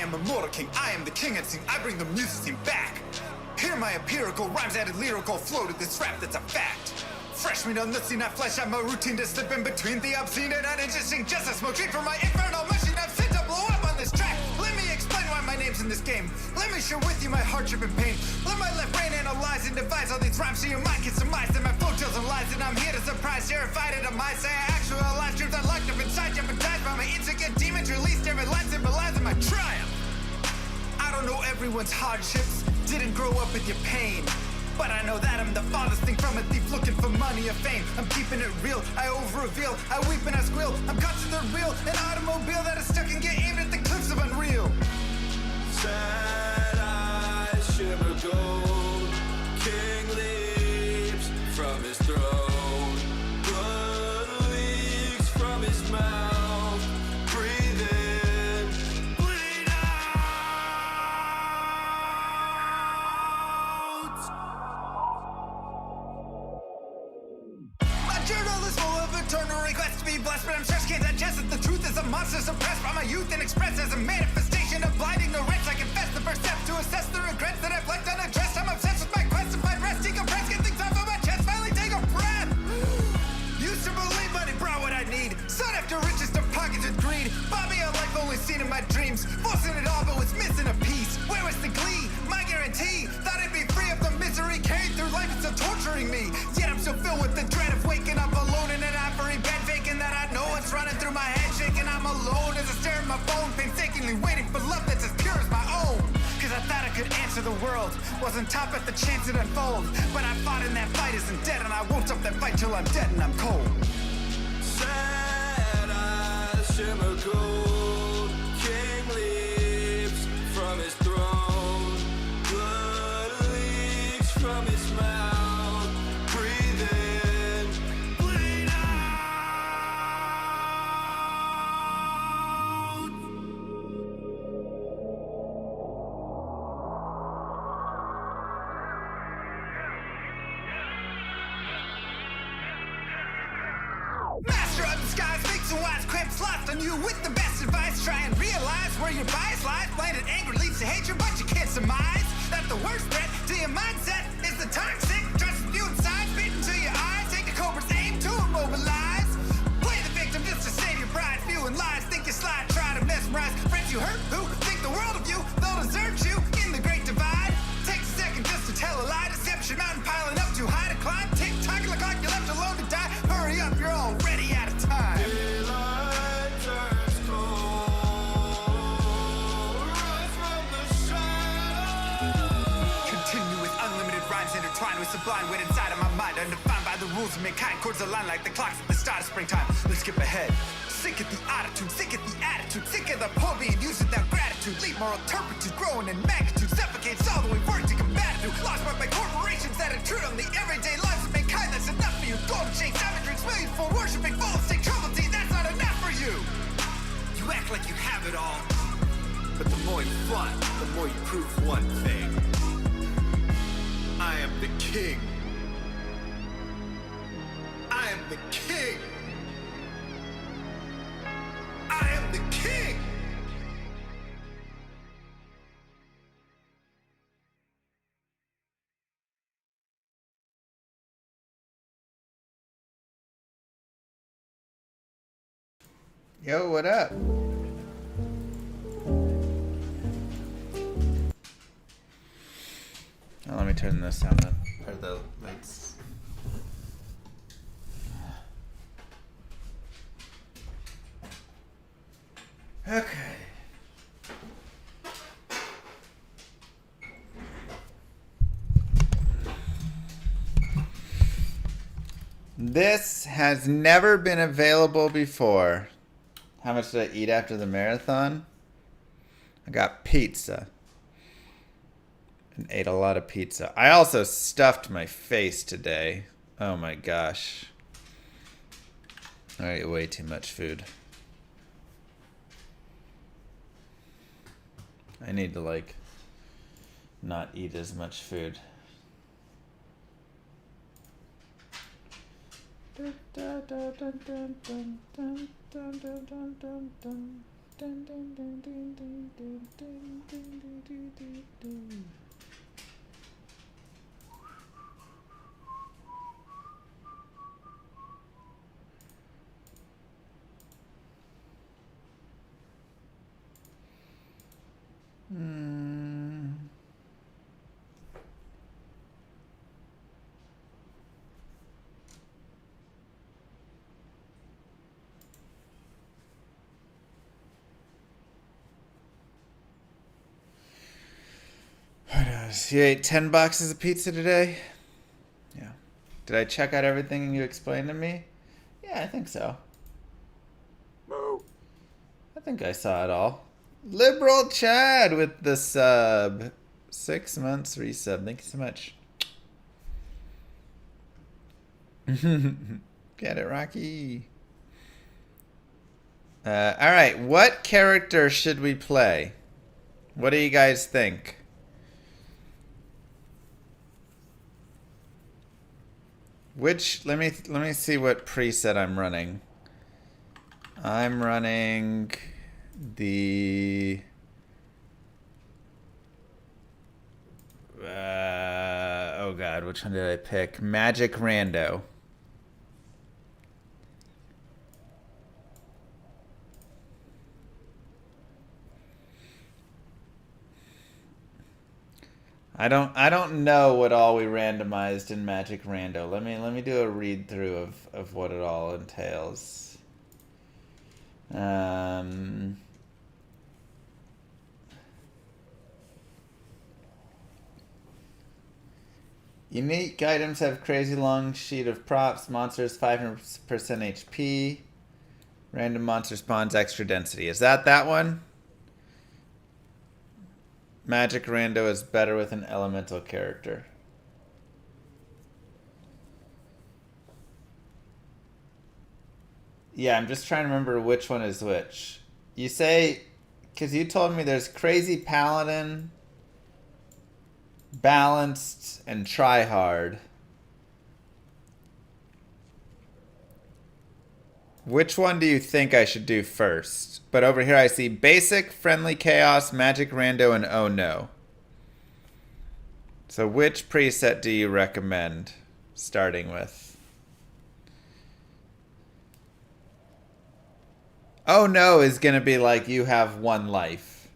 am immortal king, I am the king unseen, I bring the music scene back. Hear my empirical rhymes added lyrical flow to this rap that's a fact. Fresh meat on the scene, I flesh out my routine to slip in between the obscene and uninteresting. Just a smoke treat for my infernal machine I've sent to blow up on this track. Let me explain why my name's in this game. Let me share with you my hardship and pain. Let my left brain analyze and devise all these rhymes so your mind can surmise that my flow tells and lies. And I'm here to surprise, terrified at a mice. Say I actualize truth I locked up inside, jeopardized by my insecure demons. Released every line symbolizing my triumph. I don't know everyone's hardships, didn't grow up with your pain. But I know that I'm the farthest thing from a thief looking for money or fame. I'm keeping it real, I over-reveal, I weep and I squeal. I'm caught to the real, an automobile that is stuck and get aimed at the cliffs of unreal. Sad eyes shimmer gold, king leaps from his throne, blood leaks from his mouth, breathe in, bleed out. My journal is full of eternal requests to be blessed, but I'm stressed, can't digest it. The truth is a monster suppressed by my youth and expressed as a manifestation of blind ignorance. I confess the first step to assess the regrets that I've left unaddressed. I'm obsessed with my quest to find rest, decompress, get things off of my chest, finally take a breath. Used to believe money brought what I need, sought after riches to pockets with greed. Bought me a life only seen in my dreams, forcing it all but was missing a piece. Where was the glee, my guarantee? Thought I'd be free of the misery carried through life, it's still torturing me. Yet I'm still filled with the dread of waking up alone in an ivory bed, faking that I know what's running through my head, shaking I'm alone as I stare at my phone, painstakingly waiting for love that's as pure as my own. Cause I thought I could answer the world, wasn't top at the chance it unfold. But I fought in that fight isn't dead, and I won't stop that fight till I'm dead and I'm cold. Sad eyes shimmer gold, king leaps from his throne, blood leaks from his mouth, breathe in, bleed out. Master of the skies, makes and wise, cramps lost on you with the best advice. Try and realize where your bias lies. Blinded anger leads to hatred, but you can't surmise that the worst threat to your mindset is the toxic trust you inside, beating to your eyes. Take the cobra's aim to immobilize. Play the victim just to save your pride. Spewing lies, think you slide, try to mesmerize friends you hurt who think the world of you. They'll desert you in the great divide. Takes a second just to tell a lie. Deception mountain piling up too high to climb. Tick-tocking like you're left alone to die. Hurry up, you're already out of time. Daylight turns cold, rise from the shadows. Continue with unlimited rhymes intertwined with sublime wit inside of my mind, undefined by the rules of mankind. Chords align like the clocks at the start of springtime. Let's skip ahead. Sick of the attitude, sick of the attitude, sick of the poor being used without gratitude. Leave moral turpitude growing in magnitude, suffocates all the way work to combat it. Lost by corporations that intrude on the everyday lives of mankind. That's enough for you. Golden shakes, savageries, millions for worshiping, full of state trouble tea. That's not enough for you. You act like you have it all, but the more you flaunt, the more you prove one thing. I am the king. I am the king. I am the king. Yo, what up? Oh, let me turn this sound up. Or the lights. Okay. This has never been available before. How much did I eat after the marathon? I got pizza. And ate a lot of pizza. I also stuffed my face today. Oh my gosh. I ate way too much food. I need to, like, not eat as much food. You ate 10 boxes of pizza today? Yeah. Did I check out everything you explained to me? Yeah, I think so. I think I saw it all. Liberal Chad with the sub. 6 months resub. Thank you so much. Get it, Rocky. Alright, what character should we play? What do you guys think? Let me see what preset I'm running. I'm running the oh god, which one did I pick? Magic Rando. I don't know what all we randomized in Magic Rando. Let me do a read through of what it all entails. Unique items have crazy long sheet of props. Monsters 500% HP. Random monster spawns extra density. Is that one? Magic Rando is better with an elemental character. Yeah, I'm just trying to remember which one is which. You say, because you told me there's Crazy Paladin, Balanced, and Tryhard. Which one do you think I should do first? But over here I see Basic, Friendly Chaos, Magic Rando, and Oh No. So which preset do you recommend starting with? Oh No is going to be like you have one life.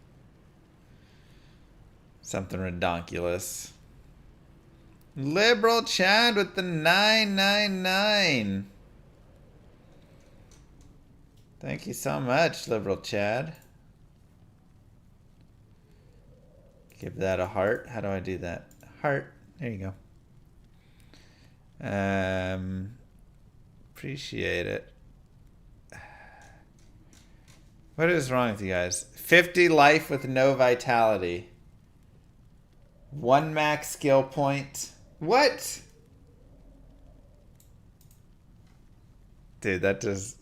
Something redonkulous. Liberal Chad with the 999. Thank you so much, Liberal Chad. Give that a heart. How do I do that? Heart. There you go. Appreciate it. What is wrong with you guys? 50 life with no vitality. 1 max skill point. What? Dude, that just...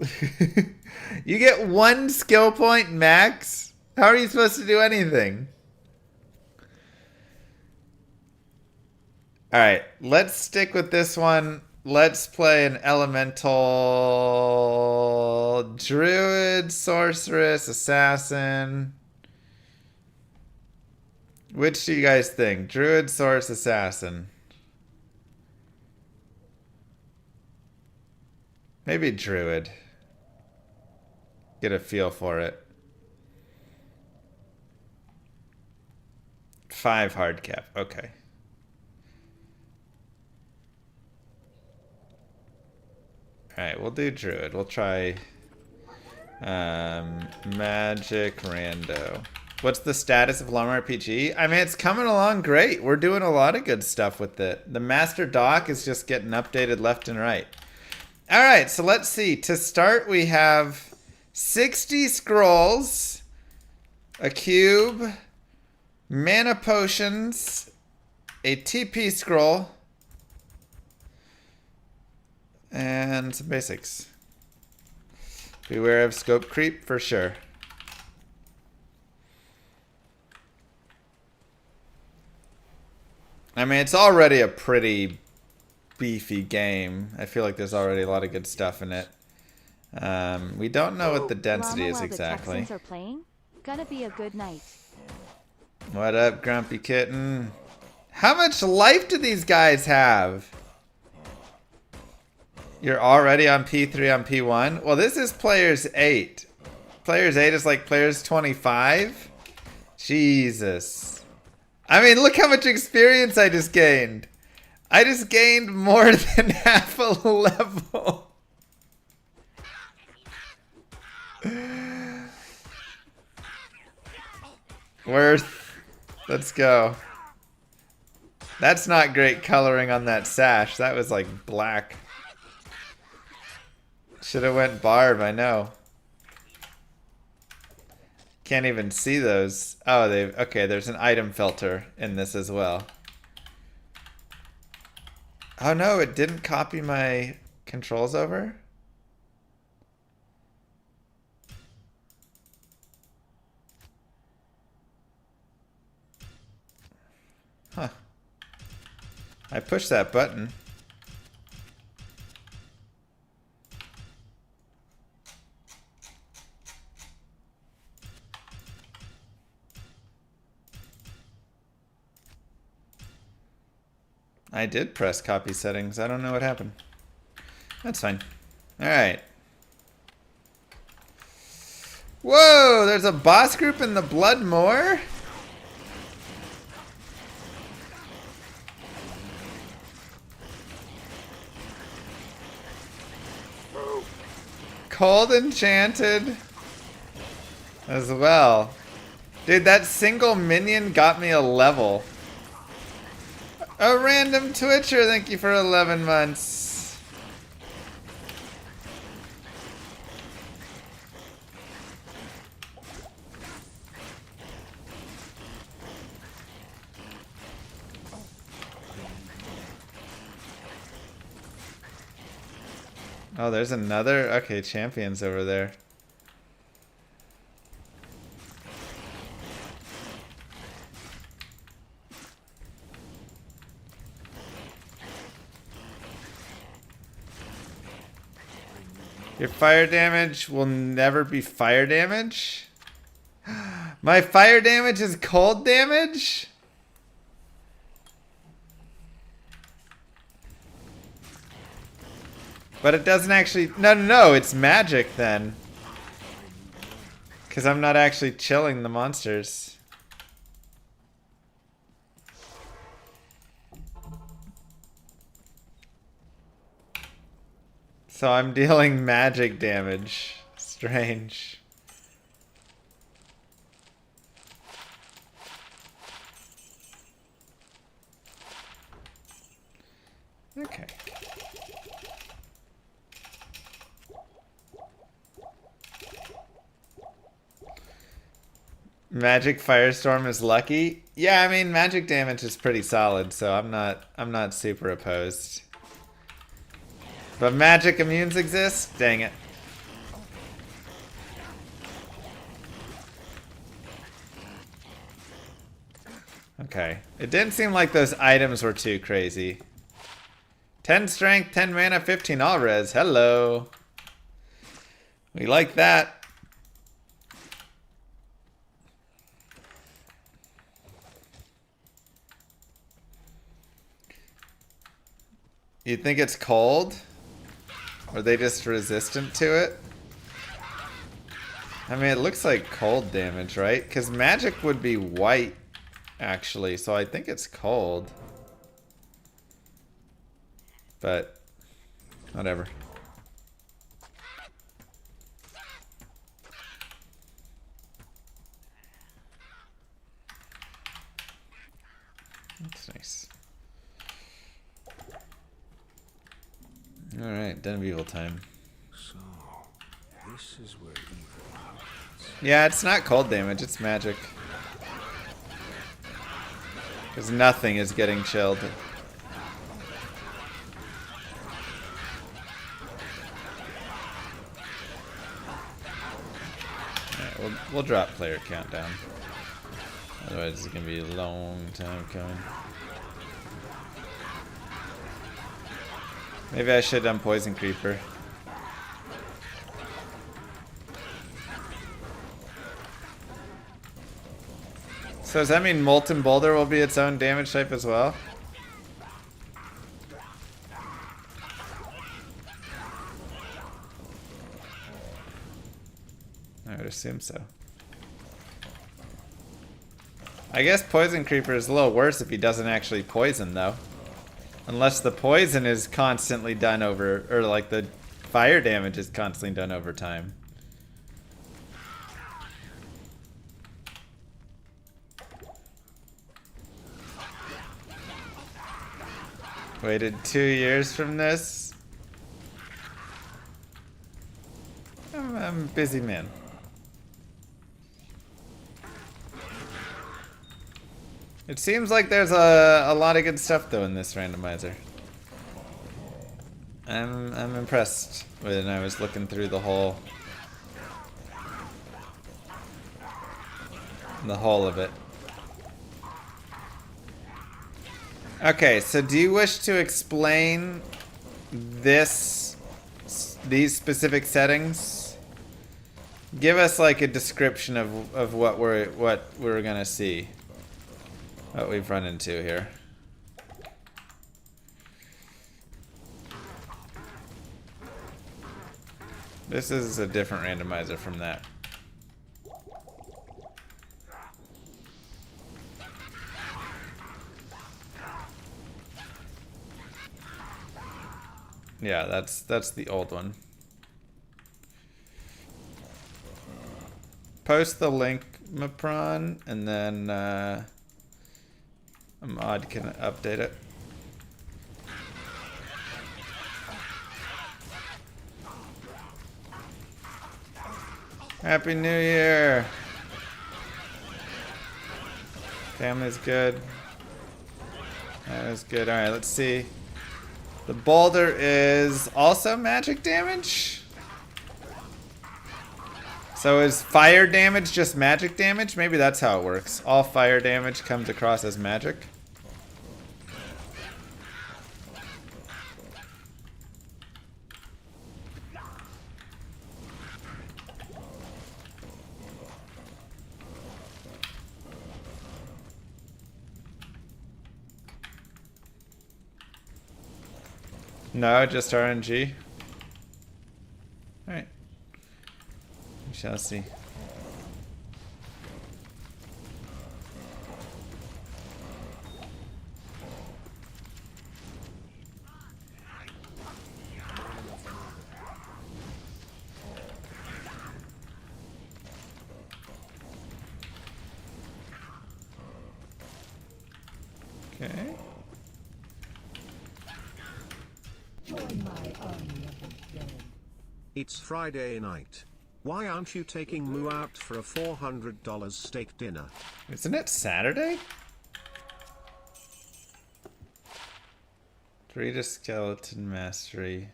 You get 1 skill point max? How are you supposed to do anything? Alright, let's stick with this one. Let's play an elemental... Druid, Sorceress, Assassin. Which do you guys think? Druid, Sorceress, Assassin. Maybe Druid. Get a feel for it. 5 hard cap. Okay. Alright, we'll do Druid. We'll try Magic Rando. What's the status of Lum RPG? I mean, it's coming along great. We're doing a lot of good stuff with it. The Master Doc is just getting updated left and right. All right, so let's see. To start, we have 60 scrolls, a cube, mana potions, a TP scroll, and some basics. Beware of scope creep for sure. I mean, it's already a pretty beefy game. I feel like there's already a lot of good stuff in it. We don't know what the density Llama is while exactly. The Texans are playing? Gonna be a good night. What up, Grumpy Kitten? How much life do these guys have? You're already on P3 on P1? Well, this is Players 8. Players 8 is like Players 25? Jesus. I mean, look how much experience I just gained. I just gained more than half a level. Worth. Let's go. That's not great coloring on that sash. That was like black. Should have went barb, I know. Can't even see those. Oh, okay, there's an item filter in this as well. Oh no, it didn't copy my controls over? Huh. I pushed that button. I did press copy settings. I don't know what happened. That's fine. Alright. Whoa! There's a boss group in the Bloodmoor? Cold Enchanted as well. Dude, that single minion got me a level. A random Twitcher, thank you for 11 months. Oh, there's another. Okay, champions over there. Your fire damage will never be fire damage? My fire damage is cold damage? But it doesn't actually... No, it's magic then. Because I'm not actually chilling the monsters. So I'm dealing magic damage. Strange. Okay. Magic Firestorm is lucky. Yeah, I mean magic damage is pretty solid, so I'm not super opposed. But magic immunes exist? Dang it. Okay. It didn't seem like those items were too crazy. 10 strength, 10 mana, 15 all res. Hello. We like that. You think it's cold? Are they just resistant to it? I mean, it looks like cold damage, right? Because magic would be white, actually, so I think it's cold. But, whatever. That's nice. Alright, Den of Evil time. So, this is where evil happens. Yeah, it's not cold damage, it's magic. Because nothing is getting chilled. Alright, we'll drop player count down. Otherwise it's going to be a long time coming. Maybe I should have done Poison Creeper. So does that mean Molten Boulder will be its own damage type as well? I would assume so. I guess Poison Creeper is a little worse if he doesn't actually poison, though. Unless the poison is constantly done over, or like the fire damage is constantly done over time. Waited 2 years from this. I'm a busy man. It seems like there's a lot of good stuff though in this randomizer. I'm impressed when I was looking through the whole of it. Okay, so do you wish to explain these specific settings? Give us like a description of what we're gonna see. What we've run into here. This is a different randomizer from that. Yeah, that's the old one. Post the link, Mapron, and then a mod can update it. Happy New Year! Family's good. That was good. Alright, let's see. The boulder is also magic damage? So is fire damage just magic damage? Maybe that's how it works. All fire damage comes across as magic. No, just RNG. Alright. We shall see. Okay. It's Friday night. Why aren't you taking Moo out for a $400 steak dinner? Isn't it Saturday? 3 to skeleton mastery.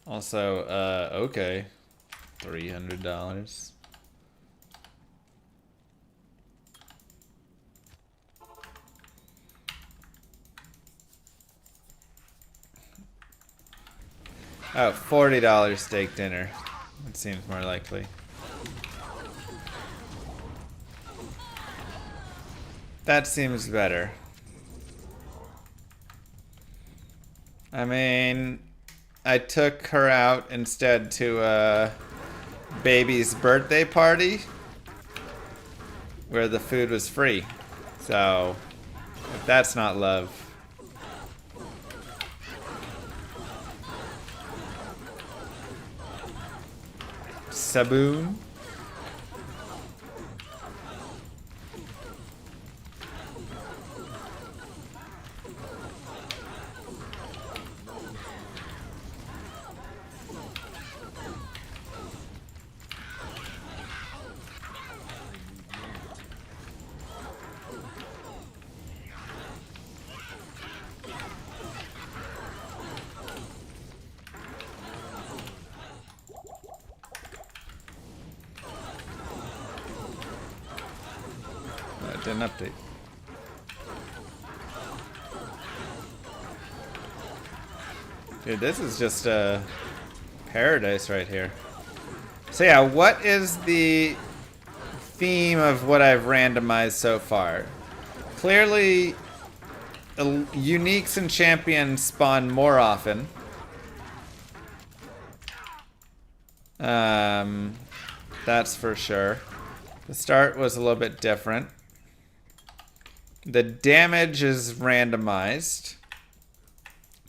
Also, okay. $300. Oh, $40 steak dinner. That seems more likely. That seems better. I mean, I took her out instead to a baby's birthday party where the food was free. So, if that's not love. Saboon. Didn't update. Dude, this is just paradise right here. So yeah, what is the theme of what I've randomized so far? Clearly, uniques and champions spawn more often. That's for sure. The start was a little bit different. The damage is randomized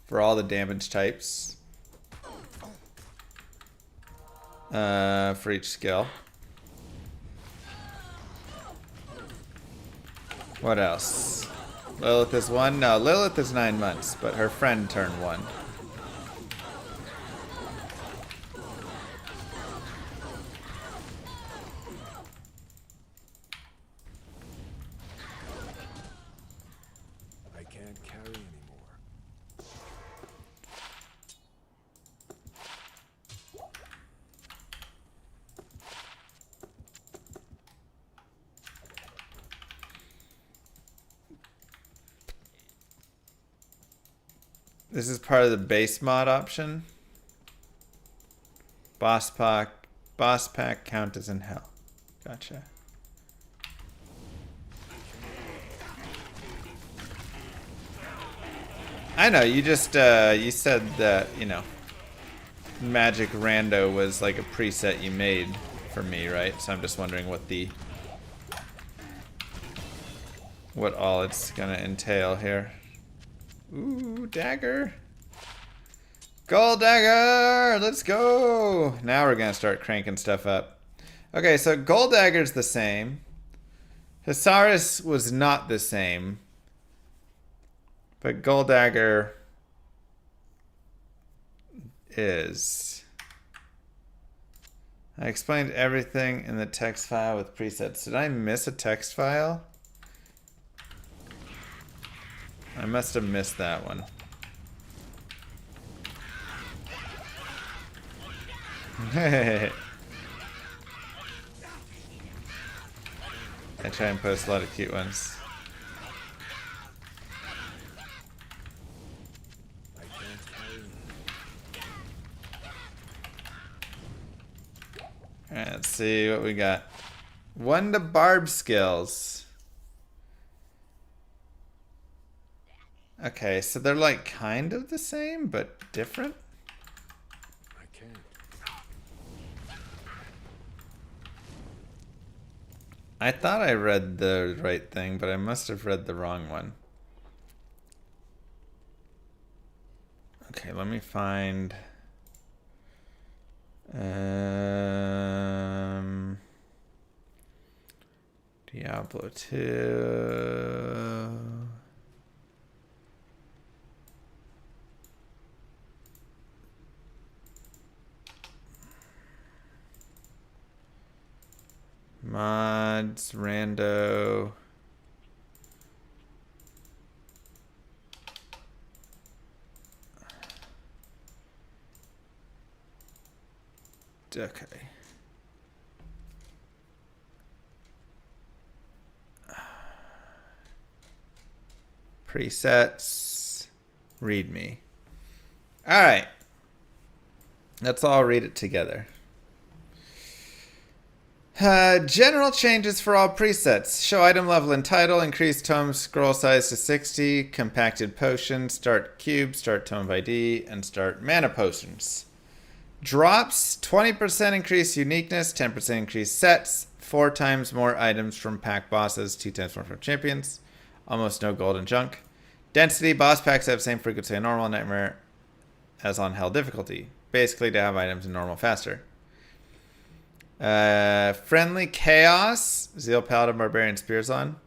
for all the damage types. For each skill. What else? Lilith is 1? No, Lilith is 9 months, but her friend turned 1. I can't carry anymore. This is part of the base mod option. Boss pack count as in hell. Gotcha. I know, you just, you said that, you know, Magic Rando was like a preset you made for me, right? So I'm just wondering what all it's gonna entail here. Ooh, dagger. Gold dagger! Let's go! Now we're gonna start cranking stuff up. Okay, so gold dagger's the same. Hisaris was not the same. But gold dagger is. I explained everything in the text file with presets. Did I miss a text file? I must have missed that one. I try and post a lot of cute ones. I can't carry anymore. Alright, let's see what we got. 1 to barb skills. Okay, so they're like kind of the same, but different? I can't. I thought I read the right thing, but I must have read the wrong one. Okay, let me find... Diablo 2... Mods, rando. Okay. Presets. README. All right. Let's all read it together. General changes for all presets. Show item level and title. Increase tome scroll size to 60. Compacted potion. Start cube. Start tome of ID. And start mana potions. Drops. 20% increase uniqueness. 10% increase sets. 4 times more items from pack bosses. 2 times more from champions. Almost no gold and junk. Density. Boss packs have same frequency on normal nightmare as on hell difficulty. Basically to have items in normal faster. Friendly Chaos. Zeal Paladin Barbarian Spears on.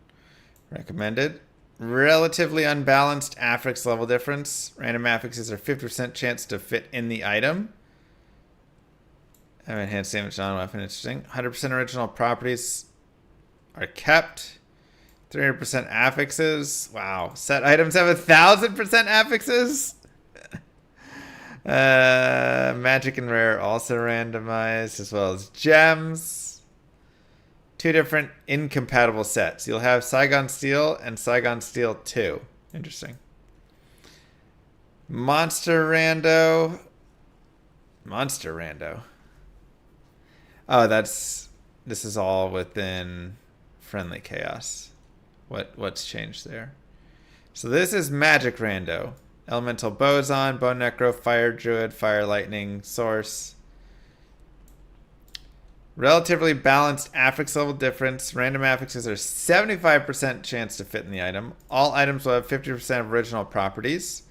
Recommended. Relatively unbalanced affix level difference. Random affixes are 50% chance to fit in the item. Enhanced damage on weapon. Interesting. 100% original properties are kept. 300% affixes. Wow. Set items have 1,000% affixes. Magic and rare also randomized, as well as gems. 2 different incompatible sets. You'll have Saigon Steel and Saigon Steel 2. Interesting. Monster Rando. Monster Rando. Oh, this is all within Friendly Chaos. What's changed there? So this is Magic Rando. Elemental Boson, Bone Necro, Fire Druid, Fire Lightning, Source. Relatively balanced affix level difference. Random affixes are 75% chance to fit in the item. All items will have 50% of original properties.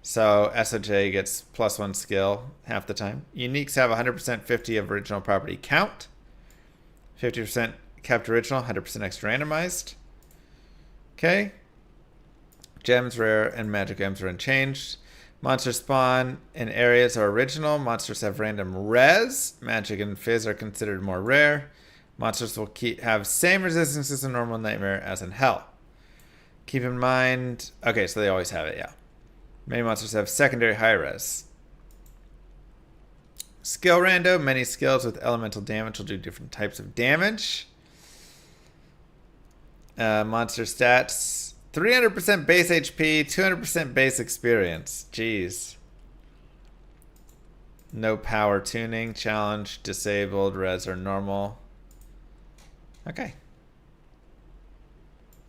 So SOJ gets +1 skill half the time. Uniques have 100% 50 of original property count. 50% kept original, 100% extra randomized. Okay. Gems, rare, and magic items are unchanged. Monster spawn in areas are original. Monsters have random res. Magic and fizz are considered more rare. Monsters will have same resistances in normal nightmare as in hell. Keep in mind... Okay, so they always have it, yeah. Many monsters have secondary high res. Skill rando. Many skills with elemental damage will do different types of damage. Monster stats. 300% base HP, 200% base experience. Jeez. No power tuning. Challenge, disabled, res, or normal. Okay.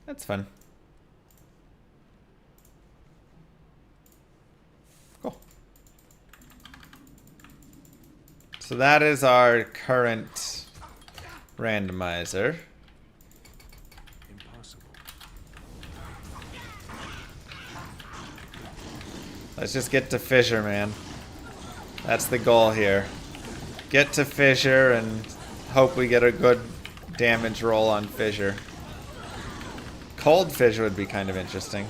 That's fun. Cool. So that is our current randomizer. Let's just get to Fissure, man. That's the goal here. Get to Fissure and hope we get a good damage roll on Fissure. Cold Fissure would be kind of interesting.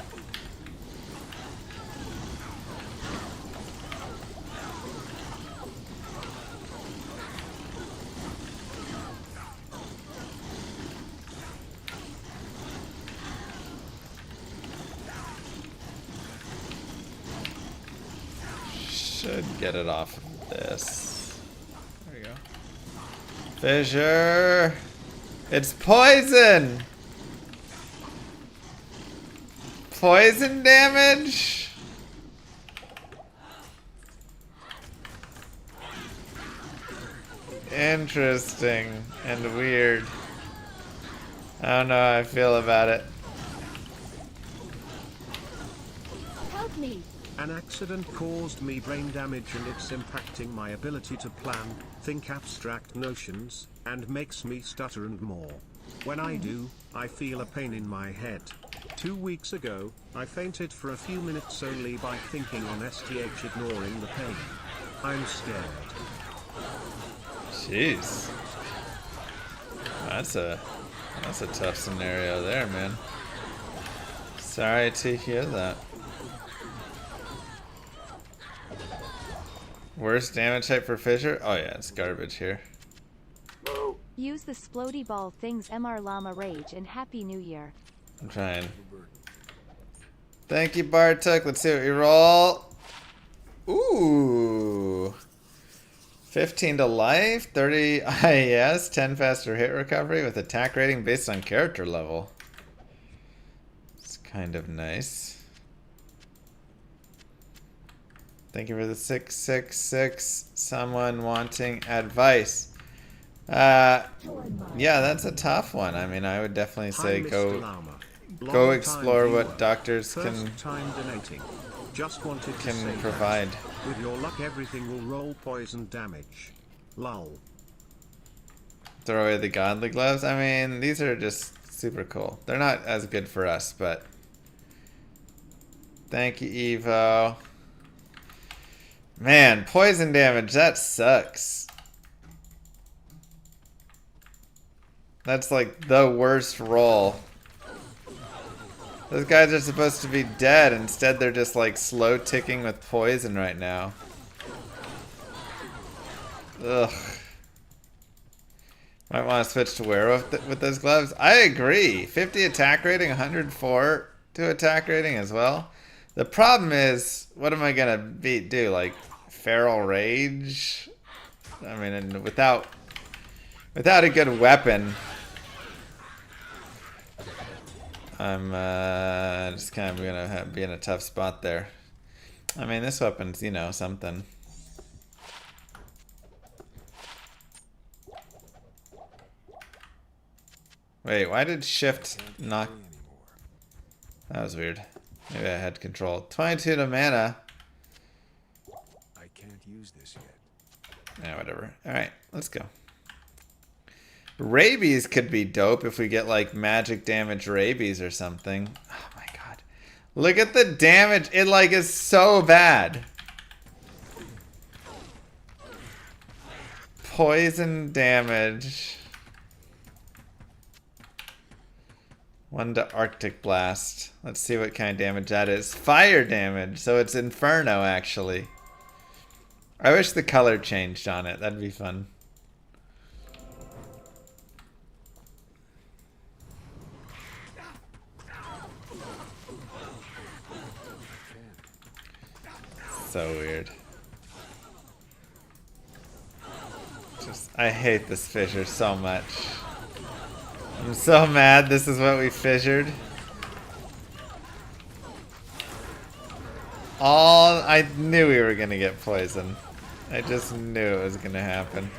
Should get it off of this. There we go. Fissure. It's poison. Poison damage. Interesting and weird. I don't know how I feel about it. Help me. An accident caused me brain damage and it's impacting my ability to plan, think abstract notions, and makes me stutter and more. When I do, I feel a pain in my head. 2 weeks ago, I fainted for a few minutes only by thinking on STH ignoring the pain. I'm scared. Jeez. That's a tough scenario there, man. Sorry to hear that. Worst damage type for Fissure? Oh yeah, it's garbage here. Use the splody ball things MR Llama Rage and Happy New Year. I'm trying. Thank you, Bartok. Let's see what you roll. Ooh. 15 to life, 30 IAS, 10 faster hit recovery with attack rating based on character level. It's kind of nice. Thank you for the 666. Someone wanting advice. Yeah, that's a tough one. I mean, I would definitely say go explore what doctors can provide. With your luck, everything will roll poison damage. Lol. Throw away the godly gloves. I mean, these are just super cool. They're not as good for us, but thank you, Evo. Man, poison damage, that sucks. That's like the worst roll. Those guys are supposed to be dead. Instead, they're just like slow ticking with poison right now. Ugh. Might want to switch to werewolf with those gloves. I agree. 50 attack rating, 104 to attack rating as well. The problem is, what am I gonna do? Like feral rage? I mean, and without a good weapon, I'm just kind of gonna be in a tough spot there. I mean, this weapon's, you know, something. Wait, why did shift knock? That was weird. Maybe I had control. 22 to mana. I can't use this yet. Yeah, whatever. Alright, let's go. Rabies could be dope if we get like magic damage rabies or something. Oh my god. Look at the damage. It like is so bad. Poison damage. 1 to Arctic Blast. Let's see what kind of damage that is. Fire damage. So it's Inferno, actually. I wish the color changed on it. That'd be fun. So weird. I hate this fissure so much. I'm so mad this is what we fissured. I knew we were gonna get poisoned. I just knew it was gonna happen.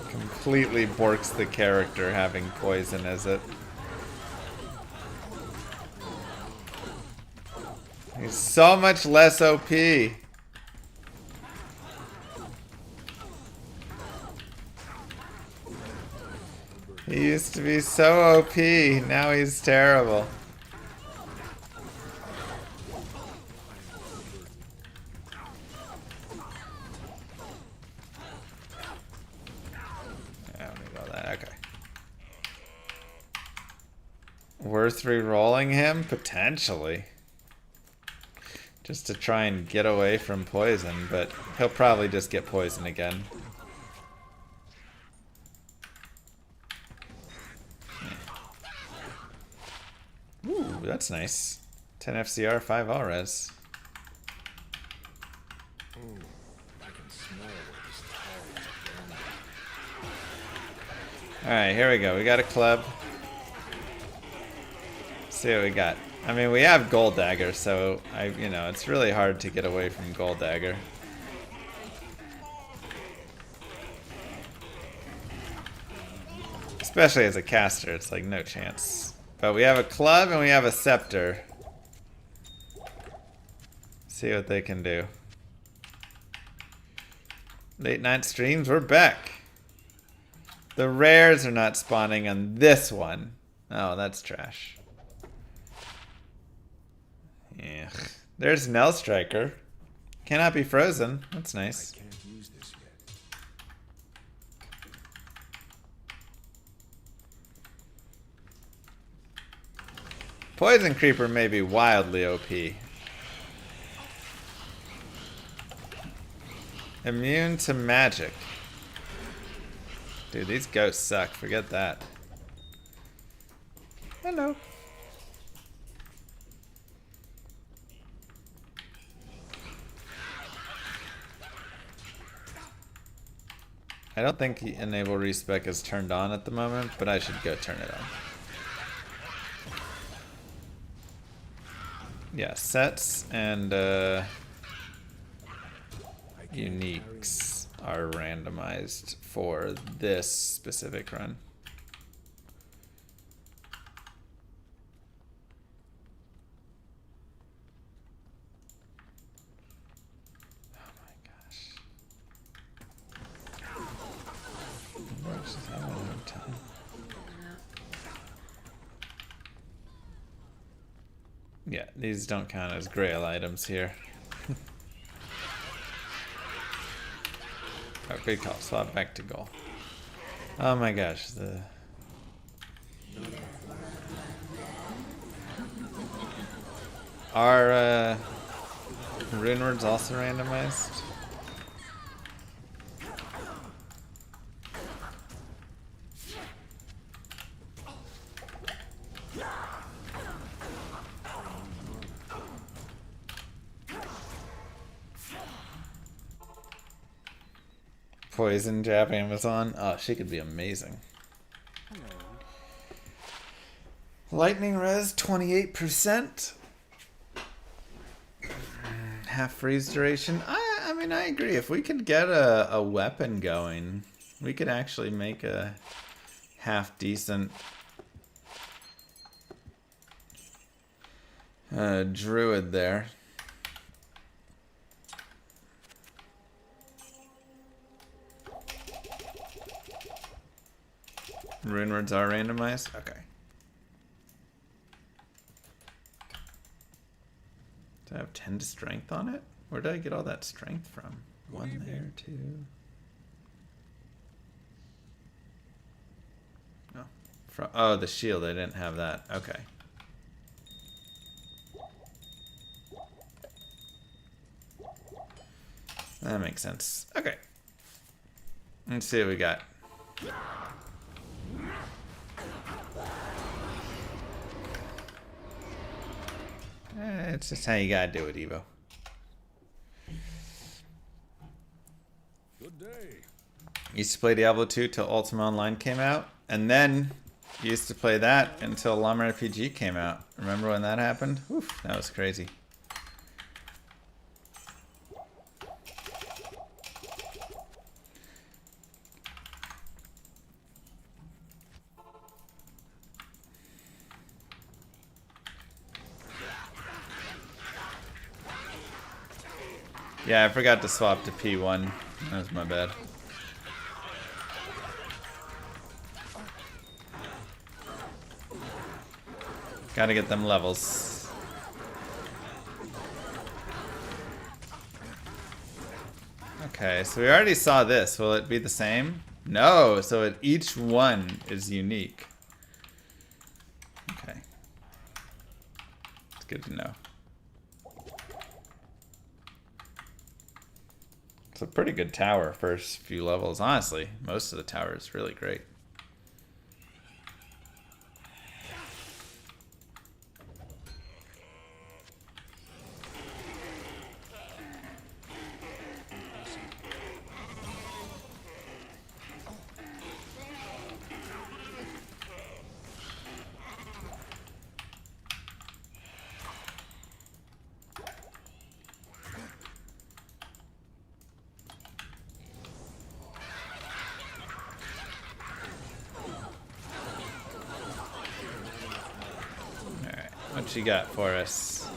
Completely borks the character having poison as it. He's so much less OP. He used to be so OP, now he's terrible. Okay. Worth re-rolling him? Potentially. Just to try and get away from poison, but he'll probably just get poison again. Ooh, that's nice. 10 FCR, 5 all res. Alright, here we go. We got a club. Let's see what we got. I mean, we have Gold Dagger, so you know, it's really hard to get away from Gold Dagger. Especially as a caster, it's like no chance. But we have a club and we have a scepter. See what they can do. Late night streams, we're back. The rares are not spawning on this one. Oh, that's trash. Yeah. There's Nell Striker. Cannot be frozen. That's nice. I can't use this yet. Poison Creeper may be wildly OP. Immune to magic. Dude, these ghosts suck. Forget that. Hello. I don't think Enable Respec is turned on at the moment, but I should go turn it on. Yeah, sets and uniques are randomized for this specific run. Yeah, these don't count as grail items here. Oh, good call. Swap back to goal. Oh my gosh, Are rune words also randomized? Poison jab Amazon. Oh, she could be amazing. Lightning res 28%. Half freeze duration. I mean, I agree. If we could get a weapon going, we could actually make a half decent druid there. Rune words are randomized? Okay. Do I have 10 to strength on it? Where did I get all that strength from? One there, two. Oh, oh, the shield. I didn't have that. Okay. That makes sense. Okay. Let's see what we got. It's just how you gotta do it, Evo. Good day. Used to play Diablo 2 till Ultima Online came out, and then used to play that until Llama RPG came out. Remember when that happened? Oof, that was crazy. Yeah, I forgot to swap to P1. That was my bad. Gotta get them levels. Okay, so we already saw this. Will it be the same? No, so each one is unique. Okay. It's good to know. It's a pretty good tower first few levels, honestly. Most of the tower is really great. What you got for us?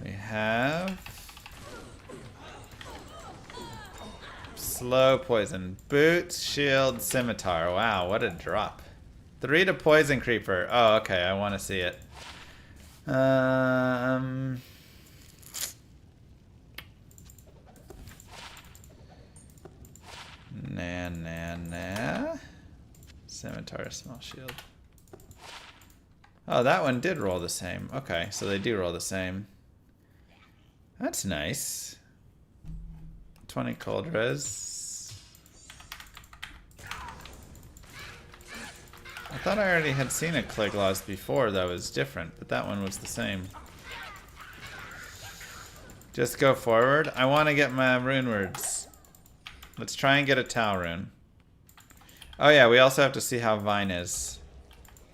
We have slow poison, boots, shield, scimitar. Wow, what a drop! 3 to poison creeper. Oh, okay, I want to see it. Nah. Scimitar, small shield. Oh, that one did roll the same. Okay, so they do roll the same. That's nice. 20 cold res. I thought I already had seen a Cleglaws before that was different, but that one was the same. Just go forward. I want to get my rune words. Let's try and get a Tau rune. Oh yeah, we also have to see how Vine is.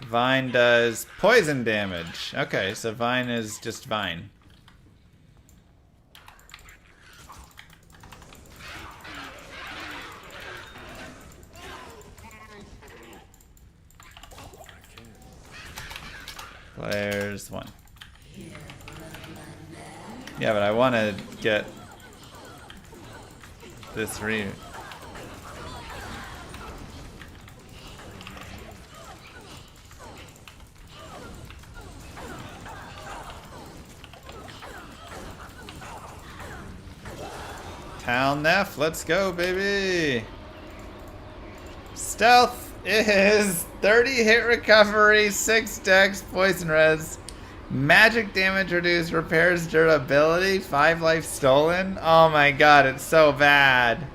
Vine does poison damage. Okay, so Vine is just Vine. Players 1. Yeah, but I want to get this re... Town Neff, let's go, baby. Stealth is 30 hit recovery, 6 dex, poison res, magic damage reduced, repairs durability, 5 life stolen. Oh my god, it's so bad.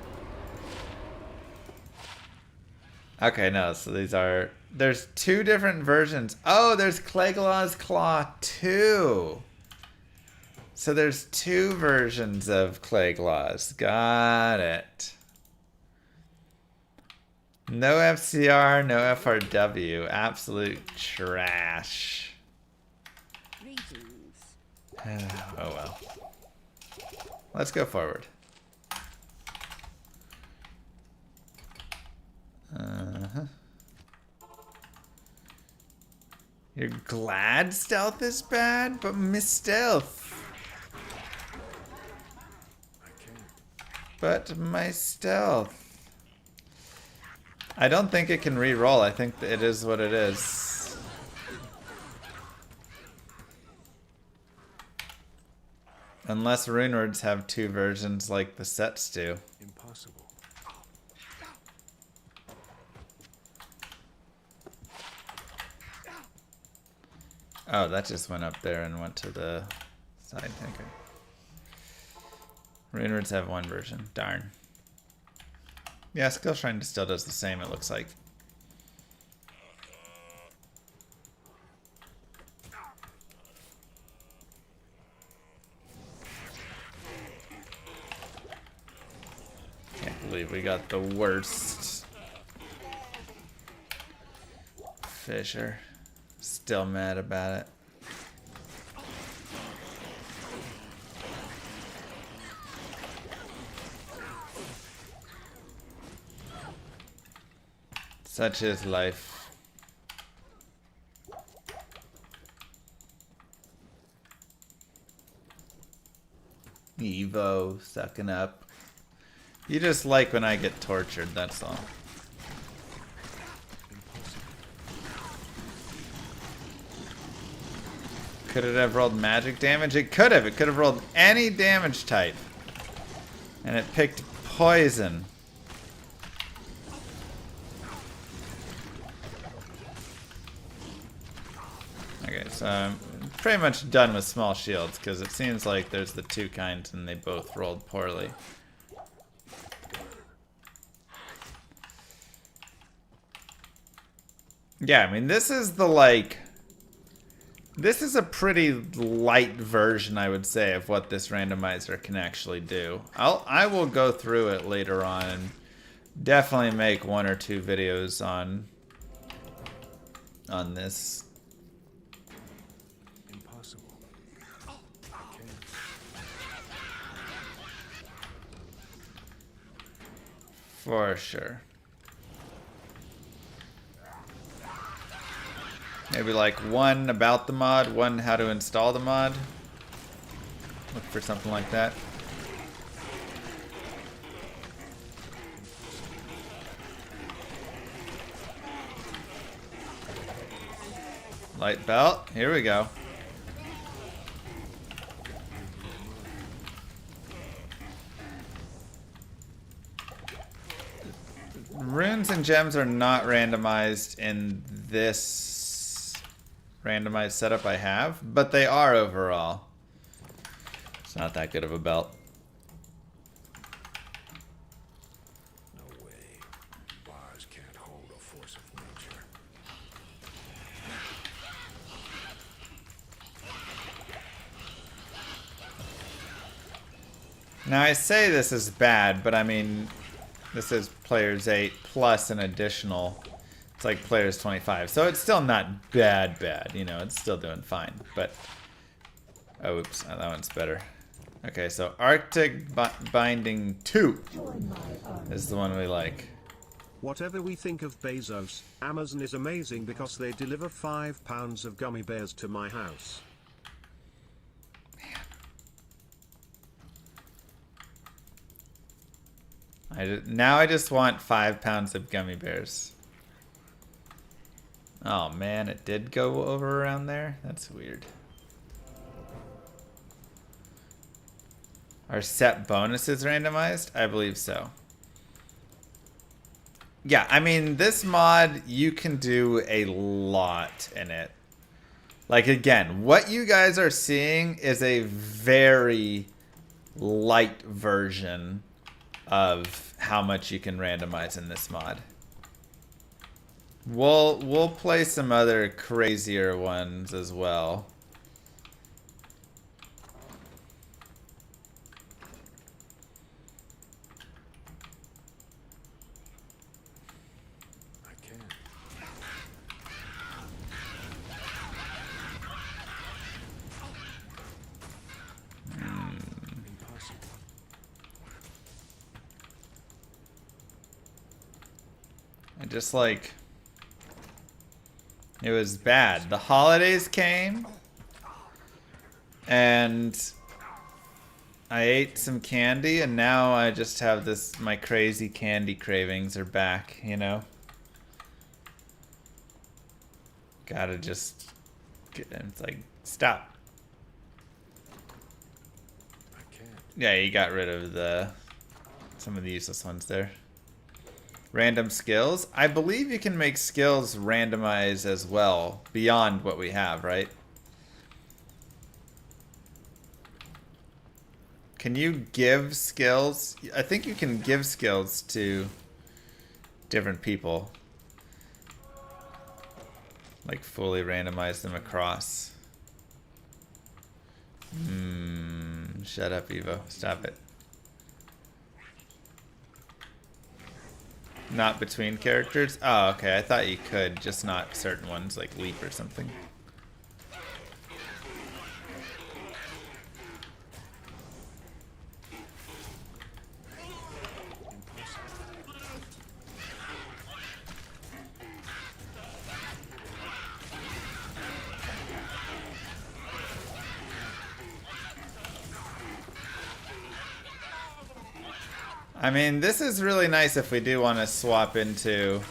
Okay, no, so these are... There's 2 different versions. Oh, there's Cleglaws Claw 2. So there's 2 versions of Cleglaws. Got it. No FCR, no FRW. Absolute trash. Oh well. Let's go forward. You're glad stealth is bad, but miss stealth. But my stealth. I don't think it can re-roll. I think it is what it is. Unless runewords have two versions like the sets do. Impossible. Oh, that just went up there and went to the side. Okay. Runewords have one version. Darn. Yeah, Skill Shrine still does the same, it looks like. Can't believe we got the worst. Fisher. Still mad about it. Such is life. Evo, sucking up. You just like when I get tortured, that's all. Could it have rolled magic damage? It could have. It could have rolled any damage type. And it picked poison. Okay, so I'm pretty much done with small shields because it seems like there's the two kinds and they both rolled poorly. Yeah, I mean, this is the, like... This is a pretty light version, I would say, of what this randomizer can actually do. I will go through it later on and definitely make 1 or 2 videos on this. Impossible. For sure. Maybe like 1 about the mod, 1 how to install the mod. Look for something like that. Light belt, here we go. Runes and gems are not randomized in this randomized setup I have, but they are overall. It's not that good of a belt. No way. Bars can't hold a force of nature. Now I say this is bad, but I mean, this is players 8 plus an additional. It's like players 25, so it's still not bad, you know, it's still doing fine, but... Oh, oops, that one's better. Okay, so Arctic Binding 2 is the one we like. Whatever we think of Bezos, Amazon is amazing because they deliver 5 pounds of gummy bears to my house. Now I just want 5 pounds of gummy bears. Oh man, it did go over around there? That's weird. Are set bonuses randomized? I believe so. Yeah, I mean, this mod, you can do a lot in it. Like, again, what you guys are seeing is a very light version of how much you can randomize in this mod. We'll play some other crazier ones as well. Just like, it was bad. The holidays came, and I ate some candy, and now I just have this, my crazy candy cravings are back, you know? Gotta just, it's like, stop. I can't. Yeah, you got rid of some of the useless ones there. Random skills. I believe you can make skills randomize as well, beyond what we have, right? Can you give skills? I think you can give skills to different people. Like fully randomize them across. Shut up, Evo. Stop it. Not between characters? Oh, okay. I thought you could, just not certain ones, like Leap or something. I mean, this is really nice if we do want to swap into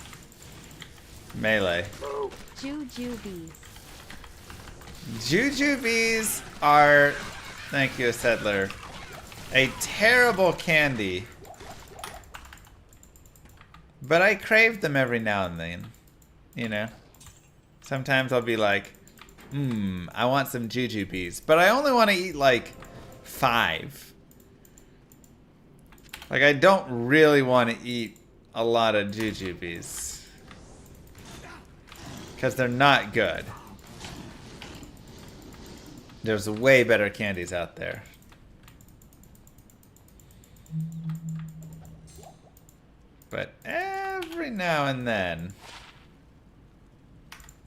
melee. Jujubes. Jujubes are, thank you, Settler, a terrible candy. But I crave them every now and then, you know? Sometimes I'll be like, I want some jujubes. But I only want to eat like 5. Like, I don't really want to eat a lot of jujubes. Because they're not good. There's way better candies out there. But every now and then...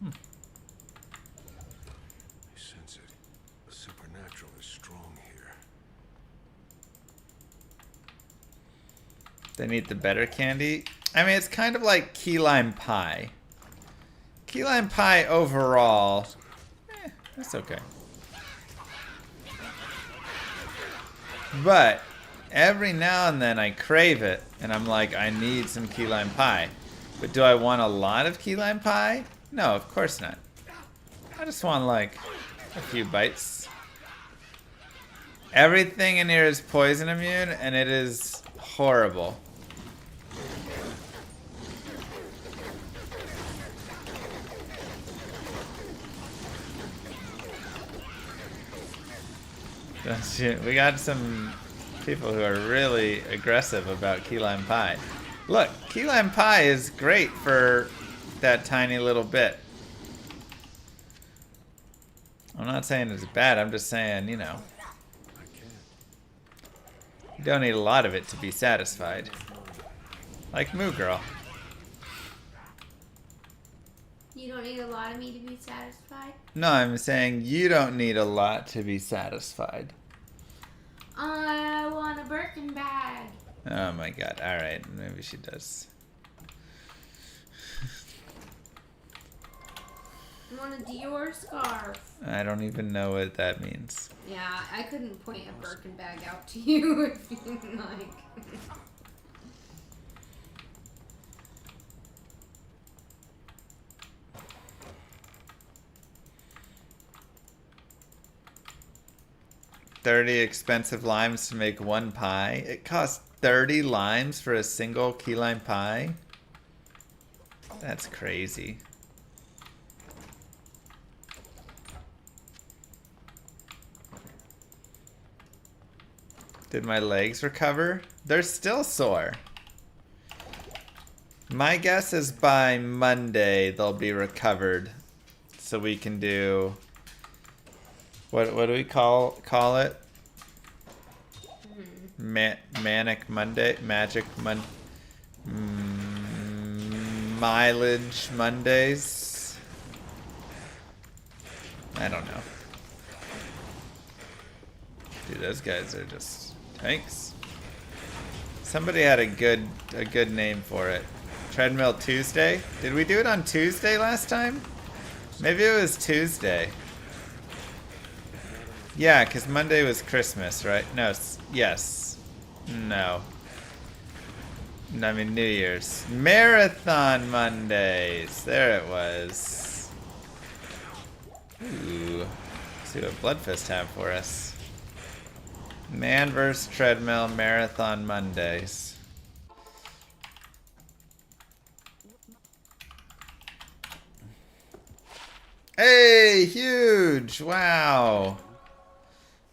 I sense it. The supernatural is strong here. They need the better candy. I mean, it's kind of like key lime pie. Key lime pie overall, that's okay. But every now and then I crave it, and I'm like, I need some key lime pie. But do I want a lot of key lime pie? No, of course not. I just want like a few bites. Everything in here is poison immune, and it is horrible. We got some people who are really aggressive about key lime pie. Look, key lime pie is great for that tiny little bit. I'm not saying it's bad, I'm just saying, you know. I can't. You don't need a lot of it to be satisfied. Like Moo Girl. You don't need a lot of me to be satisfied? No, I'm saying you don't need a lot to be satisfied. I want a Birkin bag. Oh my god, alright, maybe she does. I want a Dior scarf. I don't even know what that means. Yeah, I couldn't point a Birkin bag out to you if you didn't like. $30 expensive limes to make one pie. It costs 30 limes for a single key lime pie? That's crazy. Did my legs recover? They're still sore. My guess is by Monday they'll be recovered. So we can do... What do we call it? Manic Monday? Magic Mileage Mondays? I don't know. Dude, those guys are just tanks. Somebody had a good name for it. Treadmill Tuesday? Did we do it on Tuesday last time? Maybe it was Tuesday. Yeah, because Monday was Christmas, right? No, yes. No. I mean New Year's. Marathon Mondays. There it was. Ooh. Let's see what Bloodfist have for us. Man vs. Treadmill Marathon Mondays. Hey, huge! Wow.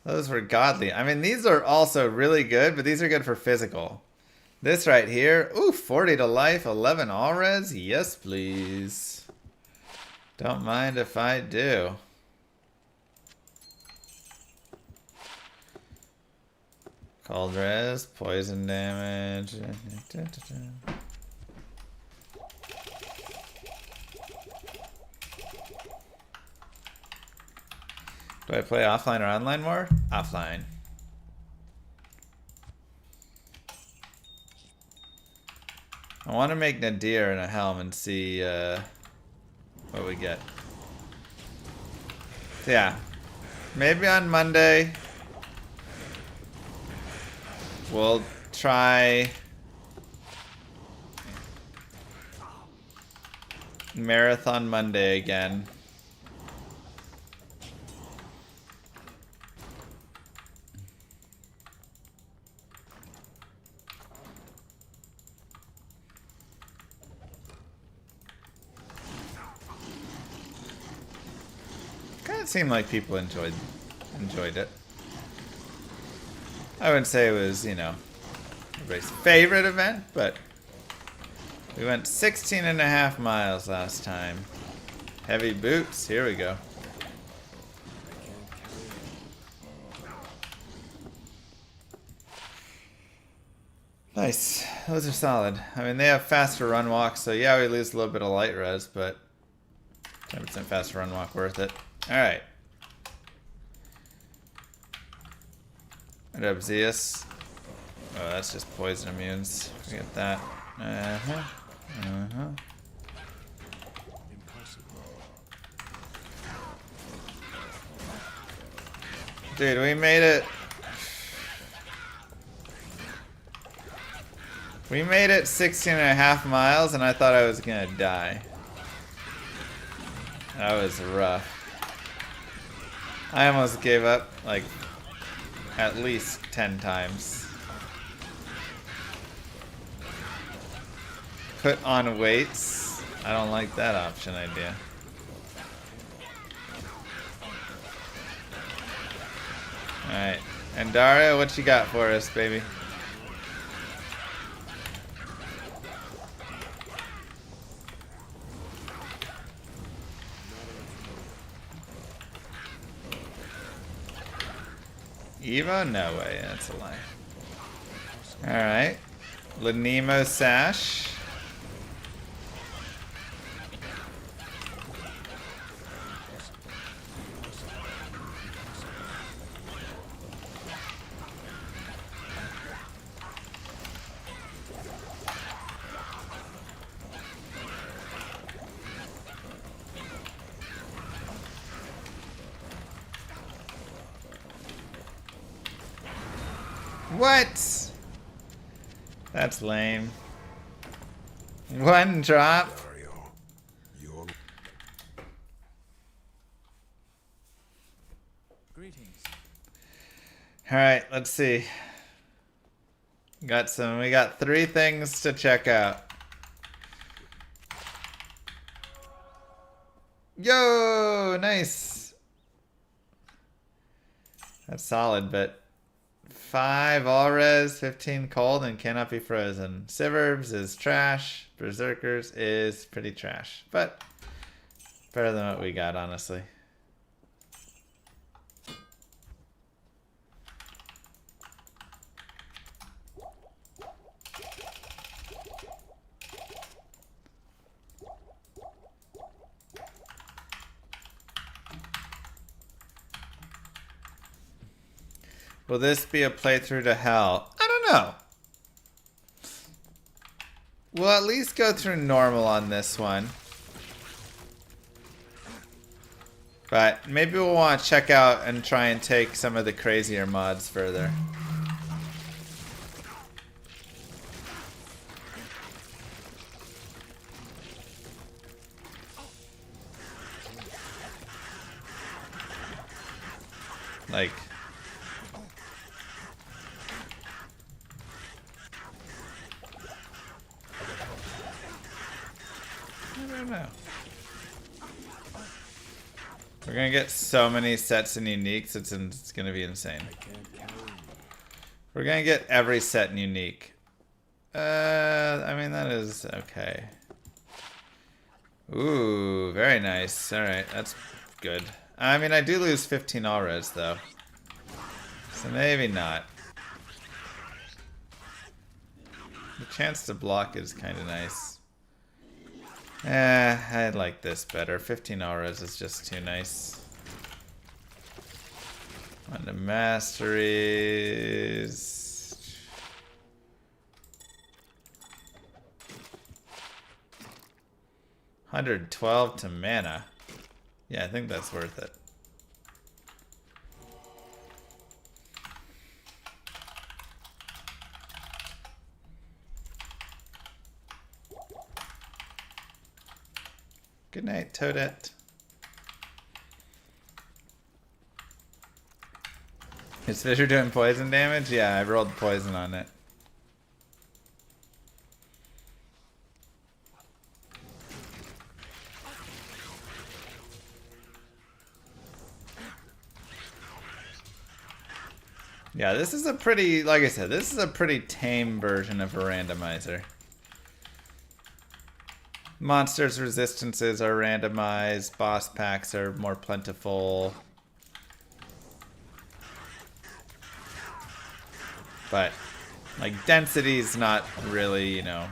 Those were godly. I mean, these are also really good, but these are good for physical. This right here, ooh, 40 to life, 11 all res. Yes, please. Don't mind if I do. Cold res, poison damage. Do I play offline or online more? Offline. I want to make Nadir in a helm and see what we get. So yeah, maybe on Monday we'll try Marathon Monday again. It seemed like people enjoyed it. I wouldn't say it was, you know, everybody's favorite event, but we went 16.5 miles last time. Heavy boots, here we go. Nice, those are solid. I mean, they have faster run walk, so yeah, we lose a little bit of light res, but 10% faster run walk, worth it. Alright. What up, Zeus? Oh, that's just poison immunes. Forget that. Dude, we made it. We made it 16.5 miles and I thought I was gonna die. That was rough. I almost gave up like at least 10 times. Put on weights. I don't like that option idea. Alright. And Daria, what you got for us, baby? Evo? No way, that's a lie. Alright. Lanemo Sash. What? That's lame. One drop. Greetings. Alright, let's see. We got 3 things to check out. Yo, nice. That's solid, but 5 all res, 15 cold, and cannot be frozen. Sivers is trash. Berserkers is pretty trash, but better than what we got, honestly. Will this be a playthrough to hell? I don't know. we'll at least go through normal on this one. But maybe we'll want to check out and try and take some of the crazier mods further. Like... I don't know. We're gonna get so many sets and uniques, it's gonna be insane. We're gonna get every set and unique. I mean, that is okay. Ooh, very nice. Alright, that's good. I mean, I do lose 15 all-res, though. So maybe not. The chance to block is kind of nice. I like this better. 15 auras is just too nice. On the masteries. $112 to mana. Yeah, I think that's worth it. Good night, Toadette. Is Fisher doing poison damage? Yeah, I rolled poison on it. Yeah, this is a pretty, like I said, this is a pretty tame version of a randomizer. Monsters' resistances are randomized, boss packs are more plentiful. But, like, density's not really, you know,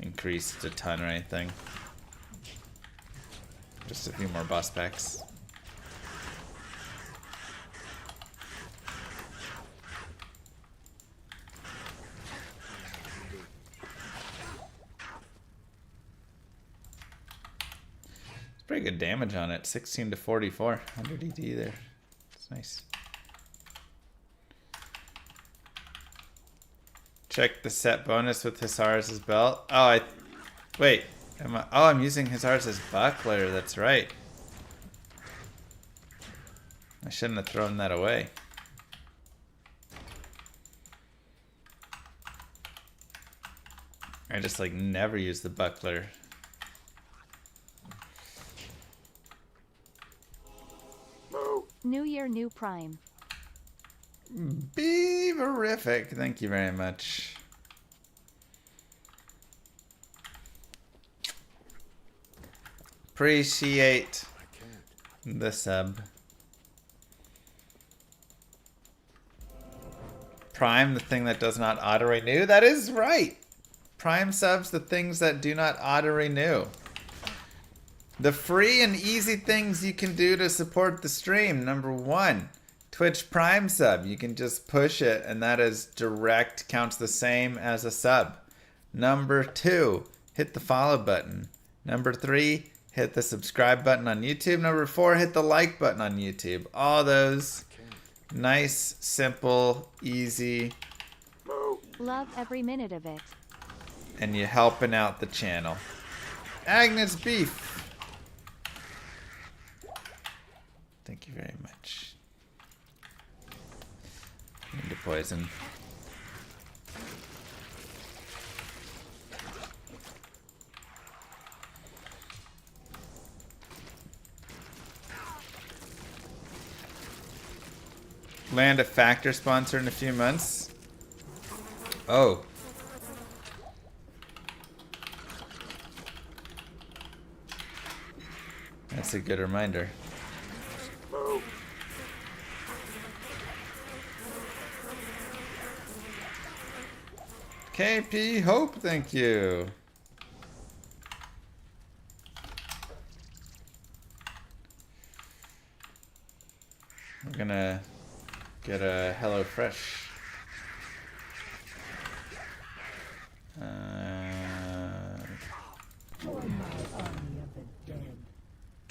increased a ton or anything. Just a few more boss packs. Pretty good damage on it. 16 to 44. 100 ED there. It's nice. Check the set bonus with Hisaris' belt. Oh, wait. I'm using Hisaris' buckler. That's right. I shouldn't have thrown that away. I just like never use the buckler. New Year, new Prime. Beaverific. Thank you very much. Appreciate the sub. Prime, the thing that does not auto-renew? That is right. Prime subs, the things that do not auto-renew. The free and easy things you can do to support the stream. Number 1, Twitch Prime sub. You can just push it and that is direct, counts the same as a sub. Number 2, hit the follow button. Number 3, hit the subscribe button on YouTube. Number 4, hit the like button on YouTube. All those nice, simple, easy. Love every minute of it. And you're helping out the channel. Agnes Beef. Thank you very much. Into poison. Land a factor sponsor in a few months. Oh. That's a good reminder. KP Hope, thank you. We're gonna get a HelloFresh.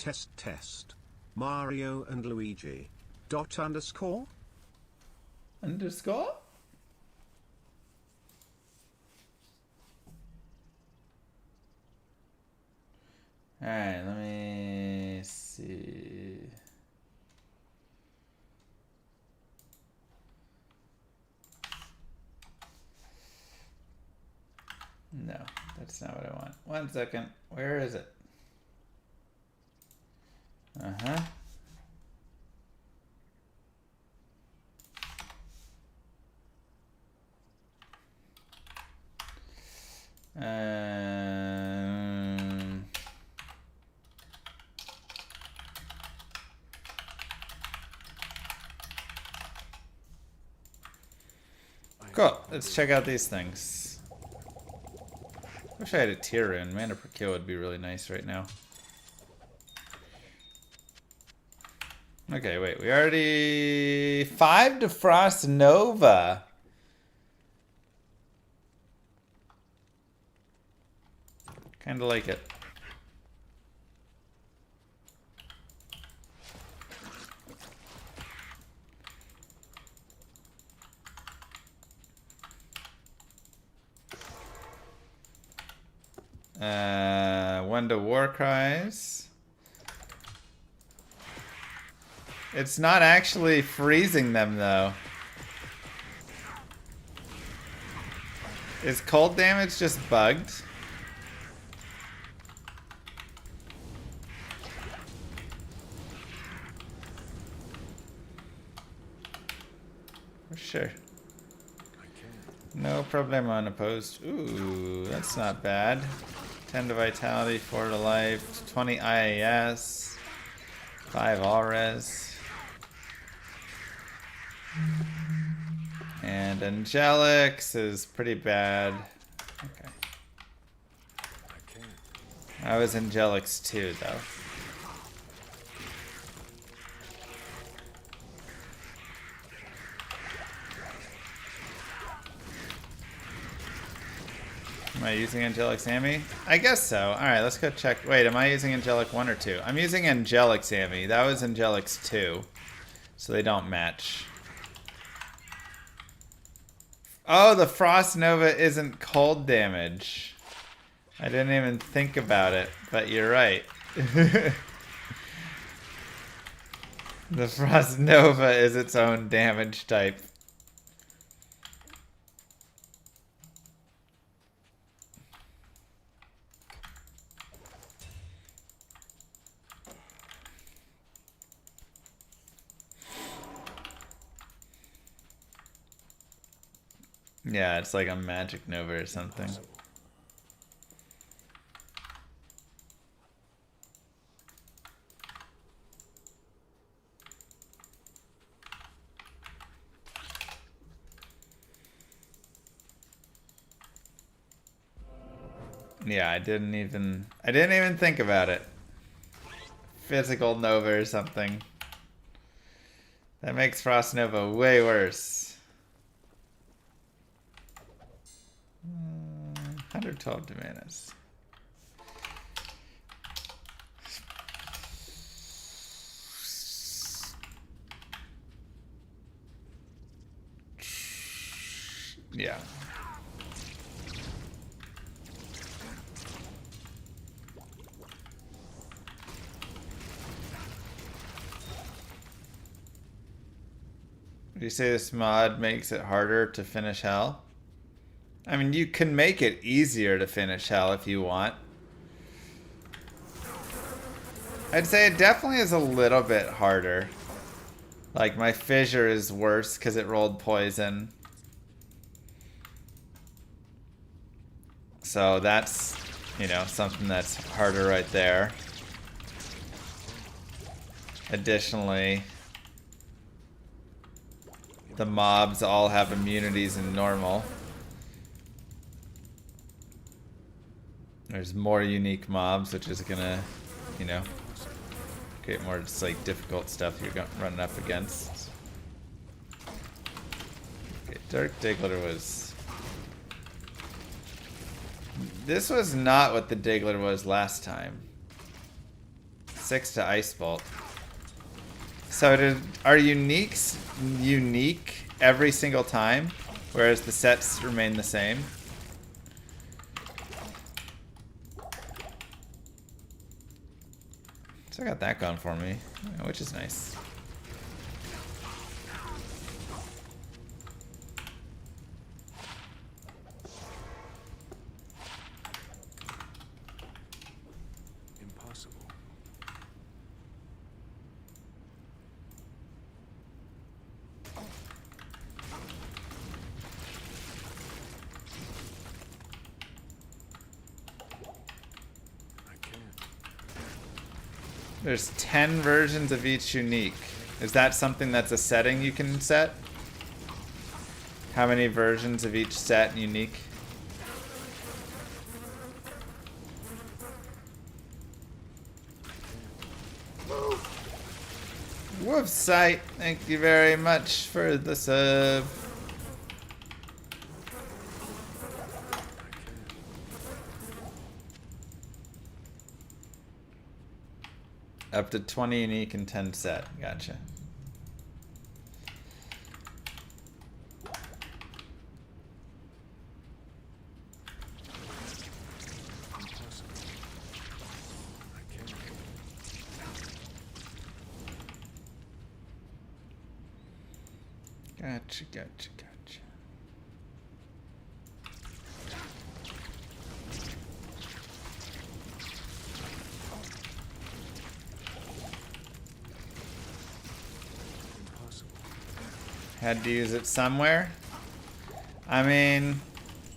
test test. Mario and Luigi. Dot underscore? Underscore? Alright, let me see. No, that's not what I want. 1 second. Where is it? Uh-huh. Cool. Let's check out these things. Wish I had a tier rune. Mana per kill would be really nice right now. Okay, wait. We already 5 to Frost Nova. Kind of like it. One to War Cries. It's not actually freezing them though. Is cold damage just bugged? For sure. No problem unopposed. Ooh, that's not bad. 10 to vitality, 4 to life, 20 IAS, 5 all res. And Angelics is pretty bad. Okay. I was Angelics too, though. Am I using Angelic Sammy? I guess so. Alright, let's go check. Wait, am I using Angelic 1 or 2? I'm using Angelic Sammy. That was Angelic's 2. So they don't match. Oh, the Frost Nova isn't cold damage. I didn't even think about it, but you're right. The Frost Nova is its own damage type. Yeah, it's like a magic nova or something. Yeah, I didn't even think about it. Physical nova or something. That makes Frost Nova way worse. 112 Domanas. Yeah. Do you say this mod makes it harder to finish Hell? I mean, you can make it easier to finish Hell if you want. I'd say it definitely is a little bit harder. Like, my Fissure is worse because it rolled poison. So that's, you know, something that's harder right there. Additionally, the mobs all have immunities in normal. There's more unique mobs, which is gonna, you know, create more just like difficult stuff you're running up against. Okay, Dark Diggler was... This was not what the Diggler was last time. 6 to Ice Bolt. So are uniques unique every single time, whereas the sets remain the same? So I got that going for me, which is nice. Impossible. I can't. There's 10 versions of each unique. Is that something that's a setting you can set? How many versions of each set unique? Woof sight, thank you very much for the sub. Up to 20 unique and 10 set. Gotcha. Impossible. I can't. Gotcha, gotcha, gotcha. Impossible. Had to use it somewhere. I mean,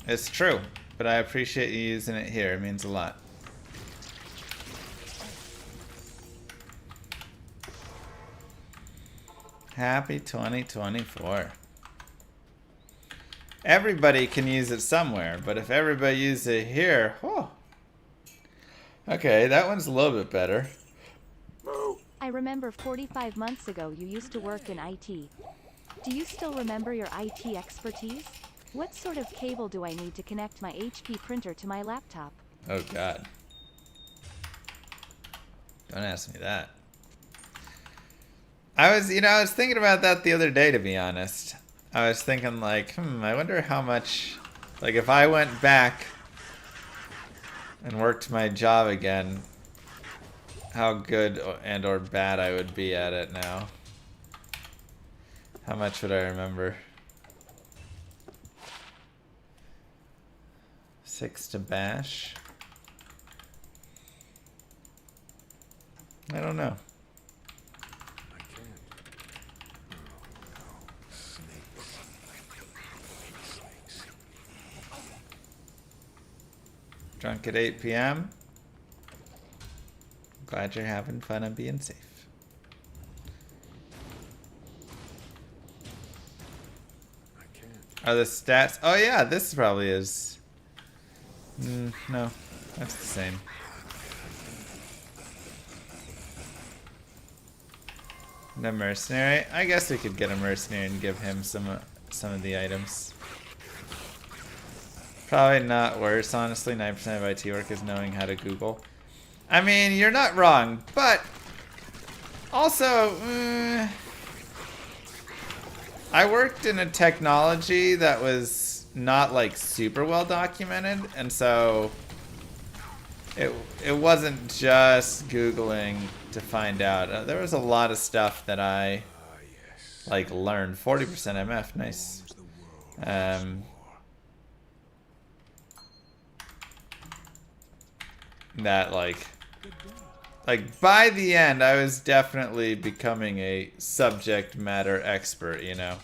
it's true, but I appreciate you using it here. It means a lot. Happy 2024. Everybody can use it somewhere, but if everybody uses it here, oh. Okay, that one's a little bit better. I remember 45 months ago you used to work in IT. Do you still remember your IT expertise? What sort of cable do I need to connect my HP printer to my laptop? Oh God. Don't ask me that. I was thinking about that the other day, to be honest. I was thinking like, I wonder how much, like if I went back and worked my job again, how good and or bad I would be at it now. How much would I remember? 6 to bash. I don't know. I can't. Oh, no. Snakes. Snakes. Drunk at 8 p.m. Glad you're having fun and being safe. I can't. Are the stats? Oh yeah, this probably is. No, that's the same. The mercenary. I guess we could get a mercenary and give him some of the items. Probably not worse, honestly. 9% of IT work is knowing how to Google. I mean, you're not wrong, but also, I worked in a technology that was not like super well documented, and so it wasn't just Googling to find out. There was a lot of stuff that I Yes. like learned. 40% MF, nice. Owns the world. That like by the end I was definitely becoming a subject matter expert, you know.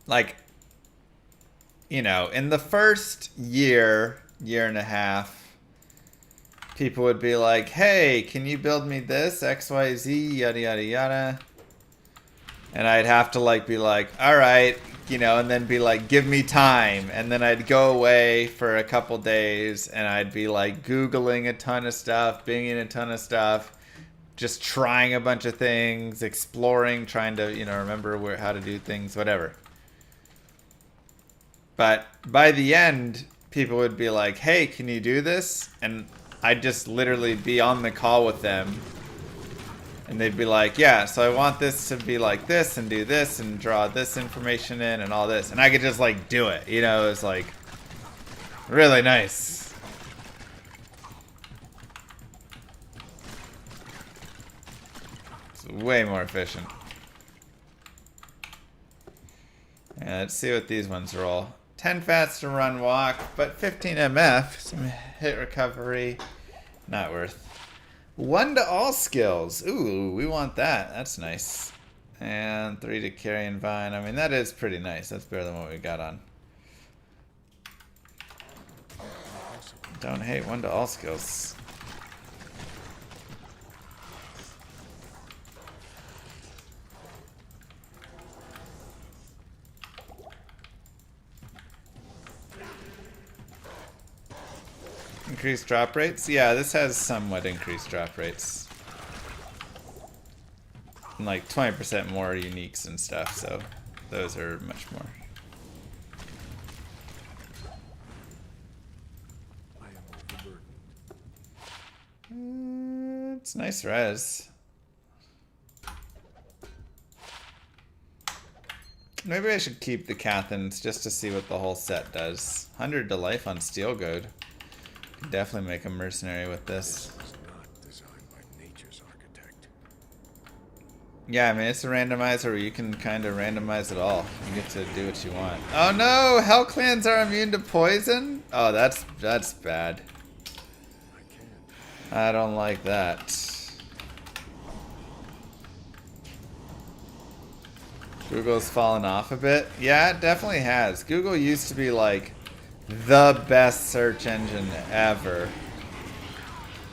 Like, you know, in the first year and a half, people would be like, hey, can you build me this? XYZ, yada, yada, yada. And I'd have to like be like, all right, you know, and then be like, give me time. And then I'd go away for a couple days and I'd be like Googling a ton of stuff, binging a ton of stuff, just trying a bunch of things, exploring, trying to, you know, remember how to do things, whatever. But by the end, people would be like, hey, can you do this? And I'd just literally be on the call with them. And they'd be like, yeah, so I want this to be like this and do this and draw this information in and all this. And I could just like do it. You know, it was like really nice. It's way more efficient. Yeah, let's see what these ones roll. 10 fats to run walk, but 15 MF. Some hit recovery. Not worth. 1 to all skills. Ooh, we want that. That's nice. And 3 to carry and vine. I mean, that is pretty nice. That's better than what we got on. Don't hate 1 to all skills. Increased drop rates? Yeah, this has somewhat increased drop rates. And like 20% more uniques and stuff, so those are much more. I am overburdened. It's nice res. Maybe I should keep the Cathans just to see what the whole set does. 100 to life on Steel Goad. Definitely make a mercenary with this. It's not designed by nature's architect. Yeah, I mean, it's a randomizer where you can kind of randomize it all. You get to do what you want. Oh no! Hell clans are immune to poison? Oh, that's bad. I can't. I don't like that. Google's fallen off a bit. Yeah, it definitely has. Google used to be like the best search engine ever.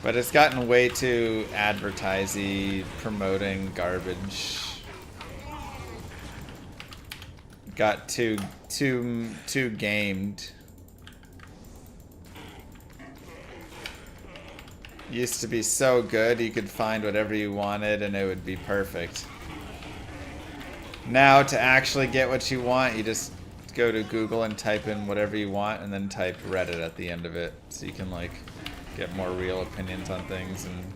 But it's gotten way too advertising, promoting garbage. Got too gamed. Used to be so good you could find whatever you wanted and it would be perfect. Now to actually get what you want, you just go to Google and type in whatever you want and then type Reddit at the end of it so you can like get more real opinions on things. And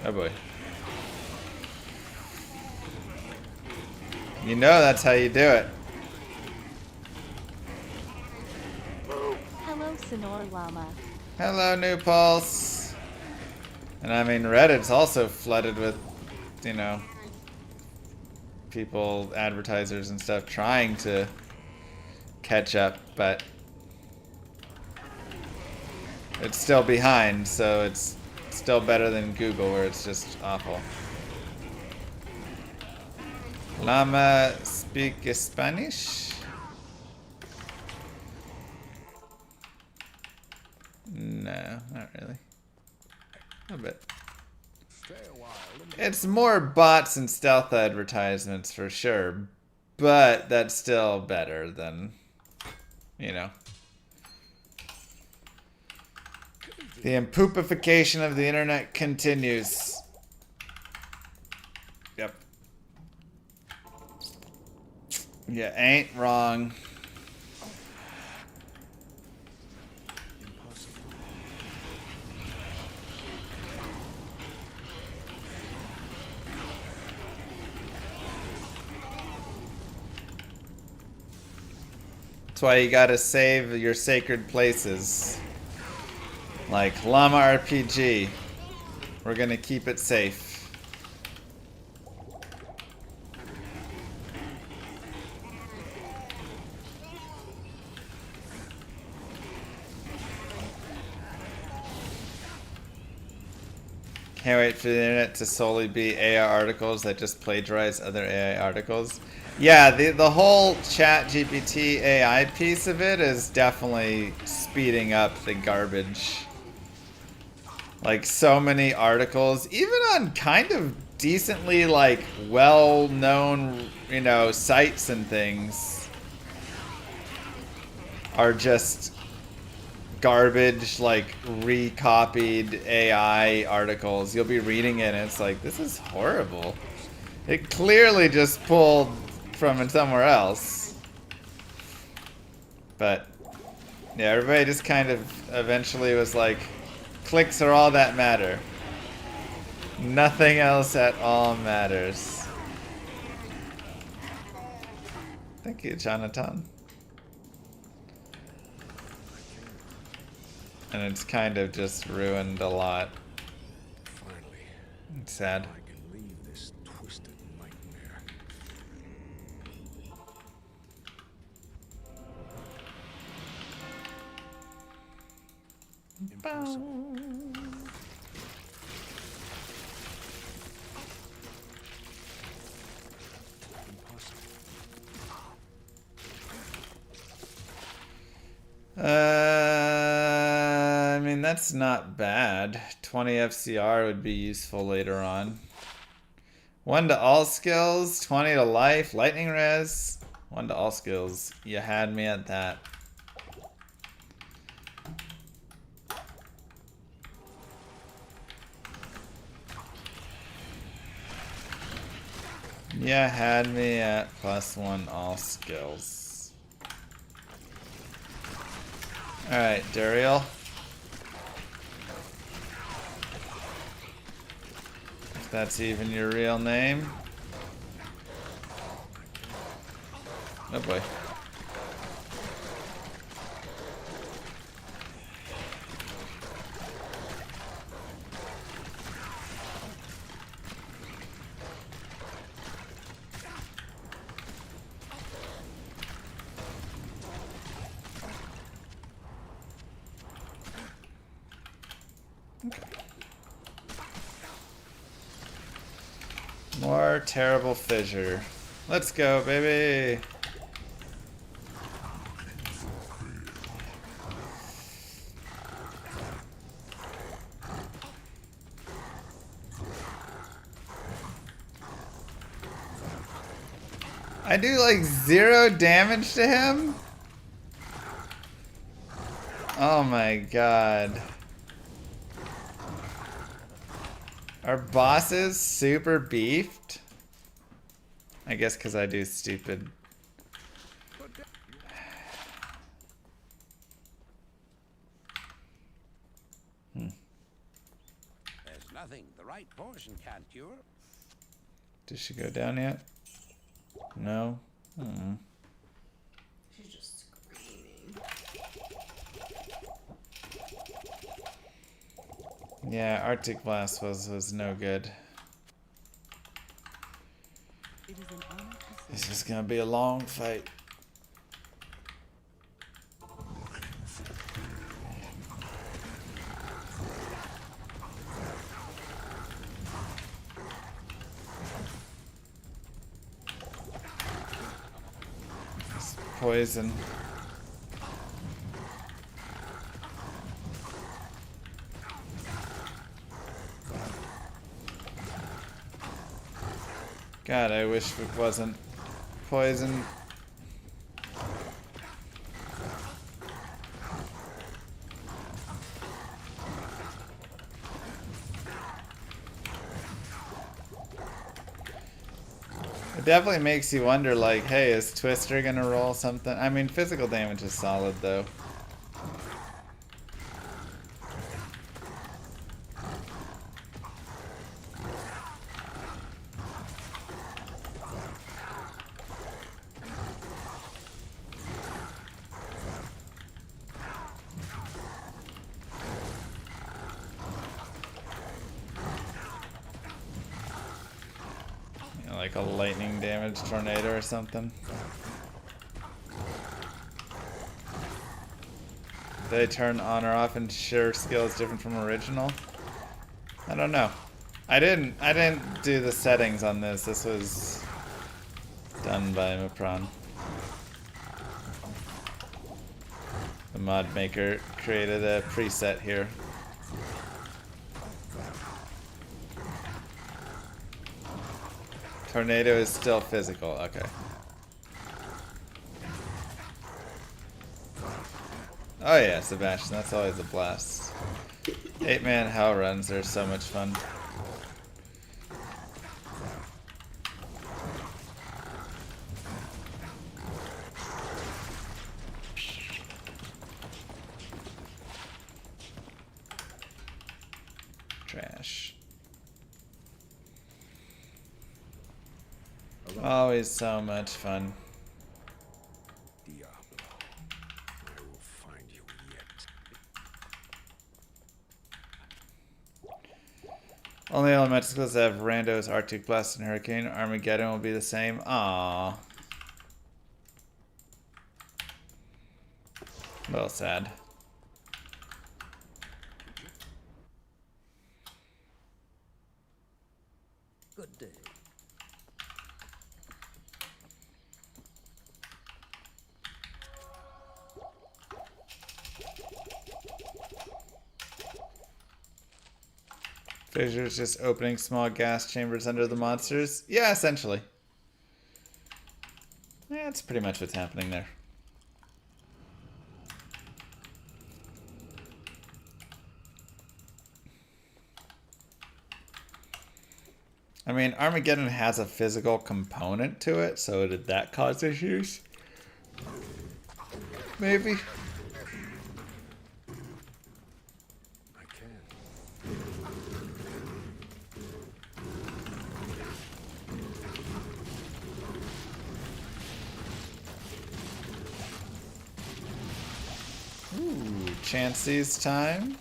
oh boy. You know that's how you do it. Hello, Sonor Llama. Hello, New Pulse. And I mean, Reddit's also flooded with, you know, people, advertisers and stuff trying to catch up, but it's still behind, so it's still better than Google where it's just awful. Llama speak Spanish? No, not really. A bit. It's more bots and stealth advertisements for sure, but that's still better than, you know. The impoopification of the internet continues. Yep. You ain't wrong. That's why you gotta save your sacred places. Like Llama RPG. We're gonna keep it safe. Can't wait for the internet to solely be AI articles that just plagiarize other AI articles. Yeah, the whole Chat GPT AI piece of it is definitely speeding up the garbage. Like, so many articles, even on kind of decently, like, well-known, you know, sites and things, are just garbage, like, recopied AI articles. You'll be reading it and it's like, this is horrible. It clearly just pulled from somewhere else. But, yeah, everybody just kind of eventually was like, clicks are all that matter. Nothing else at all matters. Thank you, Jonathan. And it's kind of just ruined a lot. Finally, It's sad. I can leave this twisted nightmare. Impossible. I mean, that's not bad. 20 FCR would be useful later on. 1 to all skills, 20 to life, lightning res. 1 to all skills. You had me at that. You had me at +1 all skills. Alright, Duriel. If that's even your real name. Oh boy. More terrible fissure. Let's go, baby. I do like 0 damage to him? Oh my god. Are bosses super beefed? I guess because I do stupid. There's nothing the right poison can't cure. Did she go down yet? No? She's just screaming. Yeah, Arctic Blast was no good. This is gonna be a long fight. It's poison. God, I wish it wasn't poison. It definitely makes you wonder, like, hey, is Twister gonna roll something? I mean, physical damage is solid, though. Like a lightning damage tornado or something. They turn on or off and share skills different from original? I don't know. I didn't do the settings on this. This was done by Mipron. The mod maker created a preset here. Tornado is still physical. Okay. Oh yeah, Sebastian. That's always a blast. 8-man hell runs are so much fun. Trash. Always so much fun. Diablo. I will find you yet. Only elemental skills that have randos, Arctic Blast, and Hurricane. Armageddon will be the same. Aww. A little sad. Good day. Fissure's just opening small gas chambers under the monsters. Yeah, essentially. Yeah, that's pretty much what's happening there. I mean, Armageddon has a physical component to it, so did that cause issues? Maybe. I can. Ooh, Chansey's time.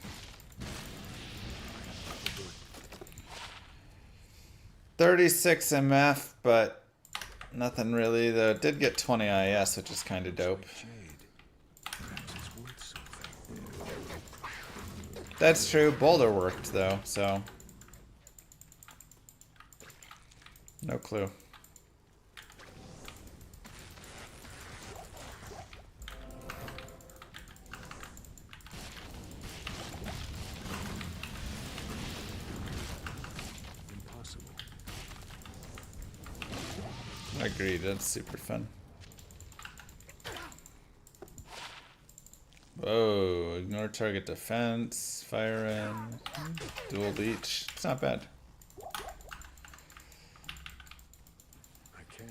36 MF, but nothing really, though. It did get 20 IS, which is kind of dope. Jade. Perhaps it's worth something. That's true. Boulder worked, though, so. No clue. Impossible. Agreed, that's super fun. Whoa, ignore target defense, fire in, dual leech. It's not bad. I can.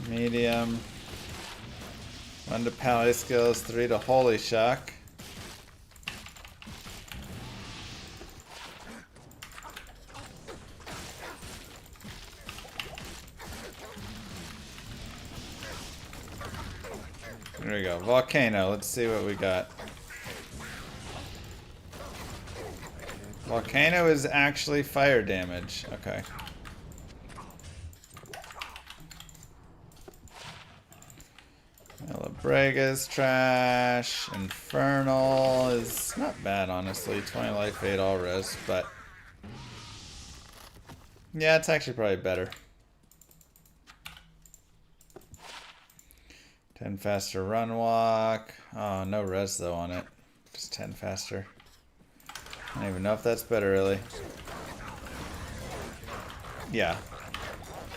Medium. 1 to pally skills, 3 to holy shock. There we go. Volcano. Let's see what we got. Volcano is actually fire damage. Okay. Brega's trash. Infernal is not bad, honestly. 20 life fade, all res, but yeah, it's actually probably better. 10 faster run walk. Oh, no res though on it. Just 10 faster. I don't even know if that's better, really. Yeah.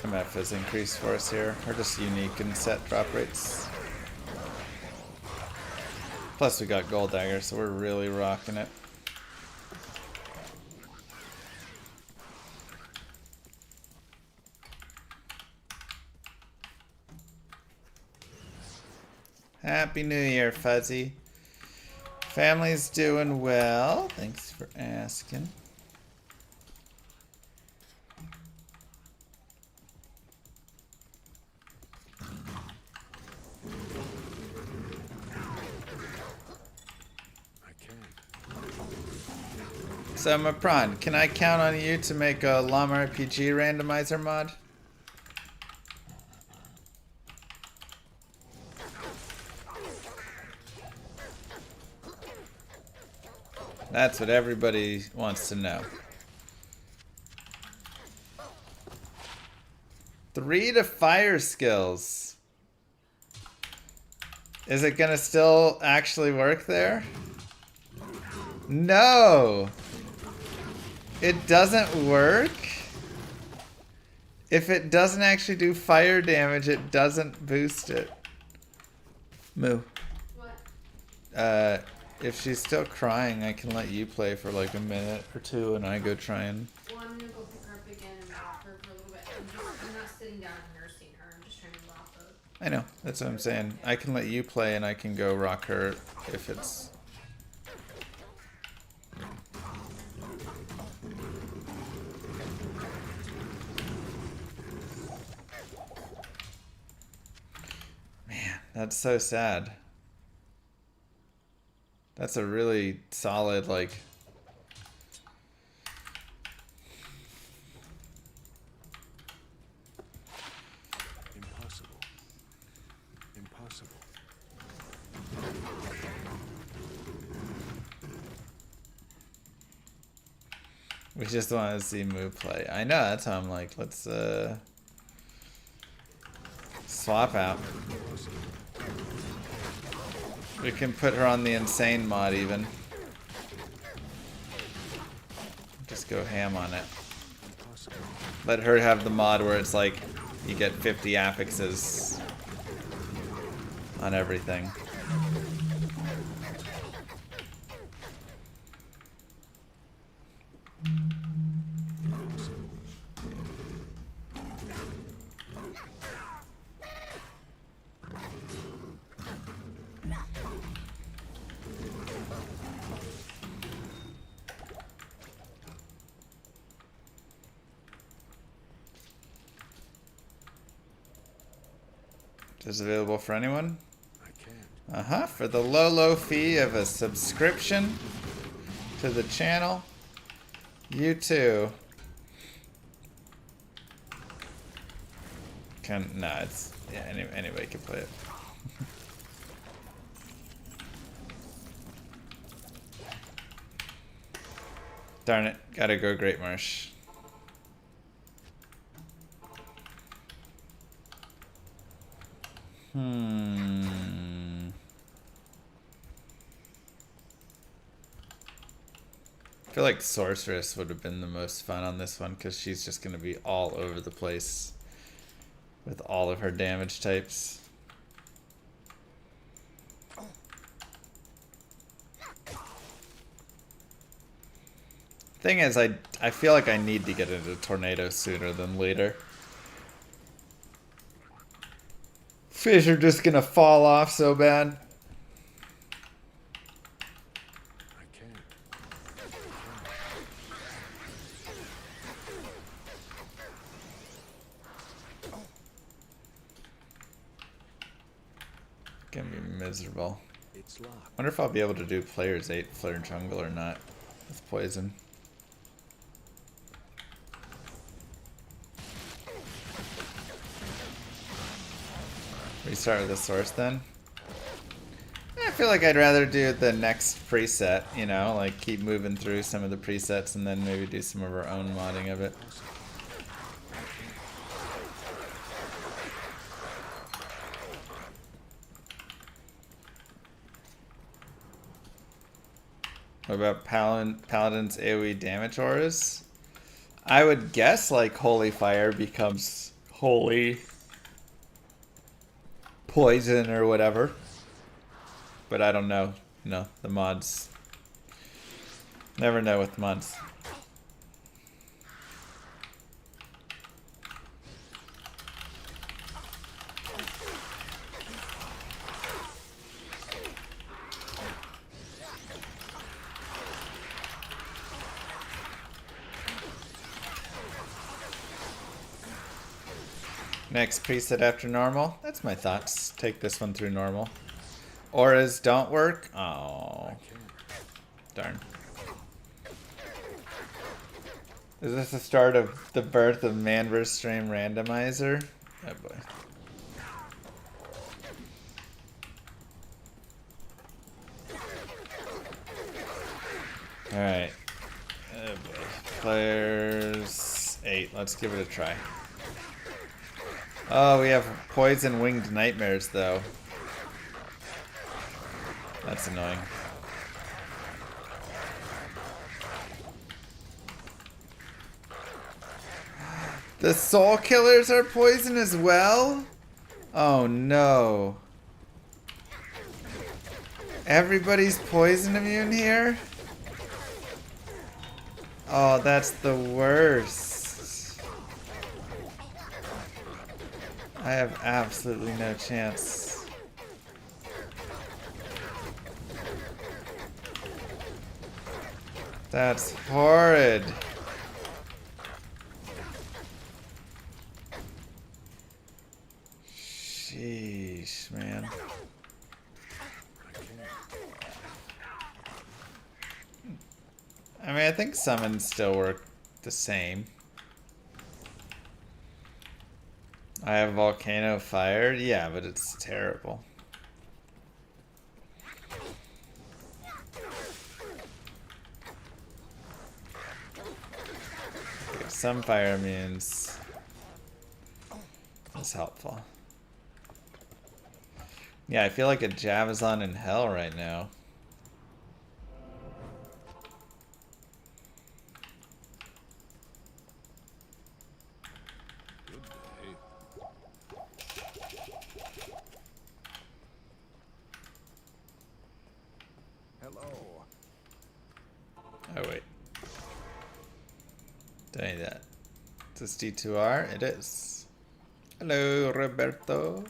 MF is increased for us here. We're just unique and set drop rates. Plus we got Gold Dagger, so we're really rocking it. Happy New Year, Fuzzy. Family's doing well. Thanks for asking. So, Mapron, can I count on you to make a Llama RPG randomizer mod? That's what everybody wants to know. 3 to fire skills. Is it gonna still actually work there? No! It doesn't work? If it doesn't actually do fire damage, it doesn't boost it. Moo. What? If she's still crying, I can let you play for like a minute or two and I go try and... Well, I'm gonna go pick her up again and rock her for a little bit. I'm not sitting down and nursing her. I'm just trying to rock her. I know, that's what I'm saying. I can let you play and I can go rock her if it's... Man, that's so sad. That's a really solid, like... Impossible. Impossible. We just want to see Moo play. I know, that's how I'm like, let's, swap out. We can put her on the insane mod even. Just go ham on it. Let her have the mod where it's like you get 50 affixes on everything. Is available for anyone? I can't. Uh-huh, for the low fee of a subscription to the channel. You too. Nah, it's, yeah, anybody can play it. Darn it, gotta go Great Marsh. I feel like Sorceress would have been the most fun on this one because she's just going to be all over the place with all of her damage types. Thing is, I feel like I need to get into Tornado sooner than later. Fish are just gonna fall off so bad. I can't. Gonna be miserable. It's locked. Wonder if I'll be able to do players 8 Flare Jungle or not with poison. Restart with the source then? I feel like I'd rather do the next preset, you know, like keep moving through some of the presets and then maybe do some of our own modding of it. What about Paladin's AoE damage auras? I would guess like Holy Fire becomes Holy Poison or whatever. But I don't know. No, the mods. Never know with mods. Next preset after normal. That's my thoughts. Take this one through normal. Auras don't work? Oh. Darn. Is this the start of the birth of Man vs. Stream Randomizer? Oh boy. Alright. Oh boy. Players 8. Let's give it a try. Oh, we have poison winged nightmares though. That's annoying. The soul killers are poison as well? Oh no. Everybody's poison immune here? Oh, that's the worst. I have absolutely no chance. That's horrid. Sheesh, man. I mean, I think summons still work the same. I have Volcano Fire? Yeah, but it's terrible. Okay, some fire immunes is helpful. Yeah, I feel like a Javazon in hell right now. Hello. Oh wait. Did I need that? Is this D2R? It is. Hello, Roberto.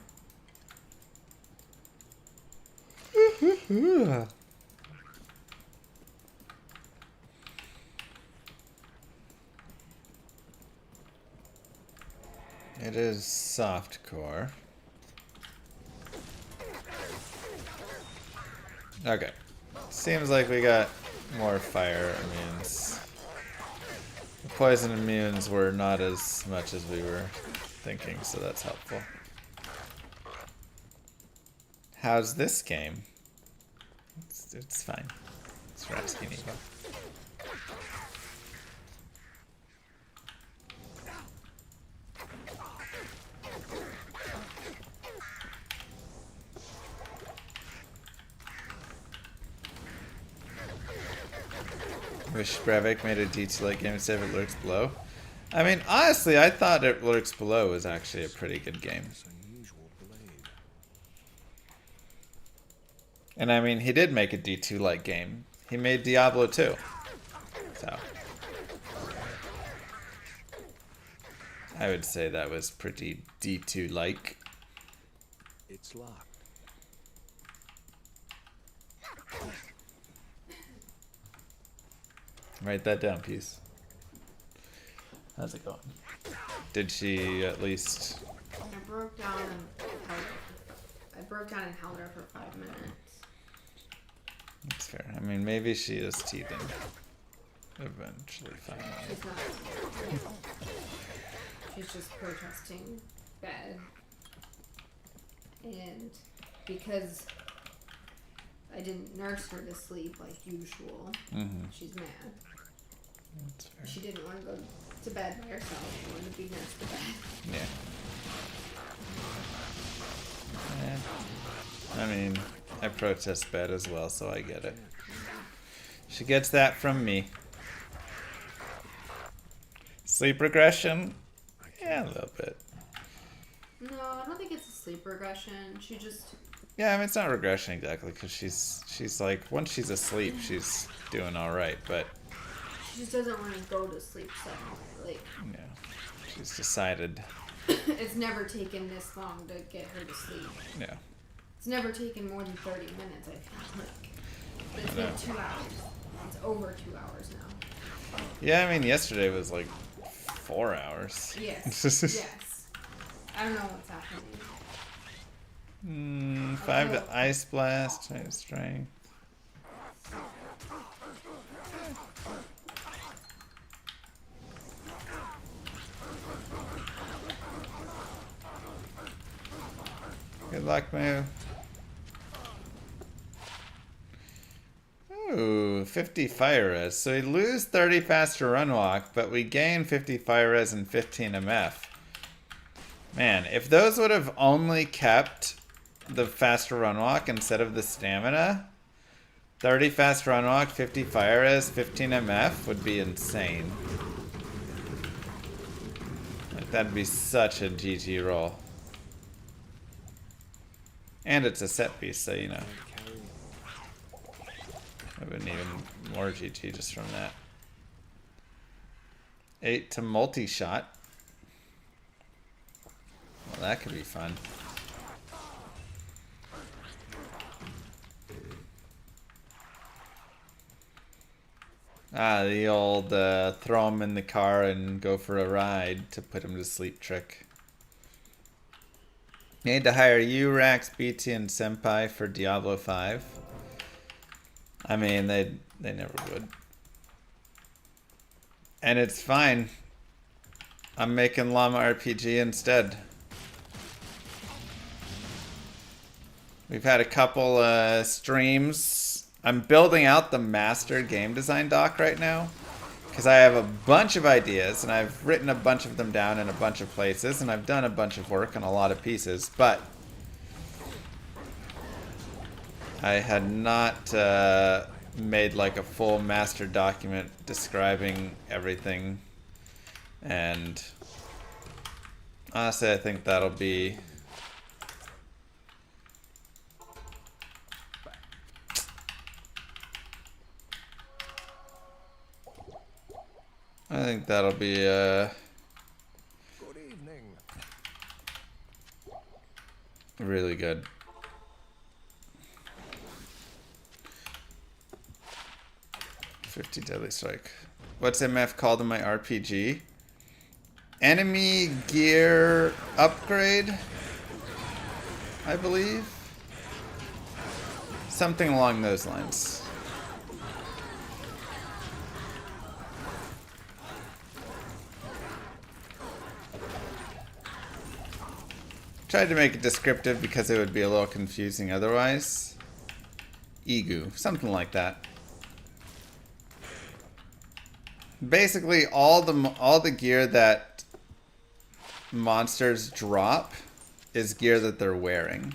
It is softcore. Okay. Seems like we got more fire immunes. The poison immunes were not as much as we were thinking, so that's helpful. How's this game? It's fine. It's Ratsky Evo. Wish Brevik made a D2 late game instead of It Lurks Below. I mean, honestly, I thought It Lurks Below was actually a pretty good game. And I mean, he did make a D2-like game. He made Diablo 2. So. I would say that was pretty D2-like. It's locked. Write that down, Peace. How's it going? Did she at least... I broke down and held her for 5 minutes. That's fair. I mean, maybe she is teething. Eventually, finally. She's not. She's just protesting bed. And because I didn't nurse her to sleep like usual, she's mad. That's fair. She didn't want to go to bed by herself. She wanted to be nursed to bed. Yeah. I mean, I protest bed as well, so I get it. She gets that from me. Sleep regression? Yeah, a little bit. No, I don't think it's a sleep regression. She just... Yeah, I mean, it's not regression exactly, because she's like, once she's asleep, she's doing alright, but... She just doesn't want to go to sleep suddenly. Like... Yeah. She's decided... It's never taken this long to get her to sleep. Yeah. It's never taken more than 30 minutes, I feel like. But it's been 2 hours. It's over 2 hours now. Yeah, I mean, yesterday was like 4 hours. Yes. Yes. I don't know what's happening. 5 to Ice Blast, 2 to Strength. Good luck, move. Ooh, 50 fire res. So we lose 30 faster run walk, but we gain 50 fire res and 15 MF. Man, if those would have only kept the faster run walk instead of the stamina, 30 fast run walk, 50 fire res, 15 MF would be insane. Like, that'd be such a GG roll. And it's a set piece, so you know. I would need even more GG just from that. 8 to multi-shot. Well, that could be fun. Ah, the old throw him in the car and go for a ride to put him to sleep trick. Need to hire you, Rax, BT, and Senpai for Diablo 5. I mean, they never would. And it's fine. I'm making Llama RPG instead. We've had a couple streams. I'm building out the master game design doc right now because I have a bunch of ideas and I've written a bunch of them down in a bunch of places and I've done a bunch of work on a lot of pieces, but I had not made like a full master document describing everything, and honestly I think that'll be Good evening. really good. $50 deadly strike. What's MF called in my RPG? Enemy gear upgrade, I believe. Something along those lines. Tried to make it descriptive because it would be a little confusing otherwise. Egu, something like that. Basically, all the gear that monsters drop is gear that they're wearing.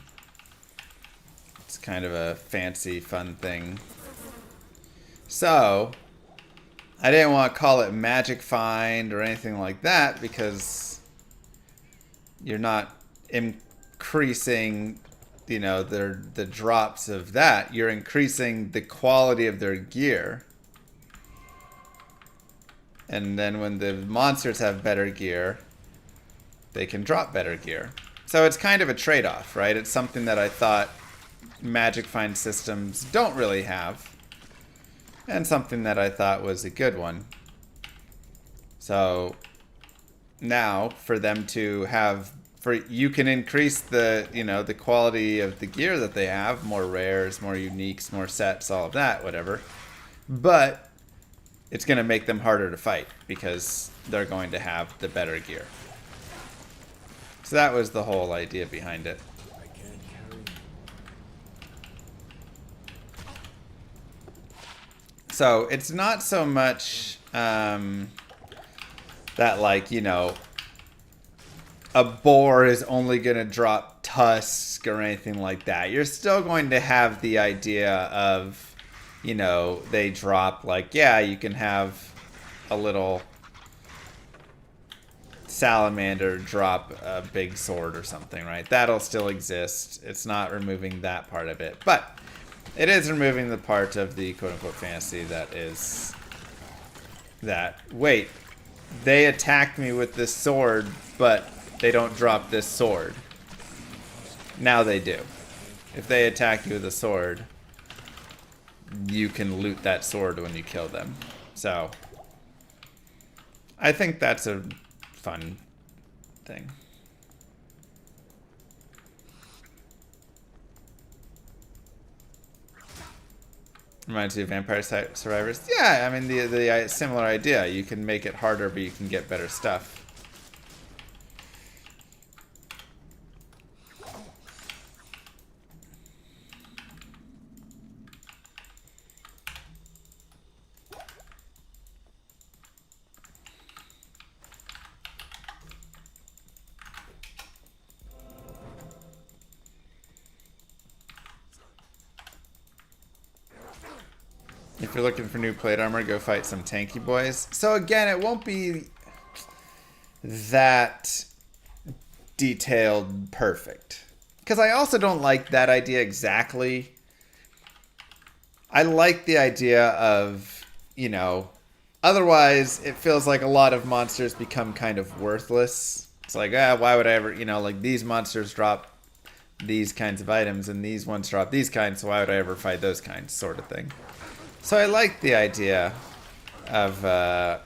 It's kind of a fancy, fun thing. So, I didn't want to call it Magic Find or anything like that because you're not increasing, you know, the drops of that. You're increasing the quality of their gear. And then when the monsters have better gear, they can drop better gear. So it's kind of a trade-off, right? It's something that I thought Magic Find systems don't really have, and something that I thought was a good one. So now for them to have, you can increase the, you know, the quality of the gear that they have, more rares, more uniques, more sets, all of that, whatever. But it's going to make them harder to fight because they're going to have the better gear. So that was the whole idea behind it. I can't carry. So it's not so much that, like, you know, a boar is only going to drop tusk or anything like that. You're still going to have the idea of, you know, they drop, like, yeah, you can have a little salamander drop a big sword or something, right? That'll still exist. It's not removing that part of it. But it is removing the part of the quote-unquote fantasy that is that, wait, they attacked me with this sword, but they don't drop this sword. Now they do. If they attack you with a sword, you can loot that sword when you kill them. So I think that's a fun thing. Reminds me of Vampire Survivors. Yeah, I mean the similar idea. You can make it harder, but you can get better stuff. If you're looking for new plate armor, go fight some tanky boys. So again, it won't be that detailed perfect. Because I also don't like that idea exactly. I like the idea of, you know, otherwise it feels like a lot of monsters become kind of worthless. It's like, why would I ever, you know, like these monsters drop these kinds of items and these ones drop these kinds, so why would I ever fight those kinds, sort of thing. So I like the idea of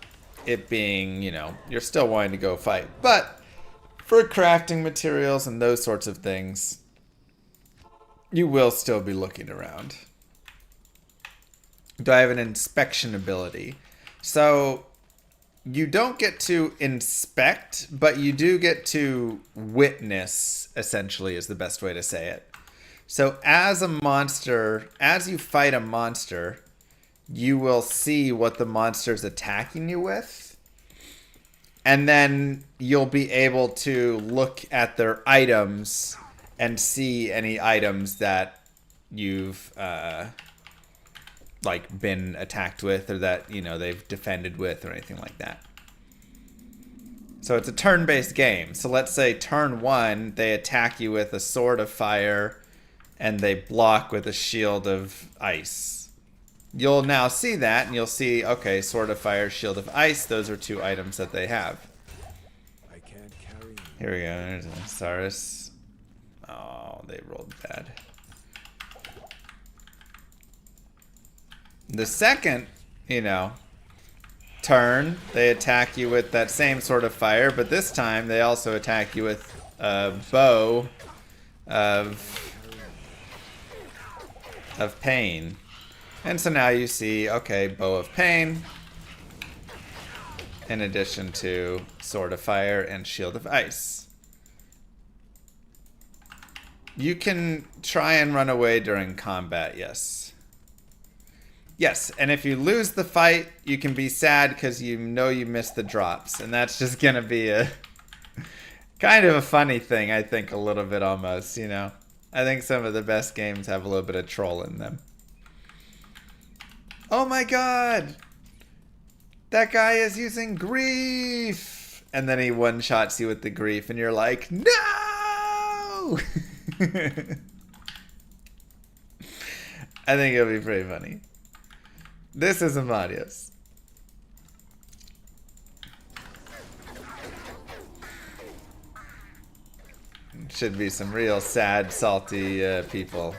it being, you know, you're still wanting to go fight. But for crafting materials and those sorts of things, you will still be looking around. Do I have an inspection ability? So you don't get to inspect, but you do get to witness, essentially, is the best way to say it. So as a monster, as you fight a monster, you will see what the monster's attacking you with. And then you'll be able to look at their items and see any items that you've like been attacked with, or that, you know, they've defended with, or anything like that. So it's a turn-based game. So let's say turn 1, they attack you with a sword of fire and they block with a shield of ice. You'll now see that, and you'll see, okay, sword of fire, shield of ice, those are 2 items that they have. I can't carry. Here we go. There's an Saurus. Oh, they rolled bad. The second, you know, turn, they attack you with that same sort of fire, but this time they also attack you with a bow of pain. And so now you see, okay, bow of pain, in addition to sword of fire and shield of ice. You can try and run away during combat, yes. Yes, and if you lose the fight, you can be sad because you know you missed the drops. And that's just going to be a kind of a funny thing, I think, a little bit almost, you know. I think some of the best games have a little bit of troll in them. Oh my god! That guy is using grief! And then he one-shots you with the grief, and you're like, no! I think it'll be pretty funny. This is Amadios. Should be some real sad, salty people.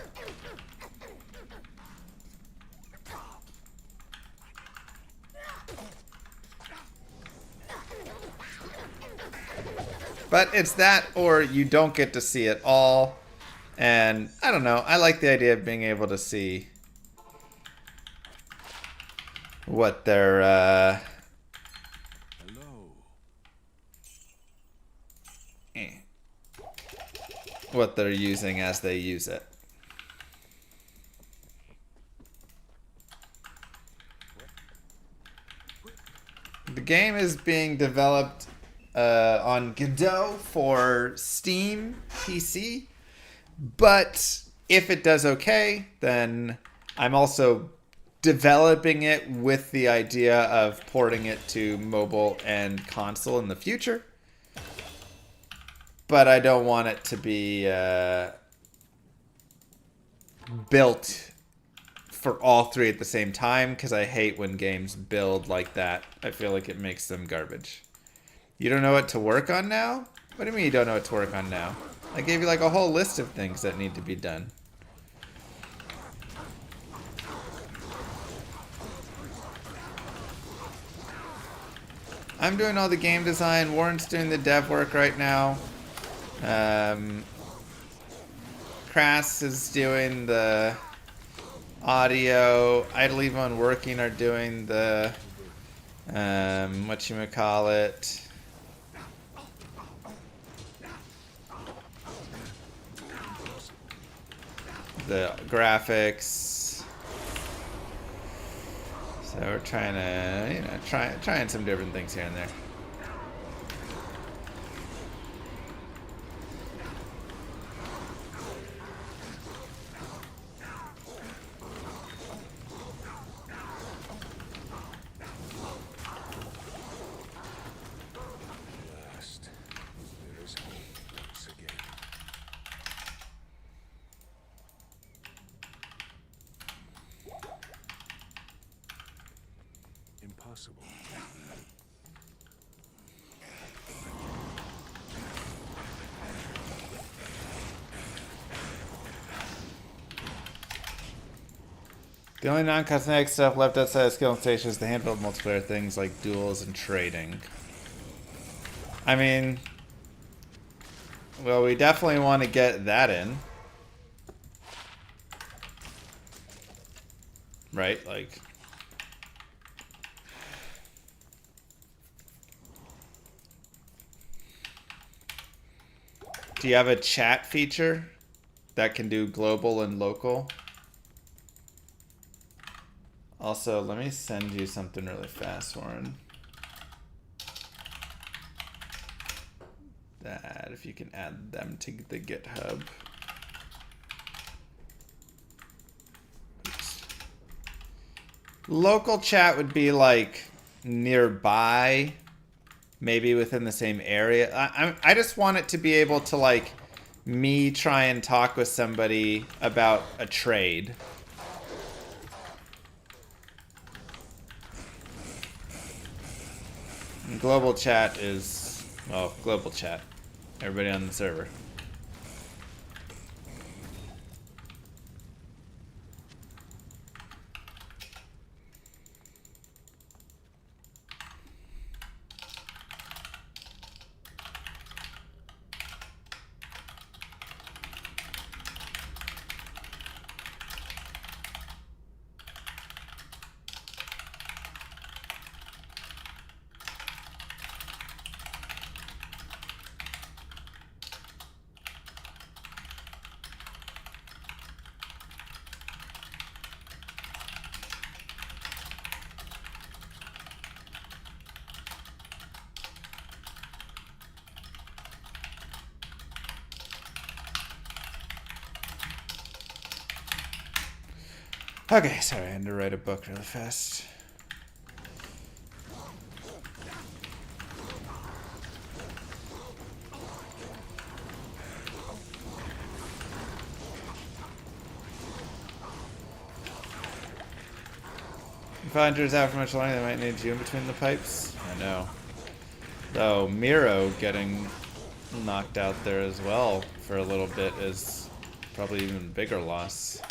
But it's that, or you don't get to see it all. And I don't know, I like the idea of being able to see what their what they're using as they use it. The game is being developed on Godot for Steam PC, but if it does okay, then I'm also developing it with the idea of porting it to mobile and console in the future. But I don't want it to be built for all 3 at the same time, because I hate when games build like that. I feel like it makes them garbage. You don't know what to work on now? What do you mean you don't know what to work on now? I gave you like a whole list of things that need to be done. I'm doing all the game design. Warren's doing the dev work right now. Crass is doing the audio. Idlevo and Working are doing the whatchamacallit, the graphics. So we're trying to, you know, trying some different things here and there. possible. The only non-cosmetic stuff left outside of skill station is the handful of multiplayer things like duels and trading. I mean, well, we definitely want to get that in. Right? Like... Do you have a chat feature that can do global and local? Also, let me send you something really fast, Warren. That, if you can add them to the GitHub. Oops. Local chat would be like nearby, maybe within the same area. I just want it to be able to, like, me try and talk with somebody about a trade. And global chat is, well, global chat. Everybody on the server. Okay, sorry, I had to write a book really fast. If Hunter's out for much longer, they might need you in between the pipes. I know. Though Miro getting knocked out there as well for a little bit is probably even a bigger loss.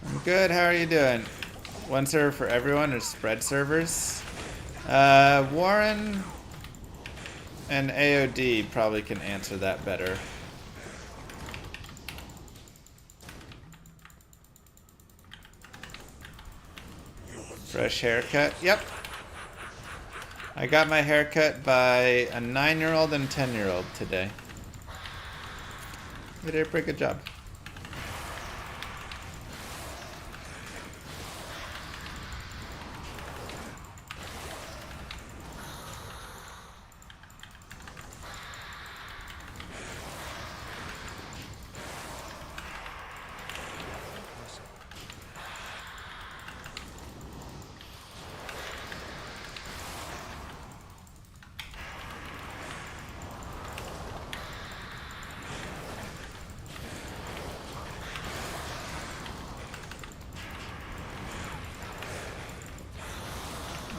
I'm good, how are you doing? One server for everyone or spread servers? Warren and AOD probably can answer that better. Fresh haircut? Yep. I got my haircut by a 9-year-old and 10-year-old today. They did a pretty good job.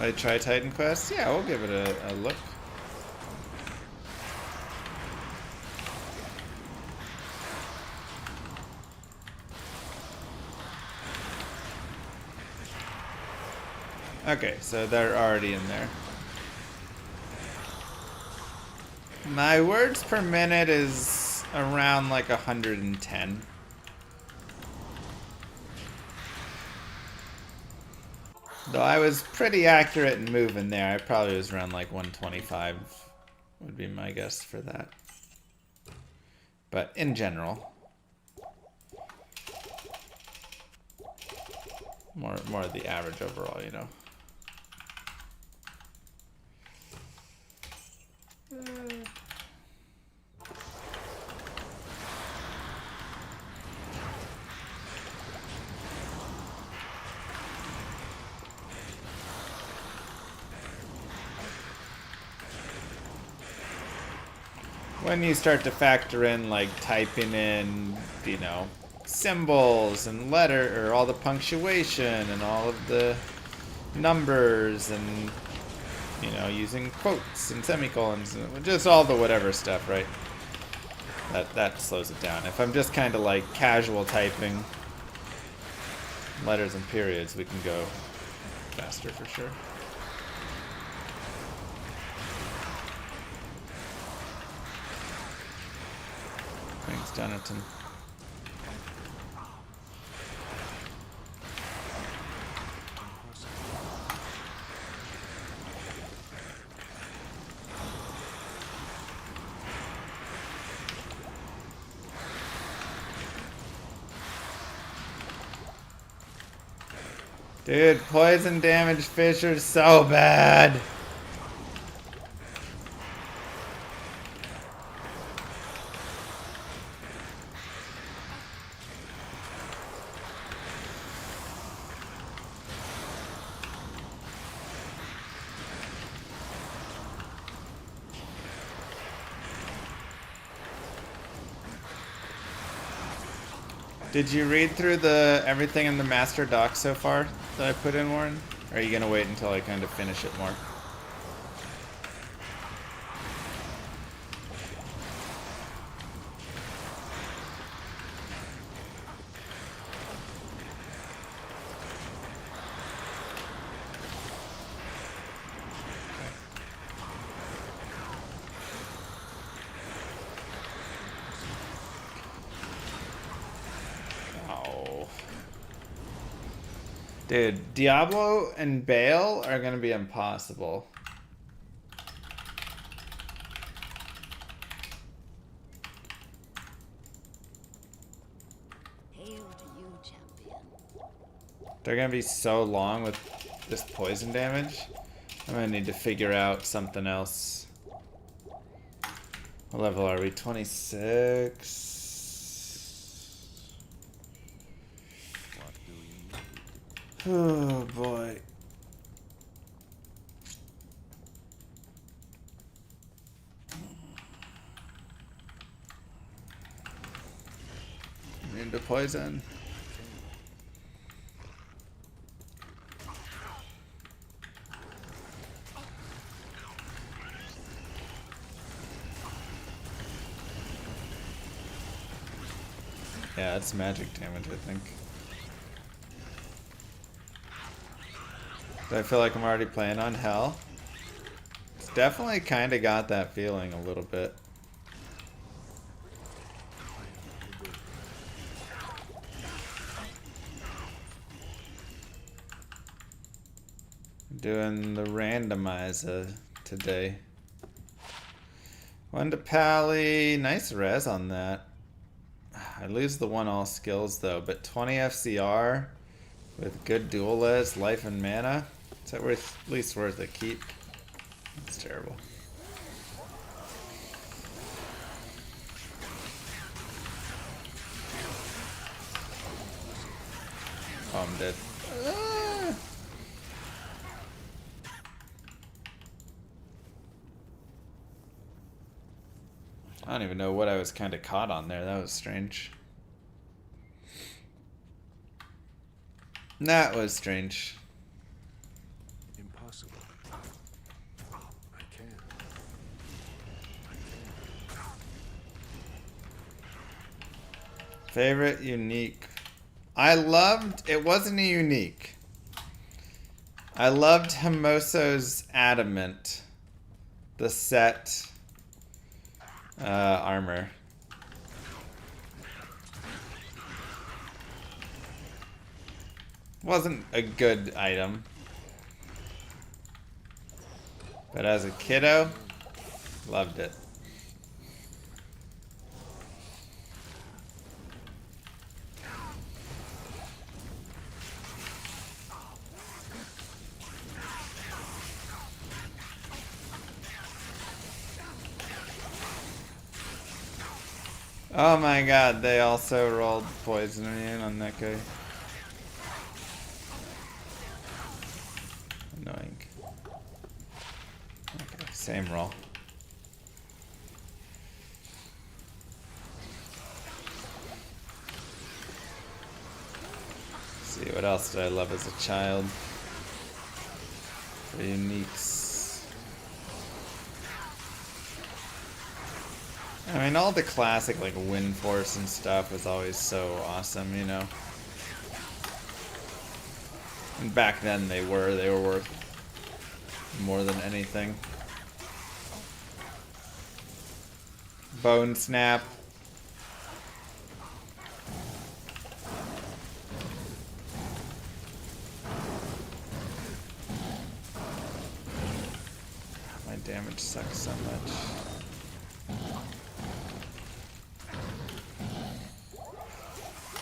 I try Titan Quest? Yeah, we'll give it a look. Okay, so they're already in there. My words per minute is around like 110. Though I was pretty accurate in moving there. I probably was around like 125 would be my guess for that. But in general, more of the average overall, you know. when you start to factor in like typing in, you know, symbols and letter or all the punctuation and all of the numbers and, you know, using quotes and semicolons and just all the whatever stuff, right? That slows it down. If I'm just kind of like casual typing letters and periods, we can go faster for sure. Thanks, Jonathan. Dude, poison damage fish are so bad. Did you read through the everything in the master doc so far that I put in, Warren? Or are you gonna wait until I kind of finish it more? Dude, Diablo and Bale are gonna be impossible. Hail to you, champion. They're gonna be so long with this poison damage. I'm gonna need to figure out something else. What level are we? 26. Oh boy. Into poison. Yeah, that's magic damage, I think. Do I feel like I'm already playing on hell? It's definitely kind of got that feeling a little bit. Doing the randomizer today. One to Pally. Nice res on that. I lose the one all skills though, but 20 FCR with good dual res, life and mana. Is that worth, at least worth a keep? That's terrible. Oh, I'm dead. Ah! I don't even know what I was kind of caught on there. That was strange. That was strange. Impossible. I can't. Favorite unique. I loved, it wasn't a unique. I loved Hermoso's Adamant. The set armor. Wasn't a good item. But as a kiddo, loved it. Oh my god, they also rolled poison immune on that guy. Annoying. Okay, same roll. See, what else did I love as a child? The uniques. I mean, all the classic, like, Wind Force and stuff was always so awesome, you know? And back then they were worth more than anything. Bone Snap. My damage sucks so much.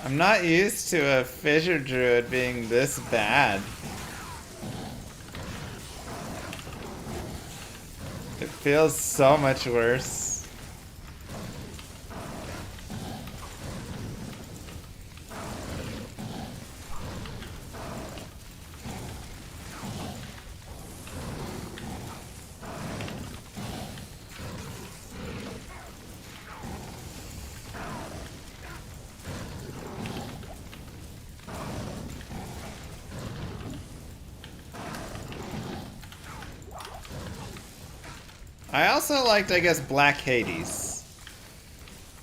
I'm not used to a Fissure Druid being this bad. It feels so much worse. I also liked, I guess, Black Hades.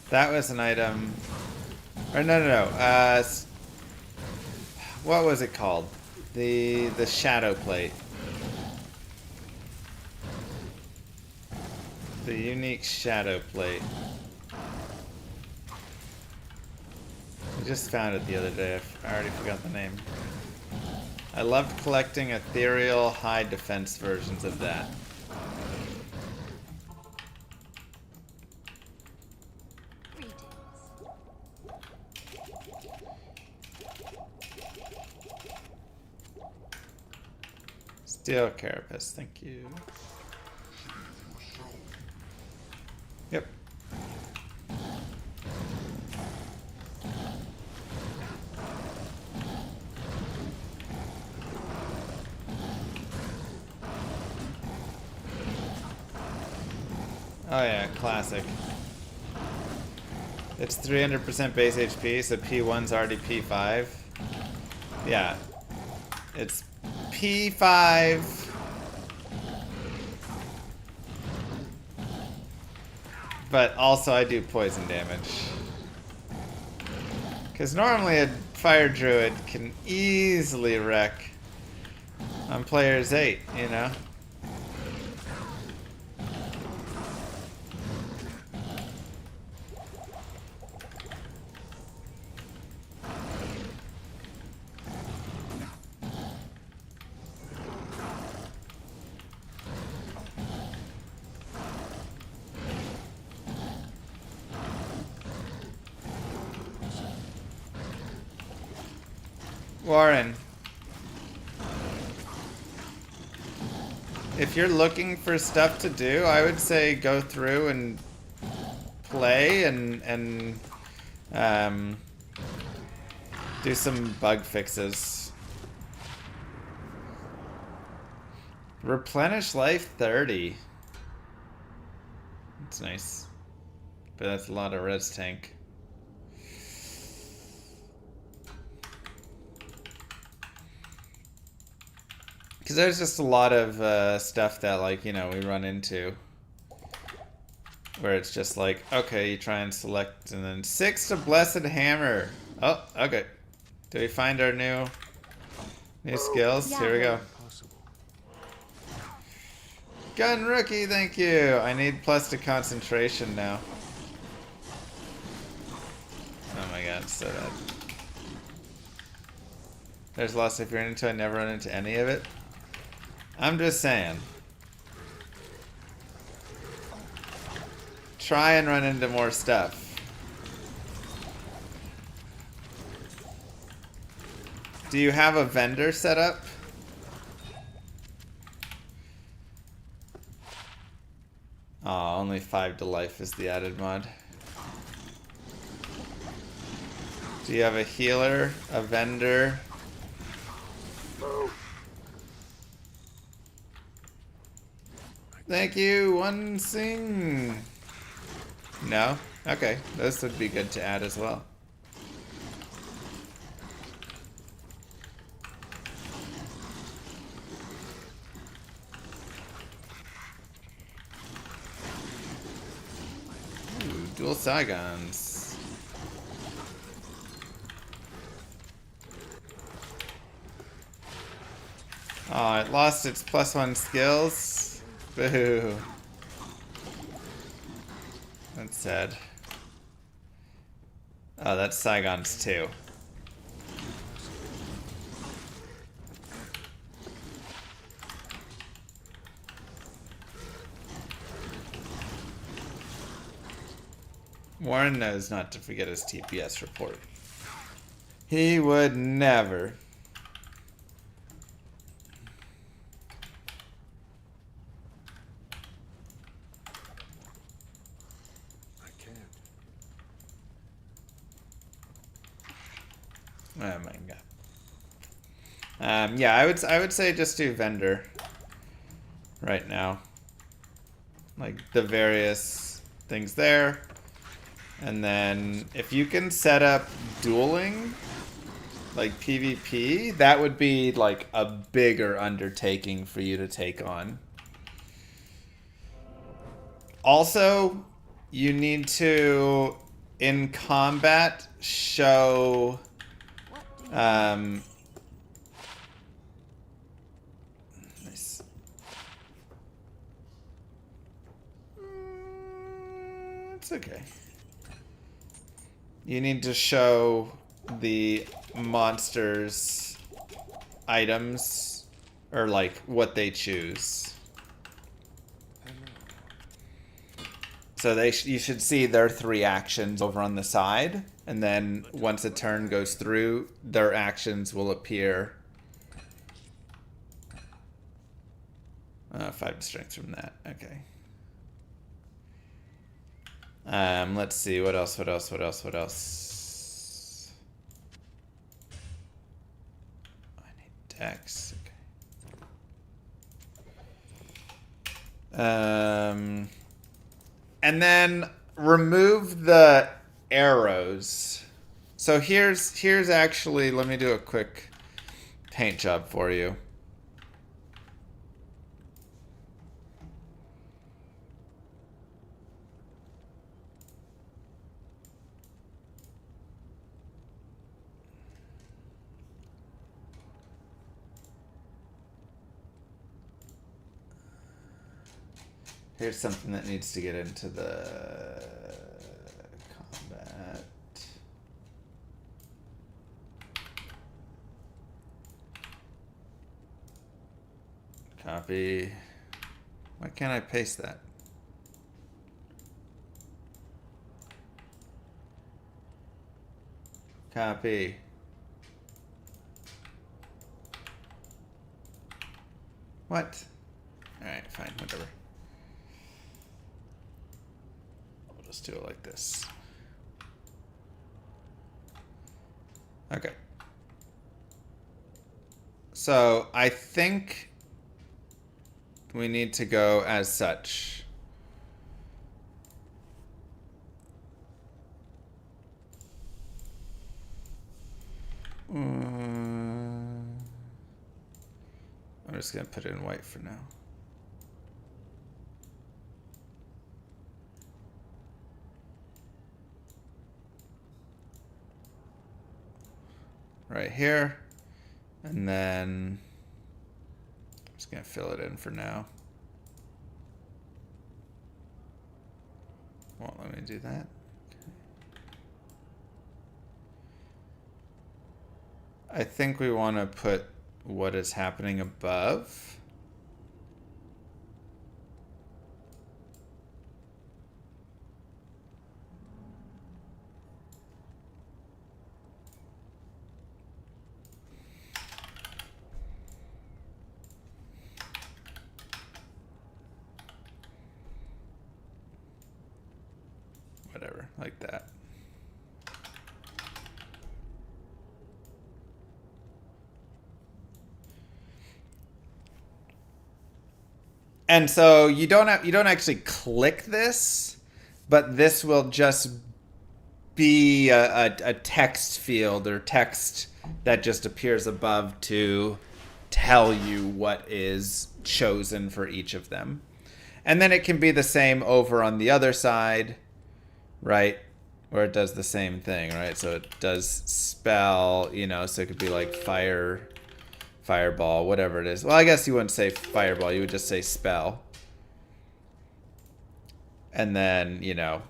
That was an item. Or no. What was it called? The Shadow Plate. The unique Shadow Plate. I just found it the other day. I already forgot the name. I loved collecting ethereal high defense versions of that. Steel Carapace, thank you. Yep. Oh yeah, classic. It's 300% base HP, so P1's already P5. Yeah. It's P5. But also I do poison damage. Because normally a fire druid can easily wreck on players 8, you know? Warren, if you're looking for stuff to do, I would say go through and play and do some bug fixes. Replenish life 30. That's nice, but that's a lot of res tank. Because there's just a lot of stuff that, like, you know, we run into. Where it's just like, okay, you try and select, and then 6 to Blessed Hammer. Oh, okay. Do we find our new skills? Yeah. Here we go. Gun Rookie, thank you. I need plus to concentration now. Oh my god, it's so bad. There's lots if you're into it, I never run into any of it. I'm just saying. Try and run into more stuff. Do you have a vendor set up? Oh, only 5 to life is the added mod. Do you have a healer, a vendor? Thank you, One Sing. No? Okay, those would be good to add as well. Dual Saigons. Oh, it lost its +1 skills. Boo. That's sad. Oh, that's Saigons too. Warren knows not to forget his TPS report. He would never. I can't. Oh my god. Yeah, I would say just do vendor right now. Like the various things there. And then if you can set up dueling, like PvP, that would be like a bigger undertaking for you to take on. Also, you need to, in combat, show nice. It's okay. You need to show the monsters items, or like what they choose. So you should see their 3 actions over on the side, and then once a turn goes through, their actions will appear. 5 strength from that. Okay. Let's see, what else? I need dex. Okay. And then remove the arrows. So here's actually, let me do a quick paint job for you. Here's something that needs to get into the combat. Copy. Why can't I paste that? Copy. What? Alright, fine, whatever. Let's do it like this. Okay. So I think we need to go as such. I'm just gonna put it in white for now. Right here, and then I'm just gonna fill it in for now. Won't let me do that. Okay. I think we want to put what is happening above. Whatever, like that. And so you don't actually click this, but this will just be a text field or text that just appears above to tell you what is chosen for each of them. And then it can be the same over on the other side, right? Where it does the same thing, right? So it does spell, you know, so it could be like fireball, whatever it is. Well, I guess you wouldn't say fireball, you would just say spell. And then, you know,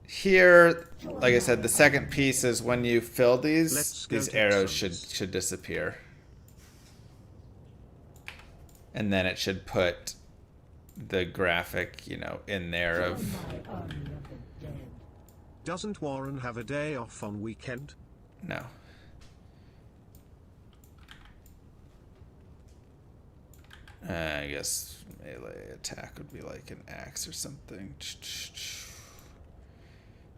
here, like I said, the second piece is when you fill these arrows should disappear. And then it should put the graphic, you know, in there of... Doesn't Warren have a day off on weekend? No. I guess melee attack would be like an axe or something.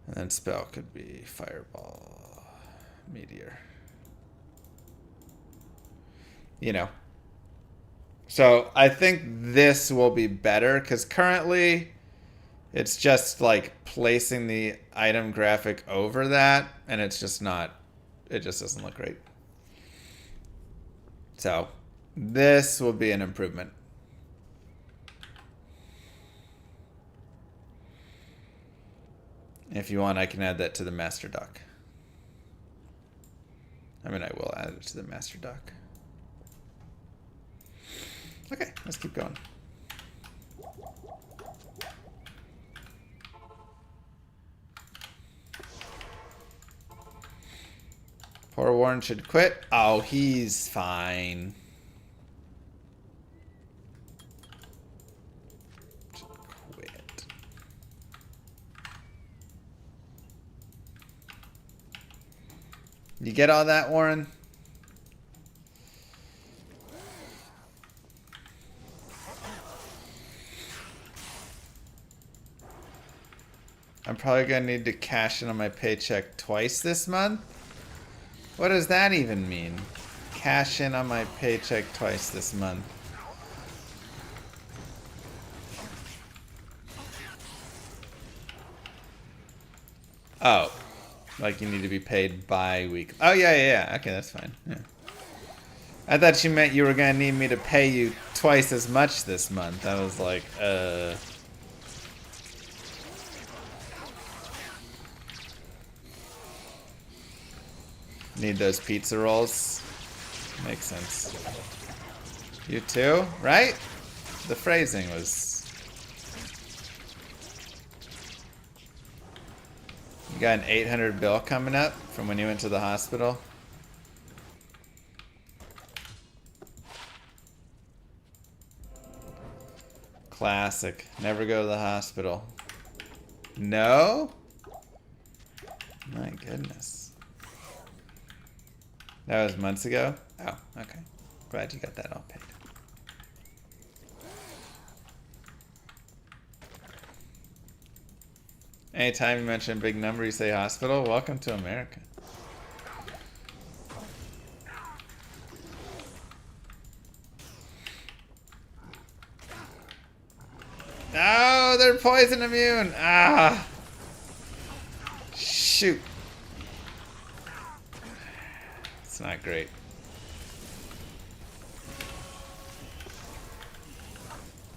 And then spell could be fireball, meteor. You know. So I think this will be better because currently it's just like placing the item graphic over that and it's just not, it just doesn't look great. So this will be an improvement. If you want, I can add that to the master doc. I mean, I will add it to the master doc. Okay, let's keep going. Poor Warren should quit. Oh, he's fine. Should quit. You get all that, Warren? I'm probably gonna need to cash in on my paycheck twice this month. What does that even mean? Cash in on my paycheck twice this month. Oh, like you need to be paid bi-weekly. Oh yeah. Okay, that's fine. Yeah. I thought you meant you were gonna need me to pay you twice as much this month. I was like, Need those pizza rolls. Makes sense. You too, right? The phrasing was... You got an 800 bill coming up from when you went to the hospital? Classic. Never go to the hospital. No? My goodness. That was months ago? Oh, okay. Glad you got that all paid. Anytime you mention a big number, you say hospital. Welcome to America. Oh, they're poison immune. Ah. Shoot. It's not great.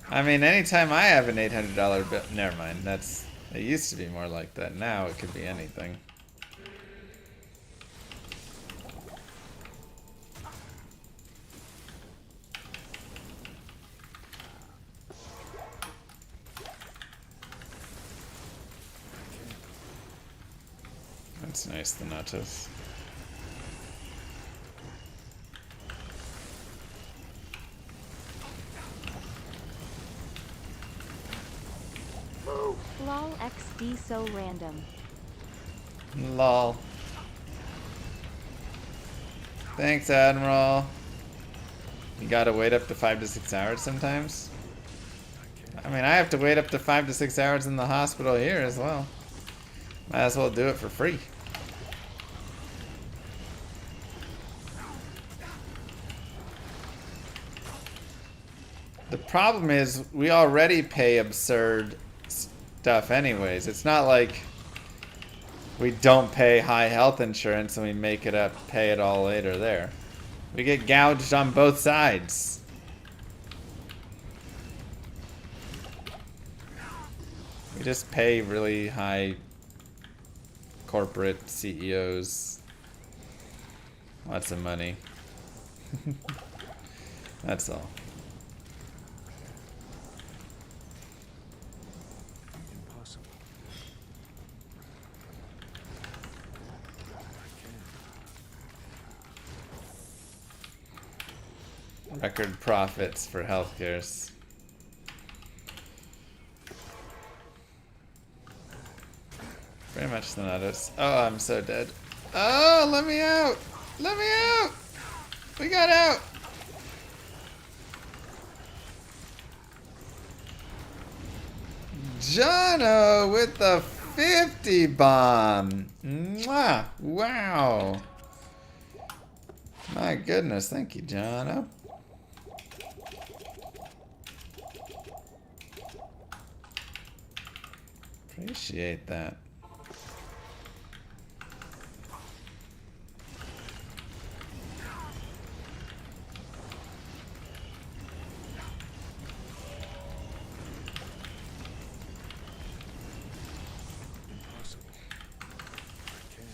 I mean, anytime I have an $800 bill, never mind. It used to be more like that. Now it could be anything. That's nice, the nachos. Lol XD so random. Lol. Thanks, Admiral. You gotta wait up to 5 to 6 hours sometimes. I mean, I have to wait up to 5 to 6 hours in the hospital here as well. Might as well do it for free. The problem is, we already pay absurd stuff anyways. It's not like we don't pay high health insurance and we make it up, pay it all later there. We get gouged on both sides. We just pay really high corporate CEOs. Lots of money. That's all. Impossible. Record profits for healthcares. Very much the notice. Oh, I'm so dead. Oh, let me out! Let me out! We got out! Jono with the 50 bomb. Mwah! Wow. My goodness, thank you, Jono. Appreciate that. Impossible. I can't.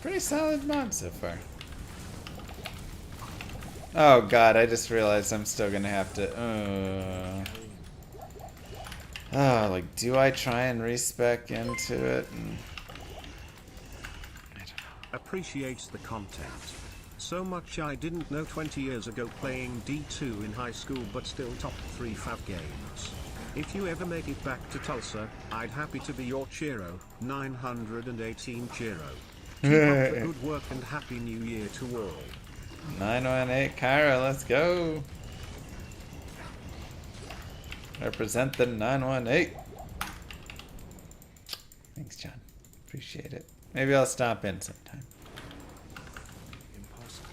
Pretty solid mod so far. Oh god, I just realized I'm still gonna have to. Oh, like, do I try and respec into it? Appreciates the content. So much I didn't know 20 years ago playing D2 in high school but still top 3 fav games. If you ever make it back to Tulsa, I'd happy to be your Chiro, 918 Chiro. Keep up the good work and happy new year to all. 918 Kyra, let's go. Represent the 918. Thanks, John. Appreciate it. Maybe I'll stop in sometime. Impossible.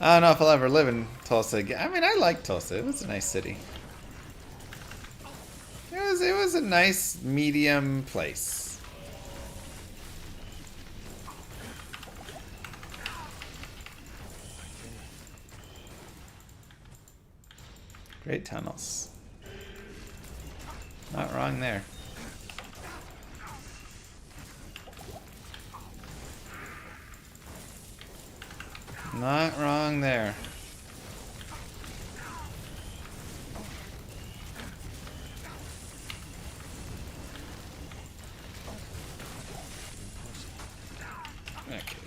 I don't know if I'll ever live in Tulsa again. I mean, I like Tulsa. It was a nice city. It was a nice medium place. Great tunnels. Not wrong there. Not wrong there. Okay,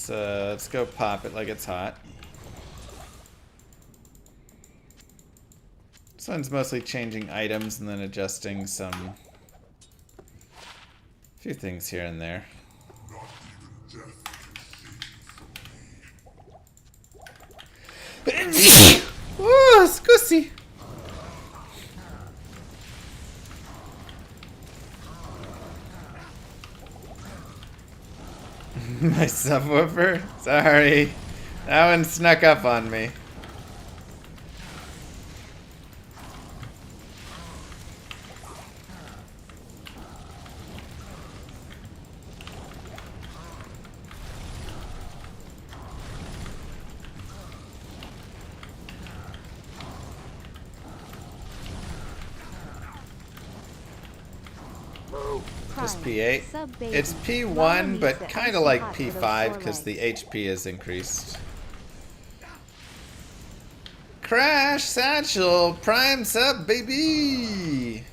let's go pop it like it's hot. This one's mostly changing items and then adjusting some few things here and there. Oh, scusi. My subwoofer? Sorry. That one snuck up on me. Just P8. It's P1, but kind of like P5 because the HP is increased. Crash Satchel, Prime sub, baby!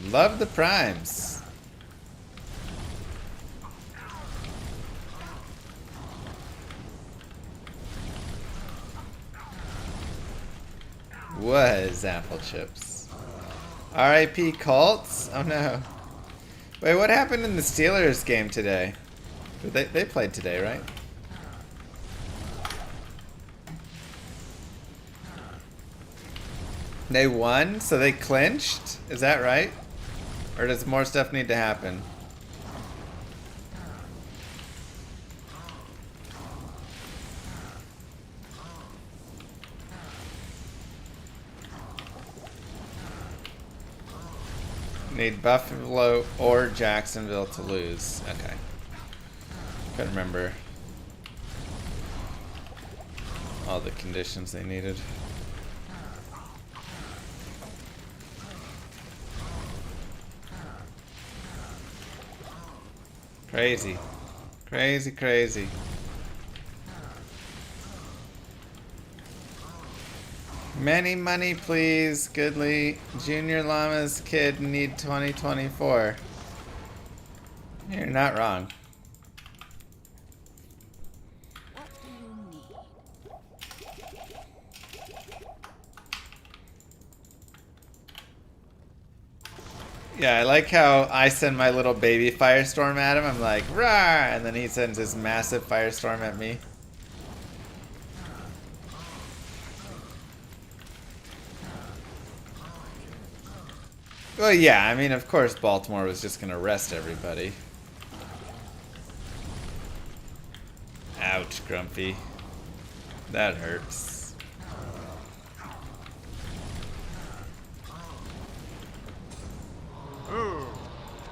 Love the primes. Was apple chips. R.I.P. Colts? Oh no. Wait, what happened in the Steelers game today? They played today, right? They won? So they clinched? Is that right? Or does more stuff need to happen? Need Buffalo or Jacksonville to lose. Okay. Couldn't remember. all the conditions they needed. Crazy. Crazy, crazy. Many money, please, Goodly. Junior Llama's kid need 2024. You're not wrong. What do you need? Yeah, I like how I send my little baby firestorm at him. I'm like, rah! And then he sends his massive firestorm at me. Well, yeah, I mean, of course Baltimore was just gonna arrest everybody. Ouch, Grumpy. That hurts.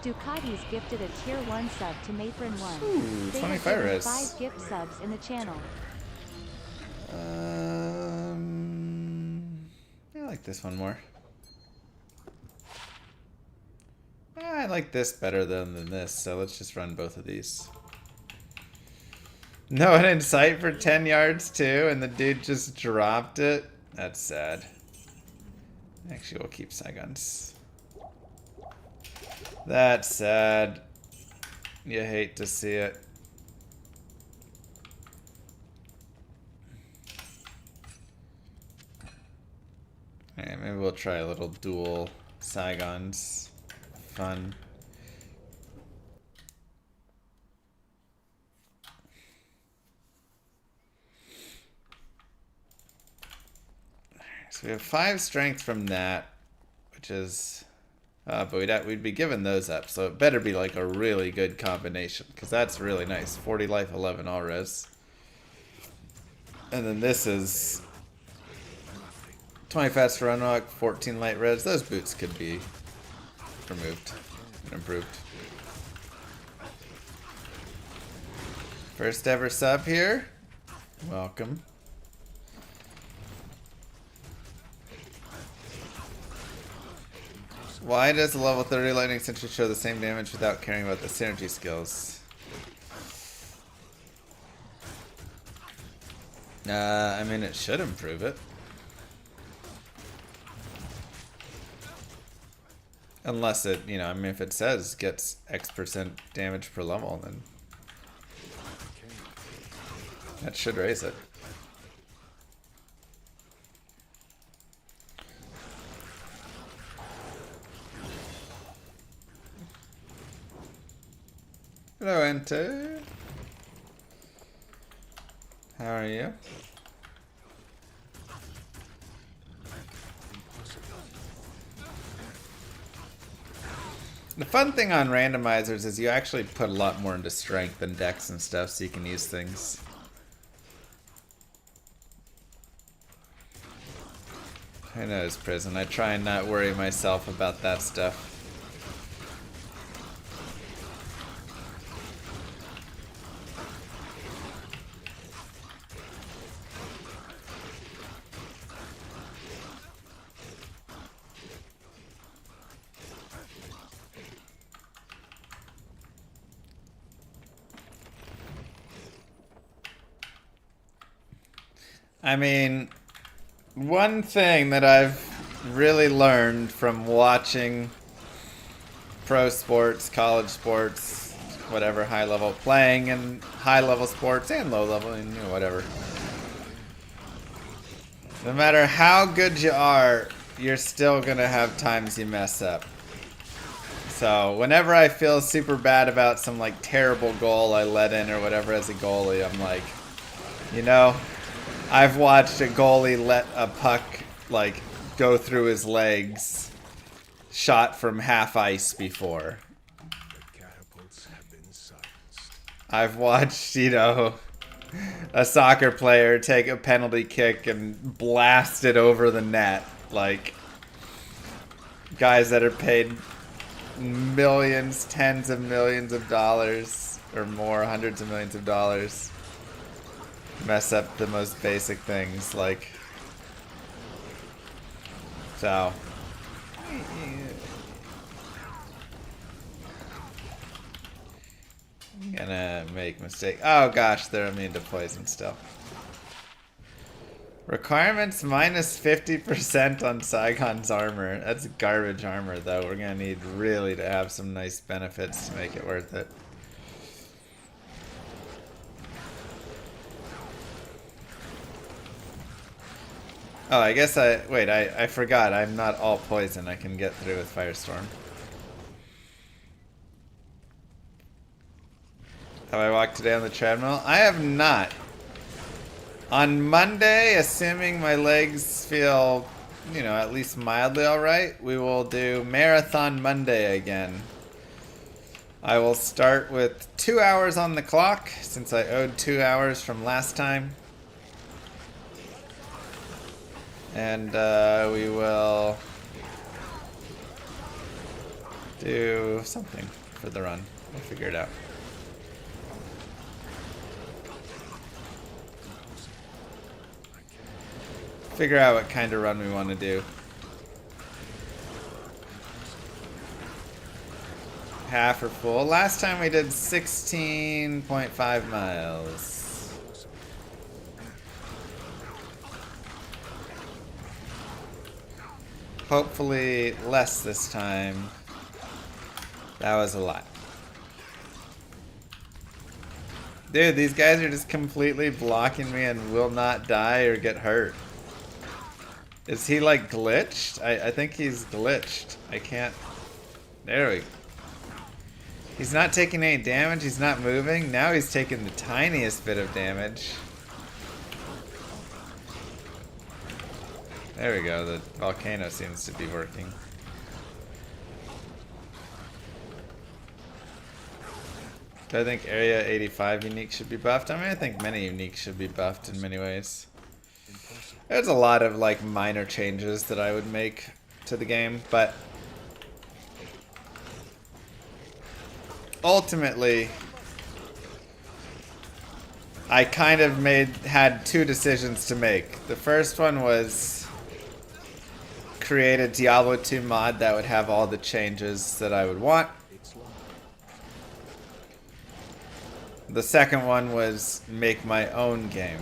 Ducati's gifted a tier 1 sub to Matron 1. Ooh, They 25 have given res. 5 gift subs in the channel. I like this one more. I like this better than this, so let's just run both of these. No one in sight for 10 yards too, and the dude just dropped it. That's sad. Actually, we'll keep Saigons. That's sad. You hate to see it. Alright, maybe we'll try a little dual Saigons. Fun. So we have 5 strength from that, which is... but we'd be giving those up, so it better be like a really good combination, because that's really nice. 40 life, 11 all res. And then this is 20 fast run walk, 14 light res. Those boots could be removed and improved. First ever sub here. Welcome. Why does the level 30 lightning sentry show the same damage without caring about the synergy skills? I mean, it should improve it. Unless it, you know, I mean, if it says gets X% damage per level, then that should raise it. Hello, Enter. How are you? The fun thing on randomizers is you actually put a lot more into strength and dex and stuff, so you can use things. Who knows, Prison? I try and not worry myself about that stuff. I mean, one thing that I've really learned from watching pro sports, college sports, whatever, high level, playing in high level sports and low level, and you know, whatever. No matter how good you are, you're still gonna have times you mess up. So whenever I feel super bad about some like terrible goal I let in or whatever as a goalie, I'm like, you know, I've watched a goalie let a puck like go through his legs, shot from half ice before. The catapults have been silenced. I've watched, you know, a soccer player take a penalty kick and blast it over the net. Like, guys that are paid millions, tens of millions of dollars or more, hundreds of millions of dollars. mess up the most basic things, like... So... I'm gonna make mistake. Oh gosh, they're immune to poison still. Requirements minus 50% on Saigon's armor. That's garbage armor though. We're gonna need really to have some nice benefits to make it worth it. Oh, I guess I forgot. I'm not all poison. I can get through with Firestorm. Have I walked today on the treadmill? I have not. On Monday, assuming my legs feel, you know, at least mildly alright, we will do Marathon Monday again. I will start with 2 hours on the clock, since I owed 2 hours from last time. And we will do something for the run. We'll figure it out. Figure out what kind of run we want to do. Half or full. Last time we did 16.5 miles. Hopefully less this time. That was a lot. Dude, these guys are just completely blocking me and will not die or get hurt. Is he like glitched? I think he's glitched. I can't... There we go. He's not taking any damage. He's not moving. Now he's taking the tiniest bit of damage. There we go. The volcano seems to be working. Do I think Area 85 unique should be buffed? I mean, I think many uniques should be buffed in many ways. There's a lot of like minor changes that I would make to the game, but ultimately I kind of had two decisions to make. The first one was create a Diablo 2 mod that would have all the changes that I would want. The second one was make my own game.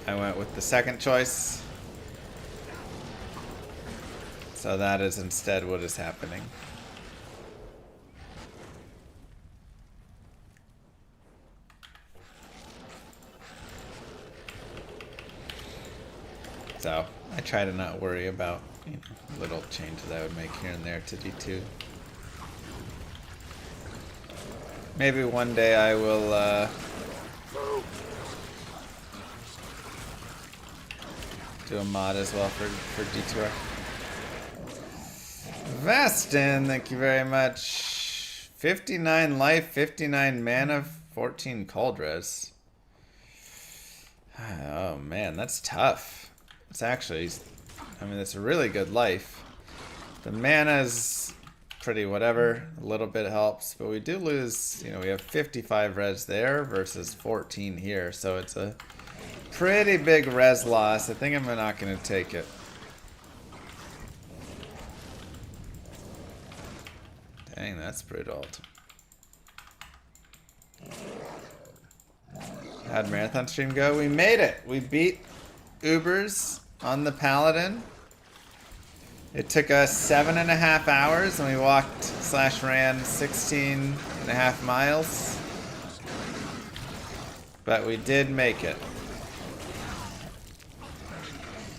I went with the second choice. So that is instead what is happening. So I try to not worry about, you know, little changes I would make here and there to D2. Maybe one day I will do a mod as well for D2R. Vastin, thank you very much. 59 life, 59 mana, 14 Cauldres. Oh man, that's tough. It's actually, I mean, it's a really good life. The mana's pretty whatever, a little bit helps, but we do lose, you know, we have 55 res there versus 14 here, so it's a pretty big res loss. I think I'm not going to take it. Dang, that's brutal. How'd marathon stream go? We made it! We beat Ubers on the Paladin. It took us 7.5 hours and we walked / ran 16.5 miles. But we did make it.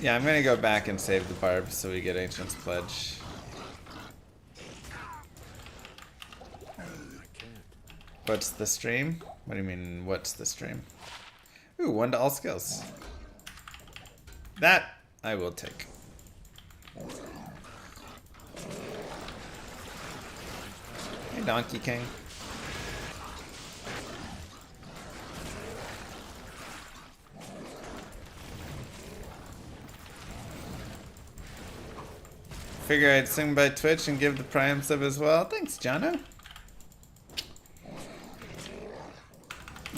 Yeah, I'm gonna go back and save the barb so we get Ancient's Pledge. What's the stream? What do you mean, what's the stream? Ooh, 1 to all skills. That I will take. Hey, Donkey King. Figure I'd sing by Twitch and give the Prime sub as well. Thanks, Jono.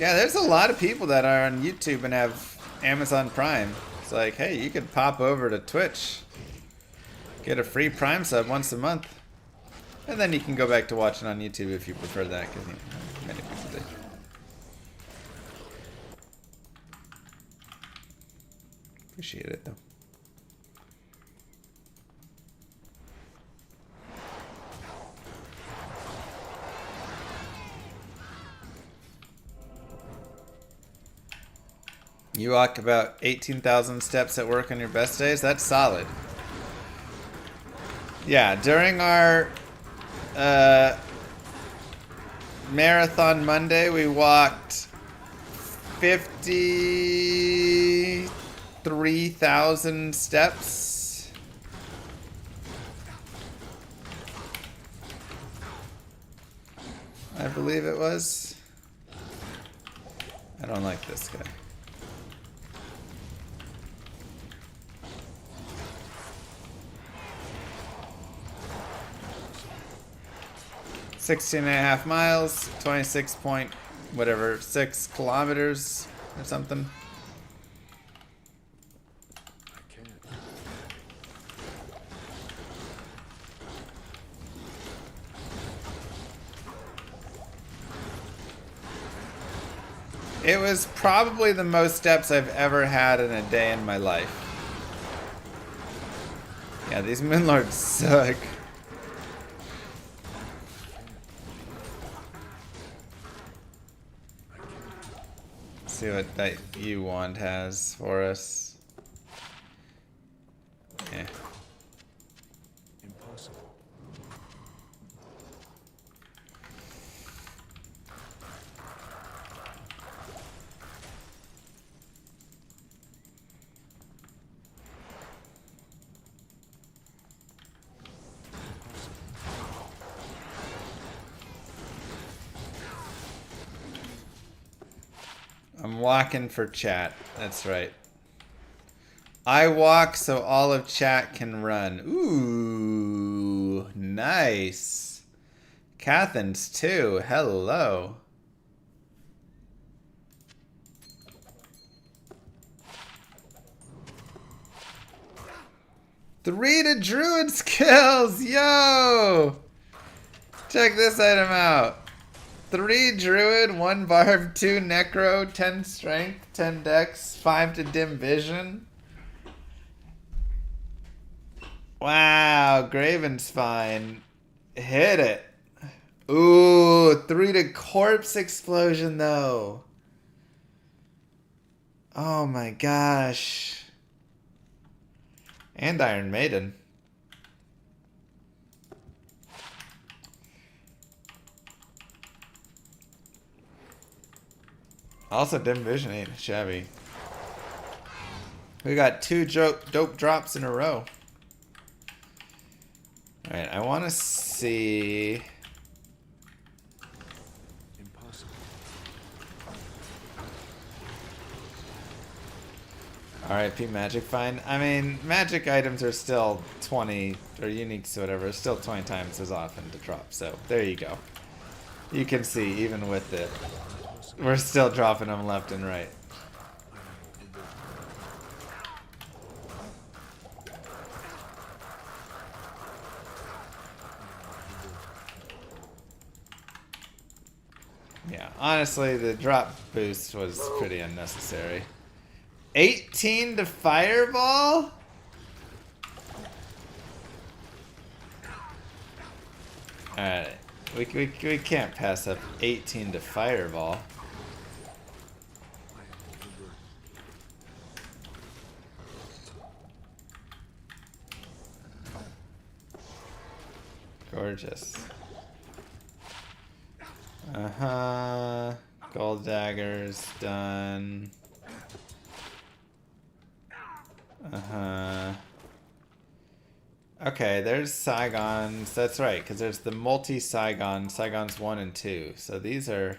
Yeah, there's a lot of people that are on YouTube and have Amazon Prime. It's like, hey, you could pop over to Twitch, get a free Prime sub once a month, and then you can go back to watching on YouTube if you prefer that, because many people do. Appreciate it, though. You walk about 18,000 steps at work on your best days? That's solid. Yeah, during our Marathon Monday, we walked 53,000 steps. I believe it was. I don't like this guy. 16.5 miles, 26 point whatever, 6 kilometers or something. I can't. It was probably the most steps I've ever had in a day in my life. Yeah, these Moonlords suck. See what that U wand has for us. Yeah. Impossible. I'm walking for chat. That's right. I walk so all of chat can run. Ooh, nice. Cathens too. Hello. Three to druid skills. Yo. Check this item out. 3 druid, 1 barb, 2 necro, 10 strength, 10 dex, 5 to dim vision. Wow, Graven's fine. Hit it. Ooh, 3 to corpse explosion though. Oh my gosh. And Iron Maiden. Also, dim vision ain't shabby. We got 2 dope drops in a row. Alright, I want to see... Impossible. RIP Magic Find. I mean, magic items are still 20, or uniques or whatever, still 20 times as often to drop. So, there you go. You can see, even with it, we're still dropping them left and right. Yeah, honestly, the drop boost was pretty unnecessary. 18 to Fireball? Alright, we can't pass up 18 to Fireball. Gorgeous. Uh-huh. Gold daggers done. Uh-huh. Okay, there's Saigons. That's right, because there's the multi-Saigon. Saigons 1 and 2. So these are...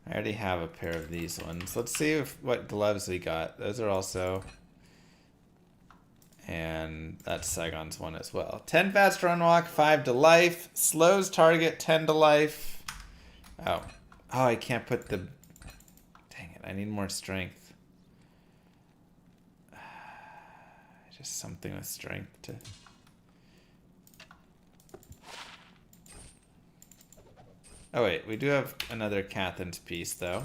I already have a pair of these ones. Let's see what gloves we got. Those are also... And that's Saigon's 1 as well. 10 fast run walk, 5 to life. Slows target, 10 to life. Oh. Oh, I can't put the I need more strength. Just something with strength to... Oh wait, we do have another Cathin's piece though.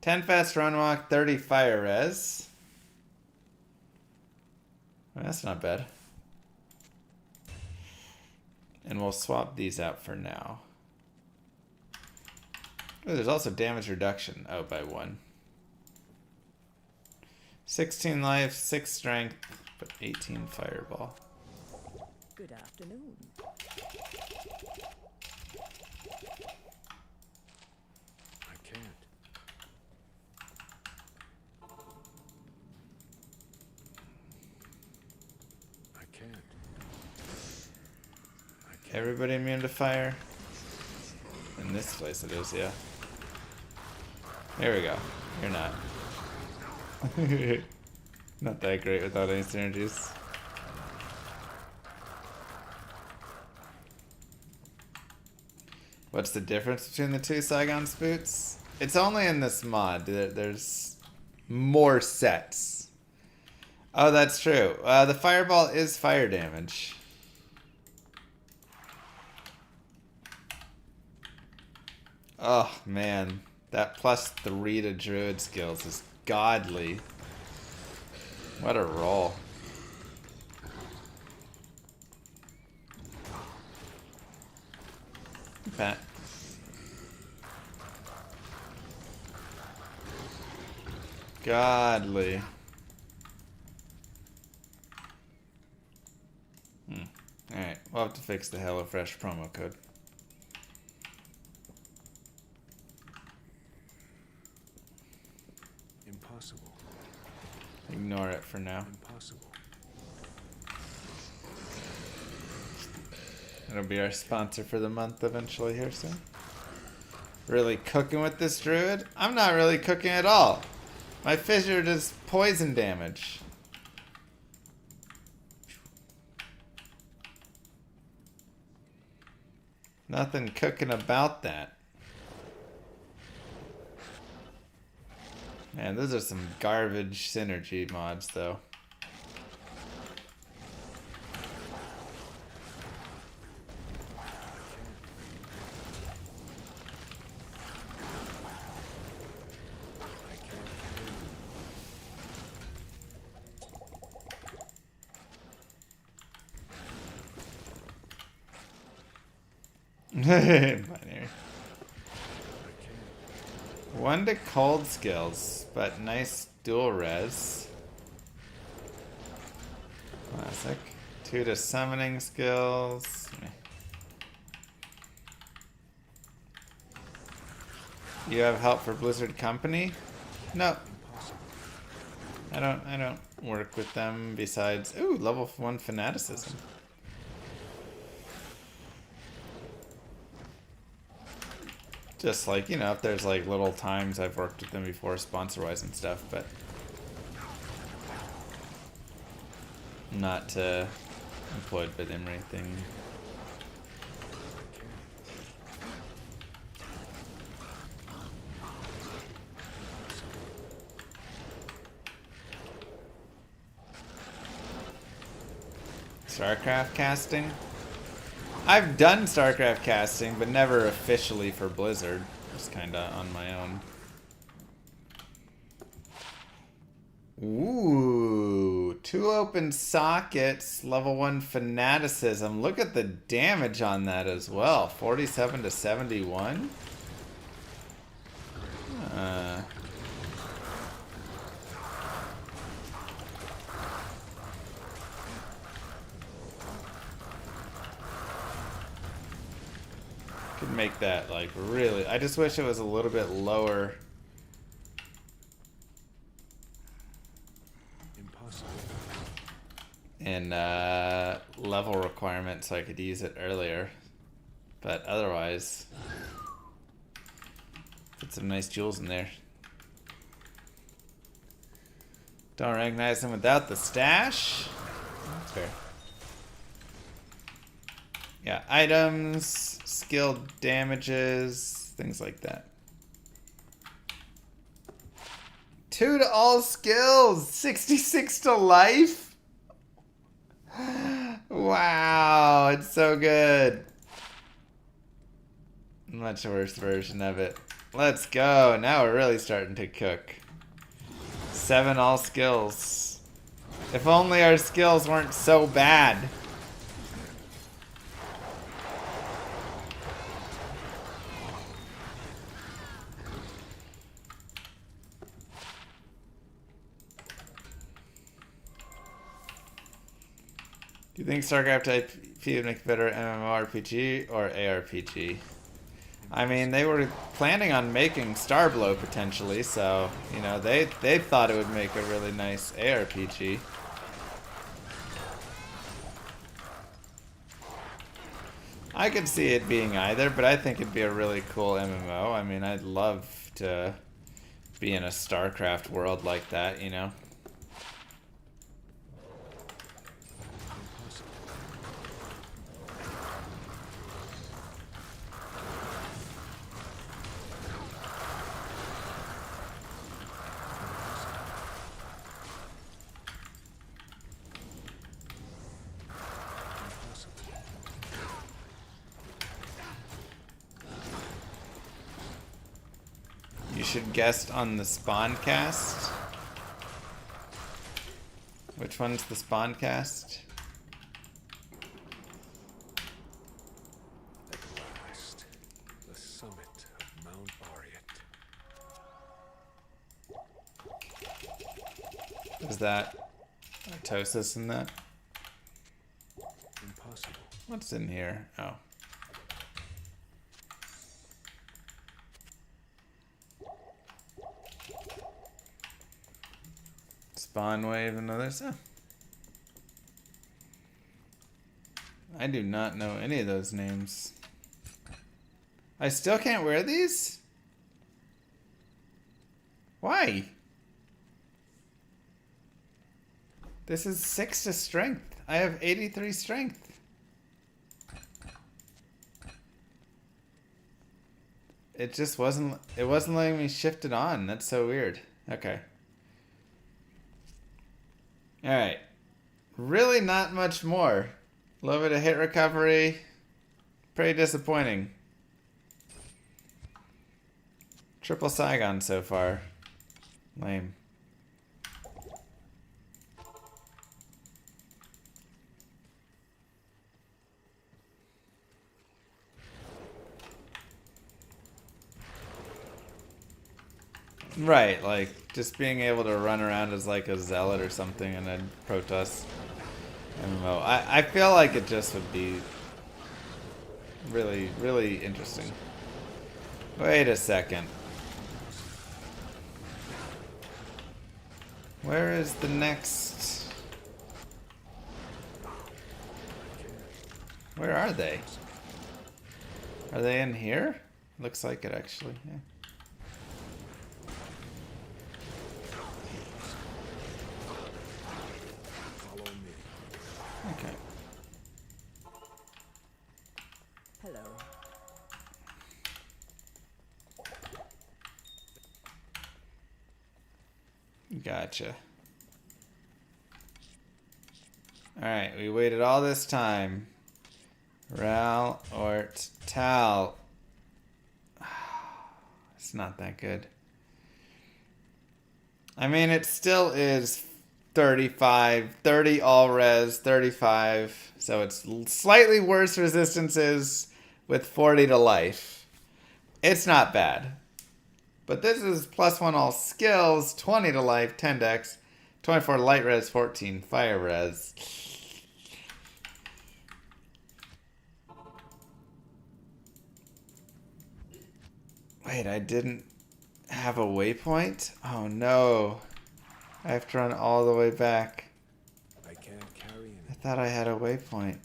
10 fast run walk, 30 fire res. Well, that's not bad. And we'll swap these out for now. Oh, there's also damage reduction. Oh, by 1. 16 life, 6 strength, but 18 fireball. Good afternoon. I can't. I can't. Everybody immune to fire? In this place it is, yeah. There we go. You're not. Not that great without any synergies. What's the difference between the two Saigon's boots? It's only in this mod. There's more sets. Oh, that's true. The fireball is fire damage. Oh, man. That +3 to druid skills is godly. What a roll. Pat. Godly. Alright, we'll have to fix the HelloFresh promo code. Impossible. Ignore it for now. Impossible. It'll be our sponsor for the month eventually here soon. Really cooking with this druid? I'm not really cooking at all. My fissure does poison damage. Nothing cooking about that. Man, those are some garbage synergy mods though. Binary. 1 to cold skills, but nice dual res. Classic. 2 to summoning skills. You have help for Blizzard Company? No. I don't work with them besides level 1 fanaticism. Just like, you know, if there's like little times I've worked with them before sponsor-wise and stuff, but not employed by them or anything. StarCraft casting? I've done StarCraft casting, but never officially for Blizzard. Just kinda on my own. Ooh, 2 open sockets, level 1 fanaticism. Look at the damage on that as well. 47 to 71. Could make that like really. I just wish it was a little bit lower. Impossible. In level requirement so I could use it earlier. But otherwise, put some nice jewels in there. Don't recognize them without the stash. That's fair. Yeah, items, skill damages, things like that. 2 to all skills. 66 to life. Wow, it's so good. Much worse version of it. Let's go. Now we're really starting to cook. 7 all skills. If only our skills weren't so bad. Do you think StarCraft IP would make a better MMORPG or ARPG? I mean, they were planning on making Starblow potentially, so, you know, they thought it would make a really nice ARPG. I could see it being either, but I think it'd be a really cool MMO. I mean, I'd love to be in a StarCraft world like that, you know? You should guest on the Spawncast. Which one's the Spawncast? At last, the summit of Mount Ariat. Is that Artosis in that? Impossible. What's in here? Oh. Spawn wave and others. Oh. I do not know any of those names. I still can't wear these? Why? This is 6 to strength. I have 83 strength. It just wasn't letting me shift it on. That's so weird. Okay. Alright. Really not much more. A little bit of hit recovery. Pretty disappointing. Triple Saigon so far. Lame. Right, like just being able to run around as like a zealot or something and then Protoss MMO. I feel like it just would be really, really interesting. Wait a second. Where is the next? Where are they? Are they in here? Looks like it actually, yeah. Okay. Hello. Gotcha. Alright, we waited all this time. Ral, Ort, Tal. It's not that good. I mean, it still is 35, 30 all res, 35. So it's slightly worse resistances with 40 to life. It's not bad. But this is +1 all skills, 20 to life, 10 dex, 24 light res, 14 fire res. Wait, I didn't have a waypoint? Oh no. I have to run all the way back. I can't carry I any. thought I had a waypoint.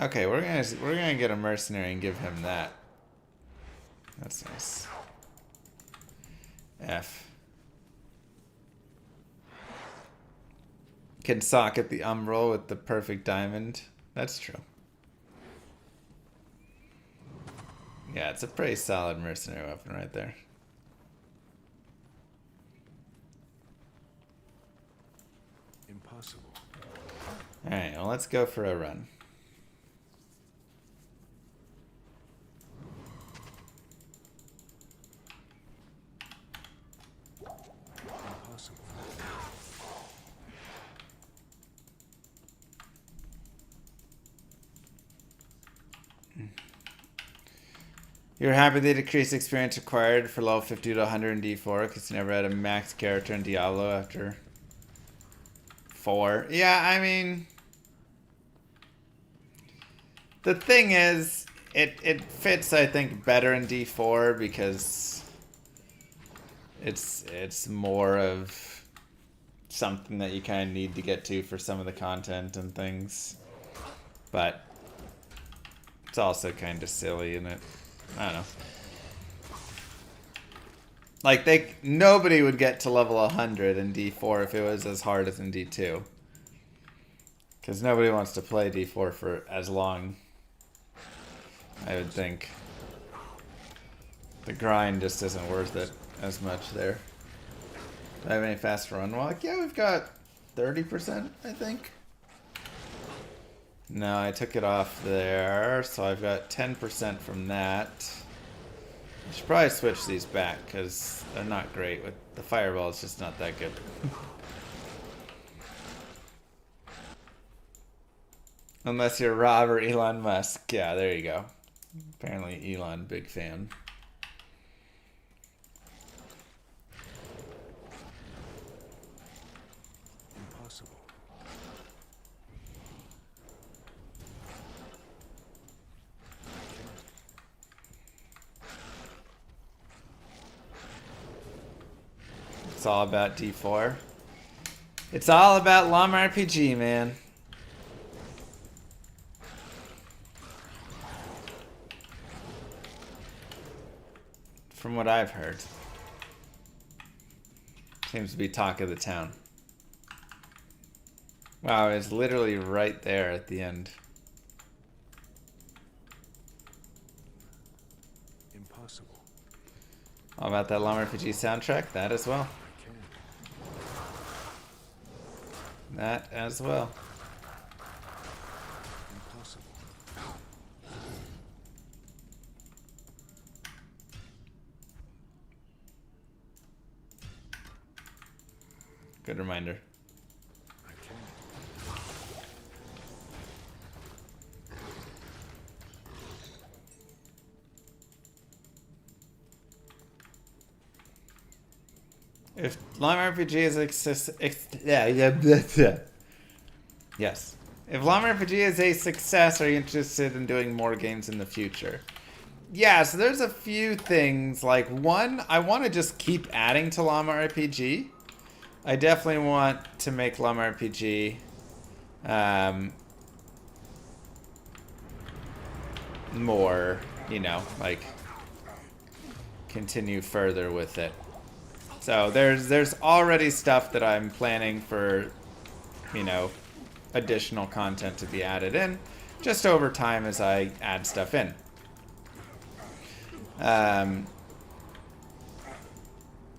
Okay, we're gonna get a mercenary and give him that. That's nice. F. Can socket the umbral with the perfect diamond. That's true. Yeah, it's a pretty solid mercenary weapon right there. Impossible. Alright, well, let's go for a run. Impossible. You're happy they decreased experience required for level 50 to 100 in D4 because you never had a max character in Diablo after 4. Yeah, I mean, the thing is, it fits, I think, better in D4 because it's more of something that you kind of need to get to for some of the content and things. But it's also kind of silly, isn't it? I don't know. Like, nobody would get to level 100 in D4 if it was as hard as in D2. Because nobody wants to play D4 for as long, I would think. The grind just isn't worth it as much there. Do I have any fast run walk? Yeah, we've got 30%, I think. No, I took it off there, so I've got 10% from that. I should probably switch these back, because they're not great. With the fireball, it's just not that good. Unless you're Rob or Elon Musk. Yeah, there you go. Apparently Elon, big fan. Impossible. It's all about D4. It's all about Llama RPG, man. From what I've heard. Seems to be talk of the town. Wow, it's literally right there at the end. Impossible. All about that Llama RPG soundtrack? That as well. I can. That as well. Impossible. Good reminder. I can. If Llama RPG is yes. If Llama RPG is a success, are you interested in doing more games in the future? Yeah, so there's a few things. Like, one, I want to just keep adding to Llama RPG. I definitely want to make Llama RPG more, you know, like, continue further with it. So there's already stuff that I'm planning for, you know, additional content to be added in, just over time as I add stuff in.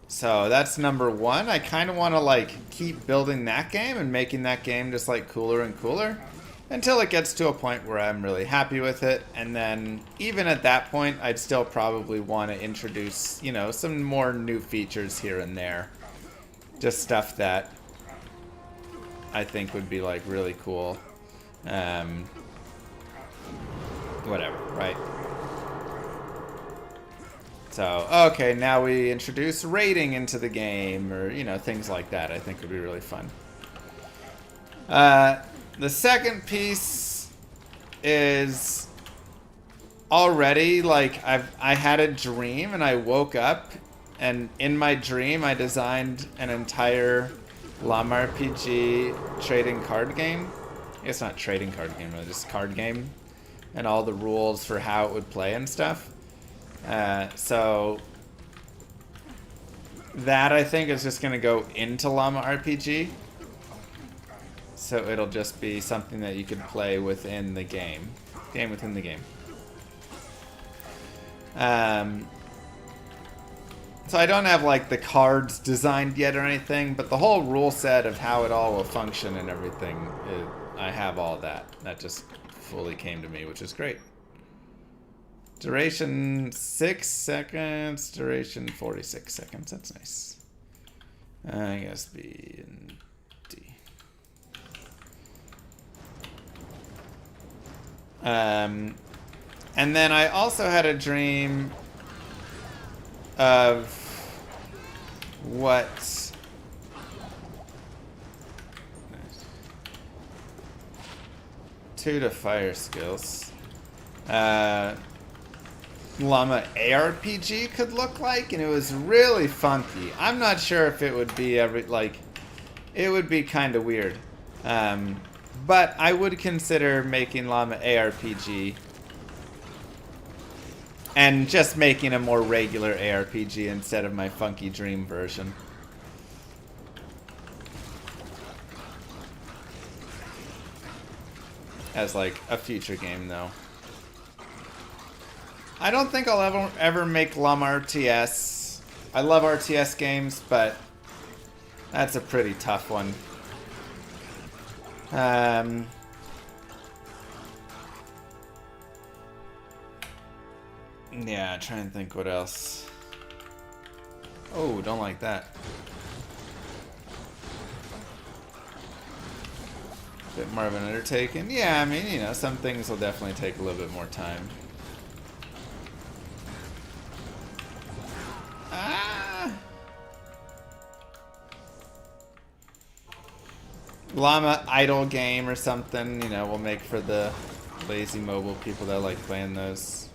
So that's number one. I kind of want to like keep building that game and making that game just like cooler and cooler until it gets to a point where I'm really happy with it. And then even at that point, I'd still probably want to introduce, you know, some more new features here and there. Just stuff that I think would be like really cool. Whatever, right? So, okay, now we introduce raiding into the game, or, you know, things like that I think would be really fun. The second piece is already, like, I had a dream and I woke up, and in my dream I designed an entire Llama RPG trading card game. It's not trading card game, but just card game, and all the rules for how it would play and stuff. So that I think is just going to go into Llama RPG. So it'll just be something that you could play within the game. Game within the game. So I don't have like the cards designed yet or anything, but the whole rule set of how it all will function and everything, I have all that. That just fully came to me, which is great. Duration 6 seconds, duration 46 seconds. That's nice. I guess B and D. And then I also had a dream of what 2 to fire skills llama ARPG could look like, and it was really funky. I'm not sure if it would be it would be kind of weird, but I would consider making llama ARPG and just making a more regular ARPG instead of my funky dream version. As like a future game though. I don't think I'll ever make Llama RTS. I love RTS games, but that's a pretty tough one. Yeah, try and think what else. Oh, don't like that. Bit more of an undertaking. Yeah, I mean, you know, some things will definitely take a little bit more time. Llama idle game or something, you know, we'll make for the lazy mobile people that like playing those.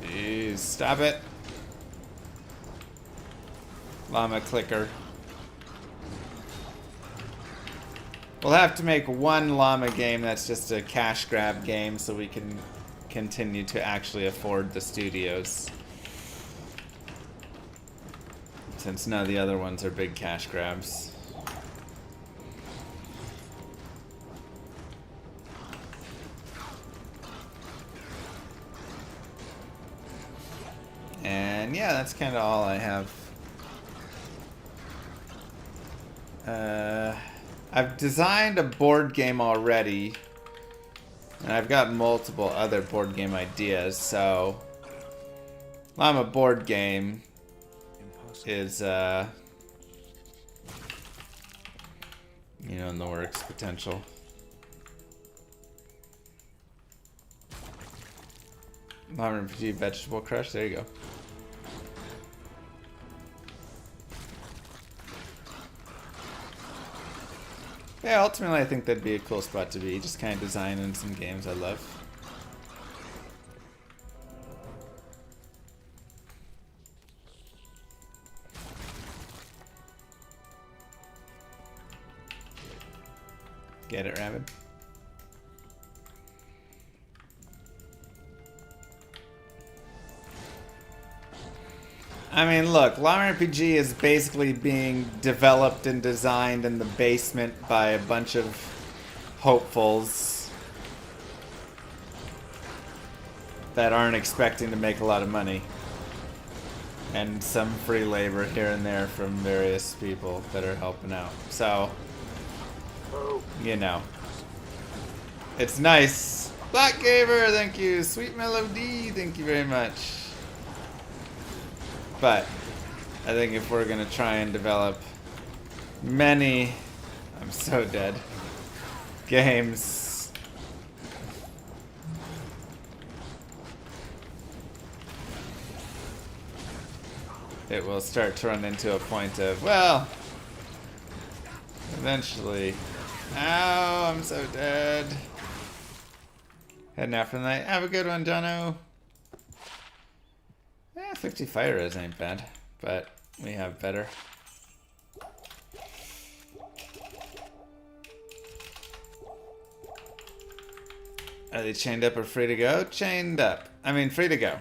Jeez, stop it. Llama clicker. We'll have to make one llama game that's just a cash grab game so we can continue to actually afford the studios. Since none of the other ones are big cash grabs. And yeah, that's kind of all I have. I've designed a board game already. And I've got multiple other board game ideas, so Llama board game is, you know, in the works potential. Llama RPG Vegetable Crush, there you go. Yeah, ultimately I think that'd be a cool spot to be, just kind of designing some games I love. Get it, Rabbit? I mean, look, Llama RPG is basically being developed and designed in the basement by a bunch of hopefuls that aren't expecting to make a lot of money. And some free labor here and there from various people that are helping out. So, you know, it's nice. Black Gamer, thank you. Sweet Melody, thank you very much. But I think if we're gonna try and develop many, I'm so dead, games, it will start to run into a point of, well, eventually. Ow, I'm so dead. Heading out for the night. Have a good one, Jono. Yeah, 50 fire is ain't bad, but we have better. Are they chained up or free to go? Chained up. I mean, free to go.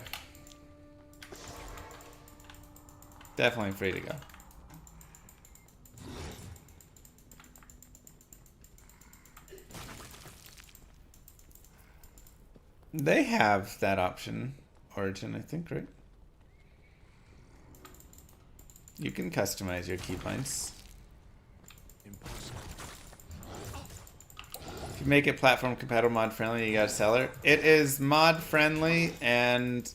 Definitely free to go. They have that option Origin, I think, right? You can customize your keypoints. Impossible. If you make it platform compatible, mod friendly, you got a seller. It is mod friendly, and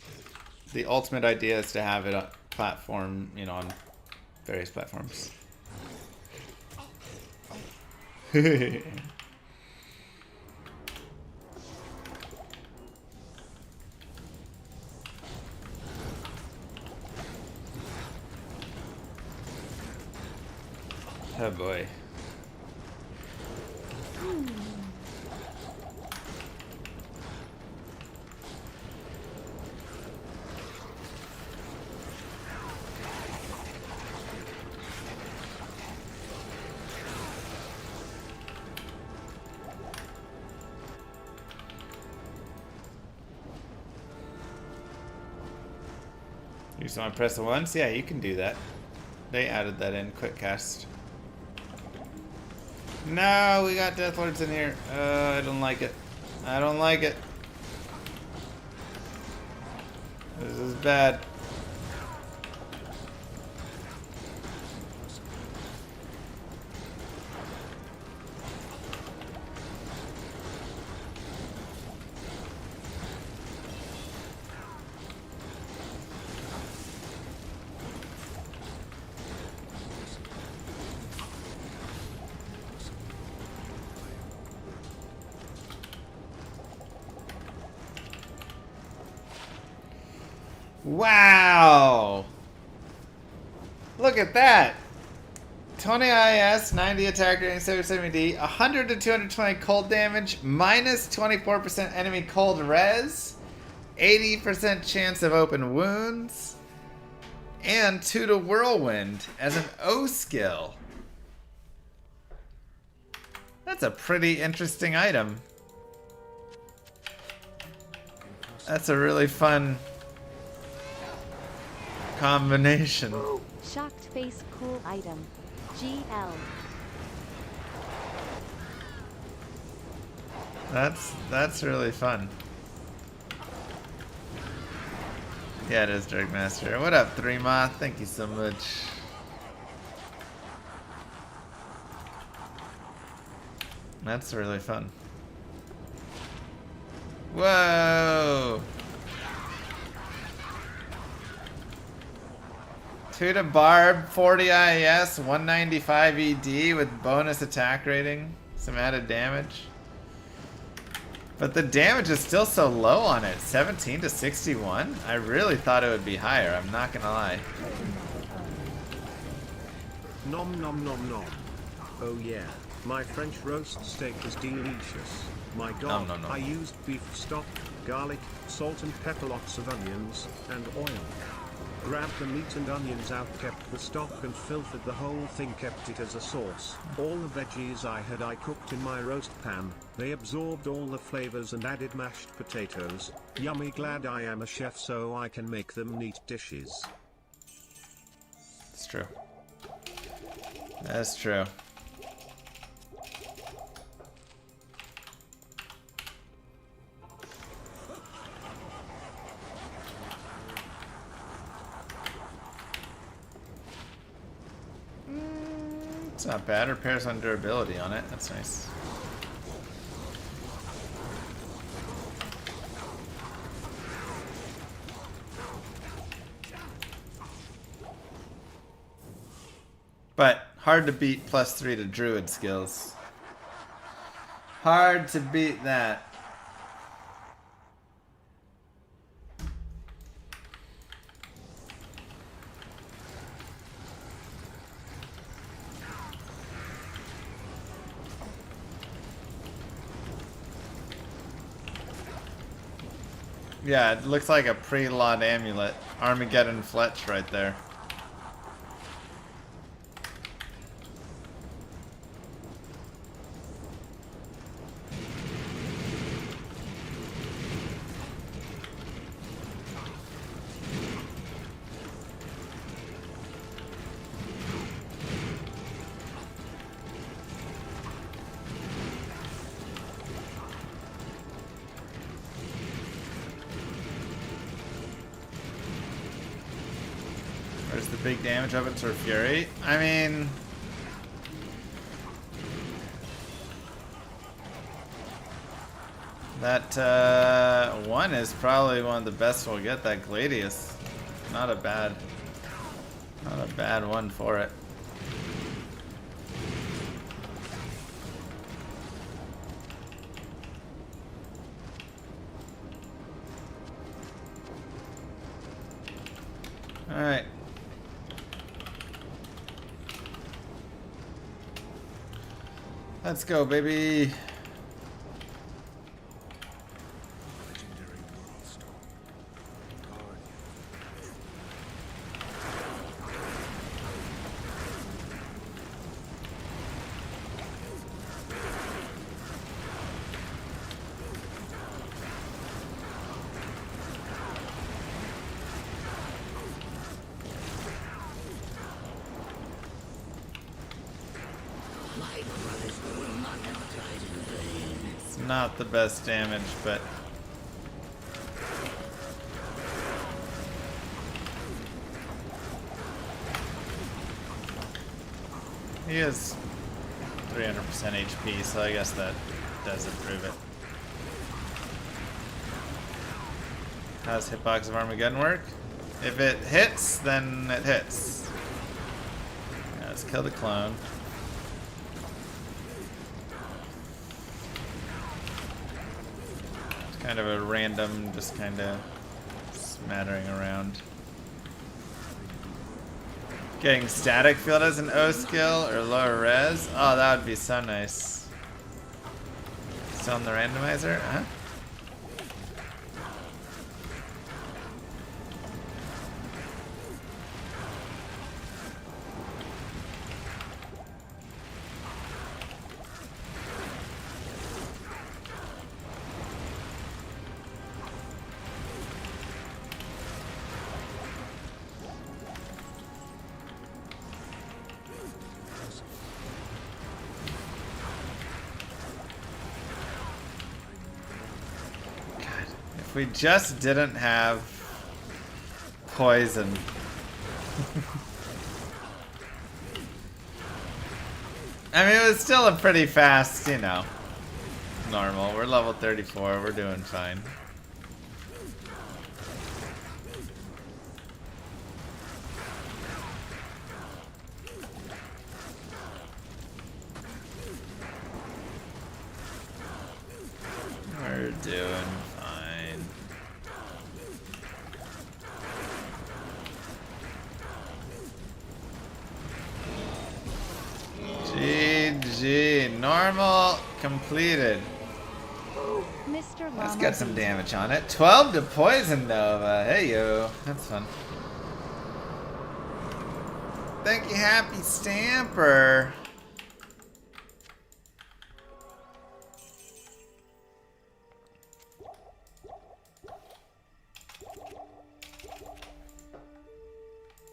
the ultimate idea is to have it on platform, you know, on various platforms. Oh boy. You just want to press the once? Yeah, you can do that. They added that in quick cast. No, we got Death Lords in here. I don't like it. I don't like it. This is bad. Wow! Look at that! 20 IS, 90 attack rating, 70 100 to 220 cold damage, minus 24% enemy cold res, 80% chance of open wounds, and 2 to whirlwind as an O skill. That's a pretty interesting item. That's a really fun combination. Shocked face cool item. GL. That's really fun. Yeah, it is Drag Master. What up, 3Moth? Thank you so much. That's really fun. Whoa! 2 to Barb, 40 IS, 195 ED with bonus attack rating, some added damage. But the damage is still so low on it, 17 to 61? I really thought it would be higher, I'm not gonna lie. Nom nom nom nom. Oh yeah, my French roast steak is delicious. My god, Nom, nom, nom. I used beef stock, garlic, salt and pepper, lots of onions, and oil. Grabbed the meat and onions out, kept the stock and filtered the whole thing, kept it as a sauce. All the veggies I cooked in my roast pan, they absorbed all the flavors and added mashed potatoes. Yummy, glad I am a chef so I can make them neat dishes. It's true. That's true. It's not bad. Repairs on durability on it. That's nice. But hard to beat +3 to druid skills. Hard to beat that. Yeah, it looks like a pre-lot amulet. Armageddon Fletch right there. Where's the big damage weapons for Fury? I mean... That one is probably one of the best we'll get, that Gladius. Not a bad one for it. Alright. Let's go, baby. Legendary World Stone. Guardian. It's not the best damage, but he is 300% HP, so I guess that does improve it. How's Hitbox of Armageddon work? If it hits, then it hits. Yeah, let's kill the clone. It's kind of a random, just kind of smattering around. Getting static field as an O skill or lower res? Oh, that would be so nice. Still on the randomizer? Huh? If we just didn't have poison. I mean, it was still a pretty fast, you know, normal. We're level 34. We're doing fine. We're doing fine. GG. Normal completed. Mr. Let's Llama get some Beat. damage on it. 12 to Poison Nova. Hey yo. That's fun. Thank you, Happy Stamper.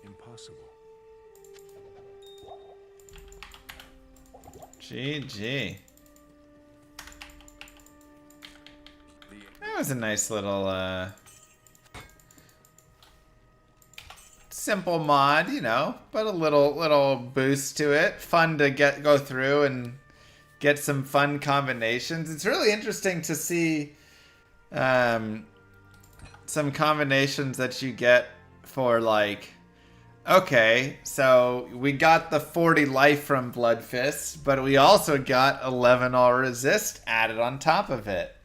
Impossible. GG. That was a nice little simple mod, you know, but a little boost to it. Fun to go through and get some fun combinations. It's really interesting to see some combinations that you get for, like, okay, so we got the 40 life from Blood Fist, but we also got 11 all resist added on top of it.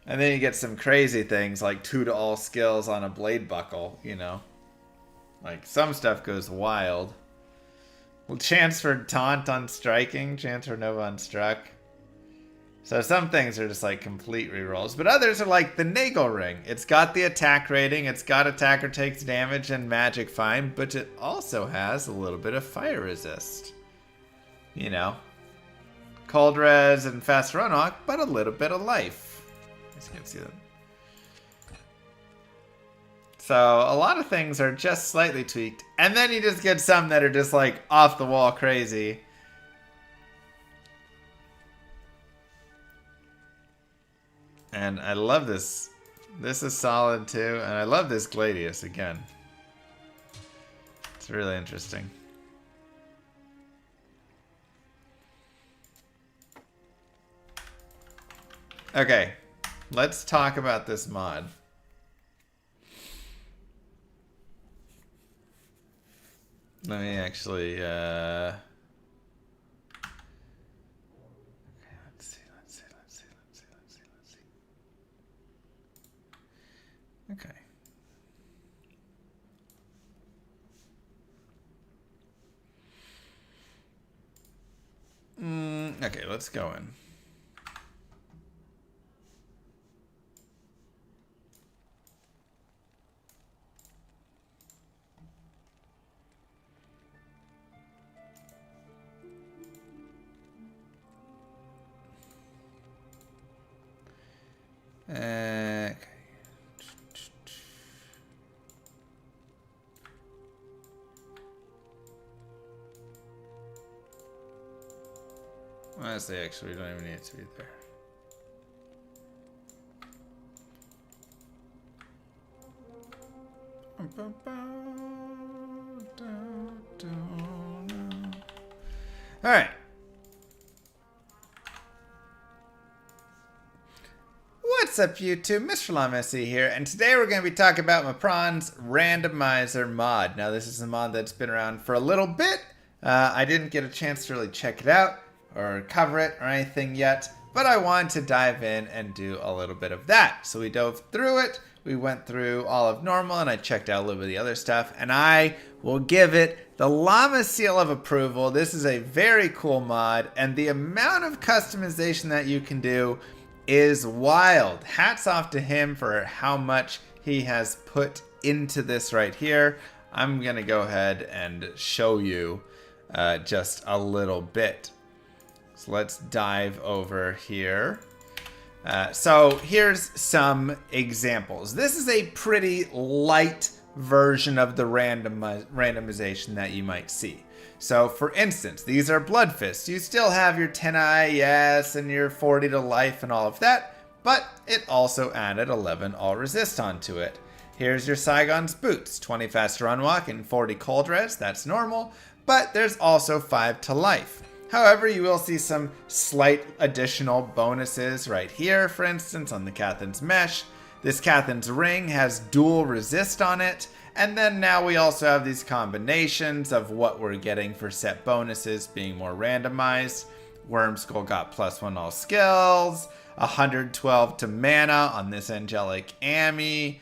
And then you get some crazy things like 2 to all skills on a blade buckle, you know. Like, some stuff goes wild. Well, chance for taunt on striking, chance for Nova on struck. So some things are just like complete rerolls, but others are like the Nagel Ring. It's got the attack rating, it's got attacker takes damage and magic fine, but it also has a little bit of fire resist. You know, cold res and fast run arc, but a little bit of life. You can't see that. So a lot of things are just slightly tweaked, and then you just get some that are just like off the wall crazy. And I love this. This is solid too. And I love this Gladius again. It's really interesting. Okay, let's talk about this mod. Let me actually, okay, let's see. Okay. Okay, let's go in. Okay. Honestly, actually, we don't even need it to be there. All right. What's up, YouTube? Mr. LaMessy here, and today we're going to be talking about Mapron's Randomizer mod. Now, this is a mod that's been around for a little bit. I didn't get a chance to really check it out or cover it or anything yet, but I wanted to dive in and do a little bit of that. So we dove through it, we went through all of normal, and I checked out a little bit of the other stuff, and I will give it the llama seal of approval. This is a very cool mod, and the amount of customization that you can do is wild. Hats off to him for how much he has put into this right here. I'm gonna go ahead and show you just a little bit. So let's dive over here. So here's some examples. This is a pretty light version of the randomization that you might see. So for instance, these are blood fists. You still have your 10i, yes, and your 40 to life and all of that, but it also added 11 all resist onto it. Here's your Saigon's boots, 20 faster unwalk and 40 cold res, that's normal, but there's also 5 to life. However, you will see some slight additional bonuses right here, for instance, on the Cathin's Mesh. This Cathin's Ring has dual resist on it, and then now we also have these combinations of what we're getting for set bonuses being more randomized. Wormskull got +1 all skills, 112 to mana on this Angelic Ami.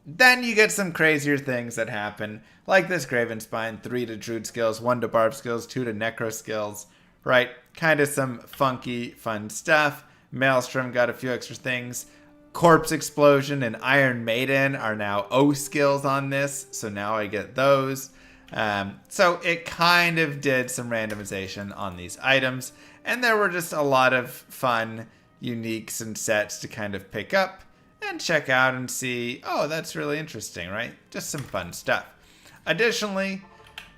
Then you get some crazier things that happen, like this Graven Spine, 3 to Druid skills, 1 to Barb skills, 2 to Necro skills, right? Kind of some funky, fun stuff. Maelstrom got a few extra things. Corpse Explosion and Iron Maiden are now O skills on this, so now I get those. So it kind of did some randomization on these items, and there were just a lot of fun uniques and sets to kind of pick up and check out and see, oh, that's really interesting, right? Just some fun stuff. Additionally,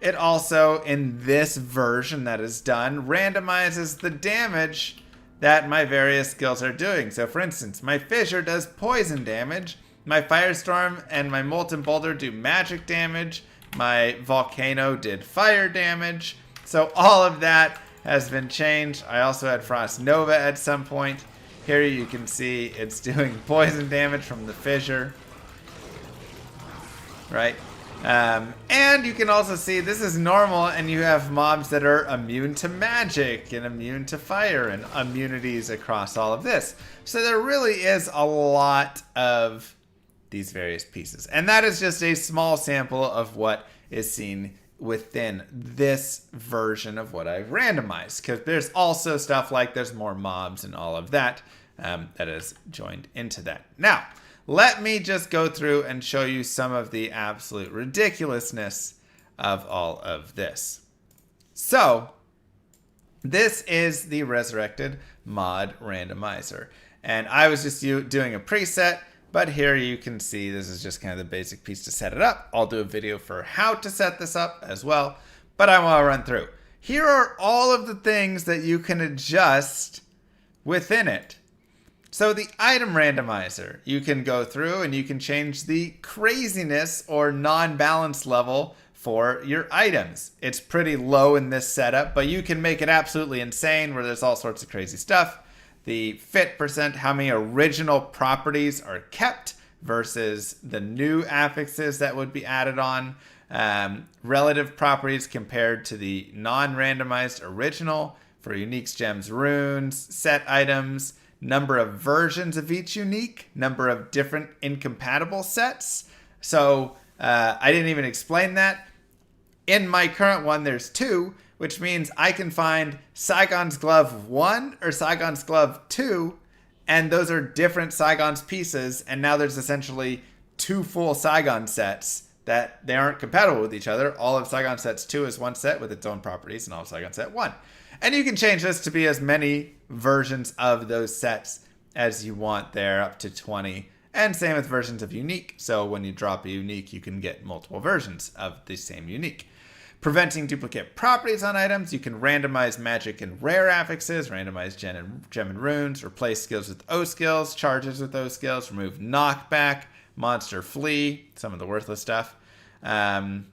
it also, in this version that is done, randomizes the damage that my various skills are doing. So for instance, my Fissure does poison damage, my Firestorm and my Molten Boulder do magic damage, my Volcano did fire damage. So all of that has been changed. I also had Frost Nova at some point. Here you can see it's doing poison damage from the Fissure, right? And you can also see this is normal, and you have mobs that are immune to magic and immune to fire and immunities across all of this. So there really is a lot of these various pieces. And that is just a small sample of what is seen within this version of what I've randomized, because there's also stuff like there's more mobs and all of that that is joined into that. Now, let me just go through and show you some of the absolute ridiculousness of all of this. So, this is the Resurrected Mod Randomizer. And I was just doing a preset, but here you can see this is just kind of the basic piece to set it up. I'll do a video for how to set this up as well, but I want to run through. Here are all of the things that you can adjust within it. So the item randomizer, you can go through and you can change the craziness or non-balance level for your items. It's pretty low in this setup, but you can make it absolutely insane where there's all sorts of crazy stuff. The fit percent, how many original properties are kept versus the new affixes that would be added on. Relative properties compared to the non-randomized original for uniques, gems, runes, set items, number of versions of each unique, number of different incompatible sets. So I didn't even explain that. In my current one, there's 2, which means I can find Saigon's Glove 1 or Saigon's Glove 2, and those are different Saigon's pieces, and now there's essentially 2 full Saigon sets that they aren't compatible with each other. All of Saigon Sets 2 is one set with its own properties, and all of Saigon Set 1. And you can change this to be as many versions of those sets as you want there, up to 20. And same with versions of unique. So when you drop a unique, you can get multiple versions of the same unique. Preventing duplicate properties on items, you can randomize magic and rare affixes, randomize gem and runes, replace skills with O skills, charges with O skills, remove knockback, monster flee, some of the worthless stuff. And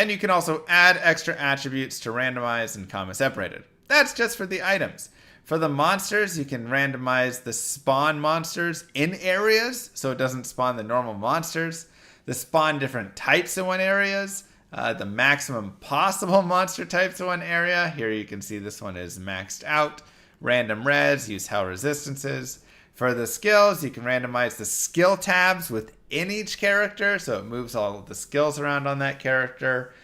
you can also add extra attributes to randomize and comma separated. That's just for the items. For the monsters, you can randomize the spawn monsters in areas, so it doesn't spawn the normal monsters. The spawn different types in one areas. The maximum possible monster types in one area. Here you can see this one is maxed out. Random res, use hell resistances. For the skills, you can randomize the skill tabs within each character, so it moves all of the skills around on that character.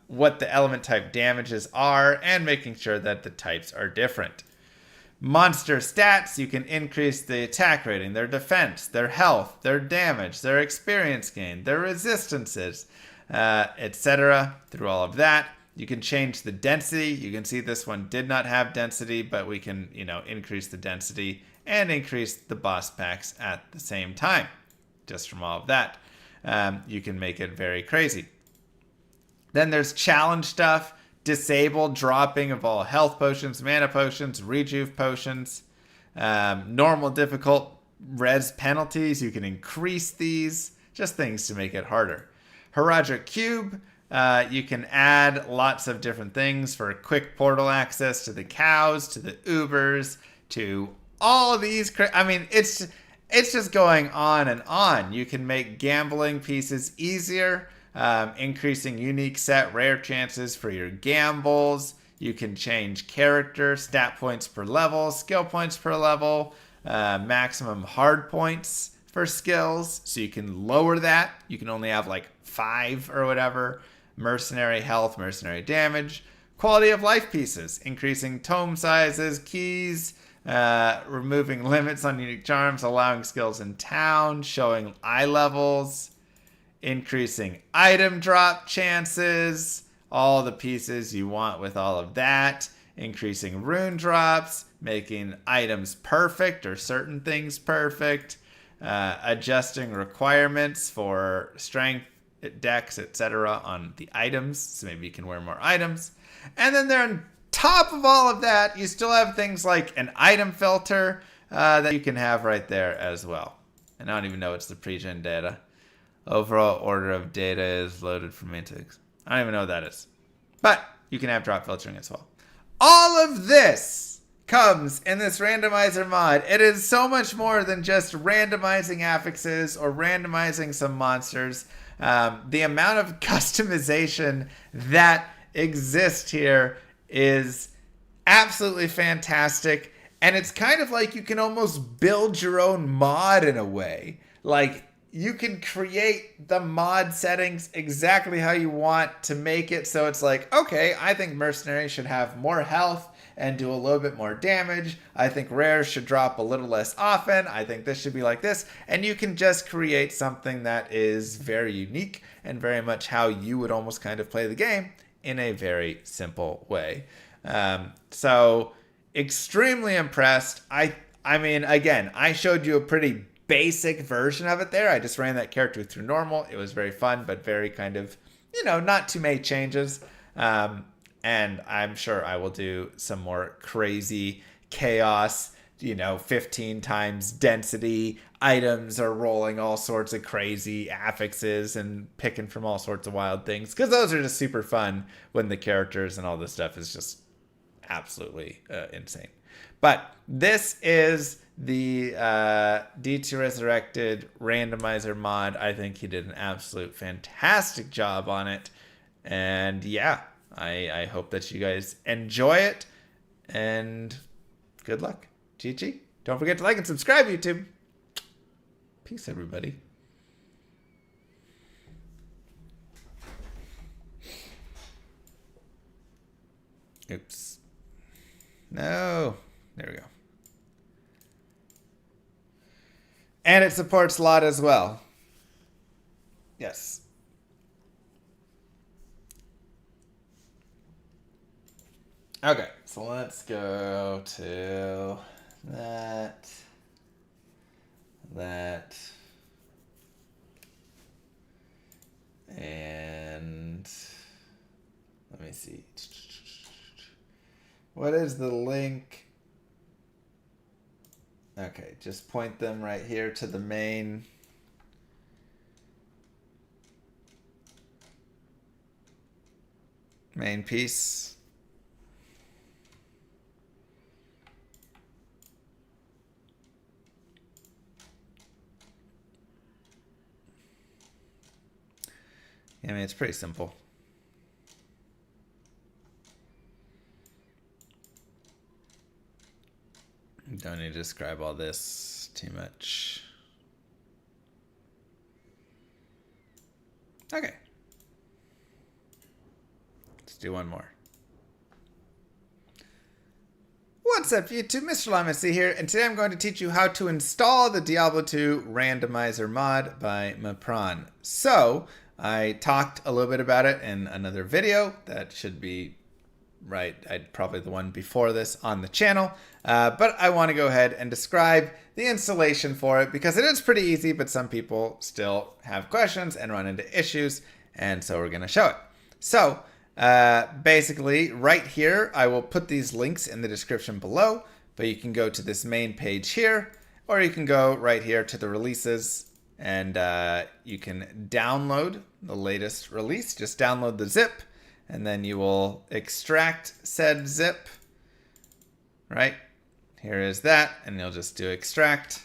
What the element type damages are, and making sure that the types are different. Monster stats, you can increase the attack rating, their defense, their health, their damage, their experience gain, their resistances, etc. Through all of that. You can change the density. You can see this one did not have density, but we can, increase the density and increase the boss packs at the same time. Just from all of that, you can make it very crazy. Then there's challenge stuff. Disable dropping of all health potions, mana potions, rejuve potions. Normal difficult res penalties. You can increase these. Just things to make it harder. Heraldric Cube. You can add lots of different things for quick portal access to the cows, to the Ubers, to all of these. It's just going on and on. You can make gambling pieces easier. Increasing unique set rare chances for your gambles. You can change character, stat points per level, skill points per level, maximum hard points for skills. So you can lower that. You can only have like 5 or whatever. Mercenary health, mercenary damage. Quality of life pieces, increasing tome sizes, keys, removing limits on unique charms, allowing skills in town, showing eye levels. Increasing item drop chances, all the pieces you want with all of that. Increasing rune drops, making items perfect or certain things perfect. Adjusting requirements for strength, dex, etc. on the items, so maybe you can wear more items. And then there on top of all of that, you still have things like an item filter that you can have right there as well. And I don't even know it's the pre-gen data. Overall order of data is loaded from Mantix. I don't even know what that is. But you can have drop filtering as well. All of this comes in this randomizer mod. It is so much more than just randomizing affixes or randomizing some monsters. The amount of customization that exists here is absolutely fantastic. And it's kind of like you can almost build your own mod in a way. Like, you can create the mod settings exactly how you want to make it so it's like, okay, I think Mercenary should have more health and do a little bit more damage. I think Rares should drop a little less often. I think this should be like this. And you can just create something that is very unique and very much how you would almost kind of play the game in a very simple way. So extremely impressed. I mean, again, I showed you a pretty basic version of it there. I just ran that character through normal. It was very fun, but very kind of, not too many changes. And I'm sure I will do some more crazy chaos, 15 times density, items are rolling all sorts of crazy affixes and picking from all sorts of wild things, because those are just super fun when the characters and all this stuff is just absolutely insane. But this is the D2 Resurrected randomizer mod. I think he did an absolute fantastic job on it. And yeah, I hope that you guys enjoy it. And good luck. GG. Don't forget to like and subscribe, YouTube. Peace, everybody. Oops. No. There we go. And it supports LOT as well. Yes. Okay, so let's go to that. And let me see. What is the link? Okay, just point them right here to the main piece. I mean, it's pretty simple. Don't need to describe all this too much. Okay. Let's do one more. What's up, YouTube? Mr. Lamacy here, and today I'm going to teach you how to install the Diablo 2 Randomizer mod by Mapron. So, I talked a little bit about it in another video that should be probably the one before this on the channel, but I want to go ahead and describe the installation for it because it is pretty easy, but some people still have questions and run into issues, and so we're going to show it. So basically right here, I will put these links in the description below, but you can go to this main page here, or you can go right here to the releases, and you can download the latest release. Just download the zip, and then you will extract said zip. Right? Here is that, and you'll just do extract.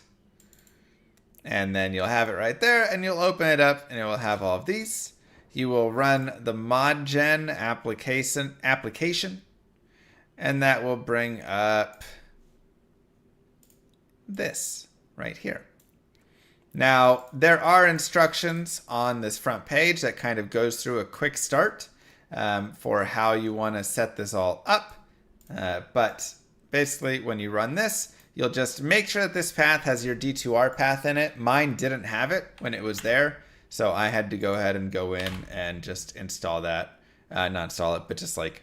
And then you'll have it right there, and you'll open it up, and it will have all of these. You will run the ModGen application, and that will bring up this right here. Now, there are instructions on this front page that kind of goes through a quick start for how you want to set this all up. But basically, when you run this, you'll just make sure that this path has your D2R path in it. Mine didn't have it when it was there, so I had to go ahead and go in and just install that. Not install it, but just like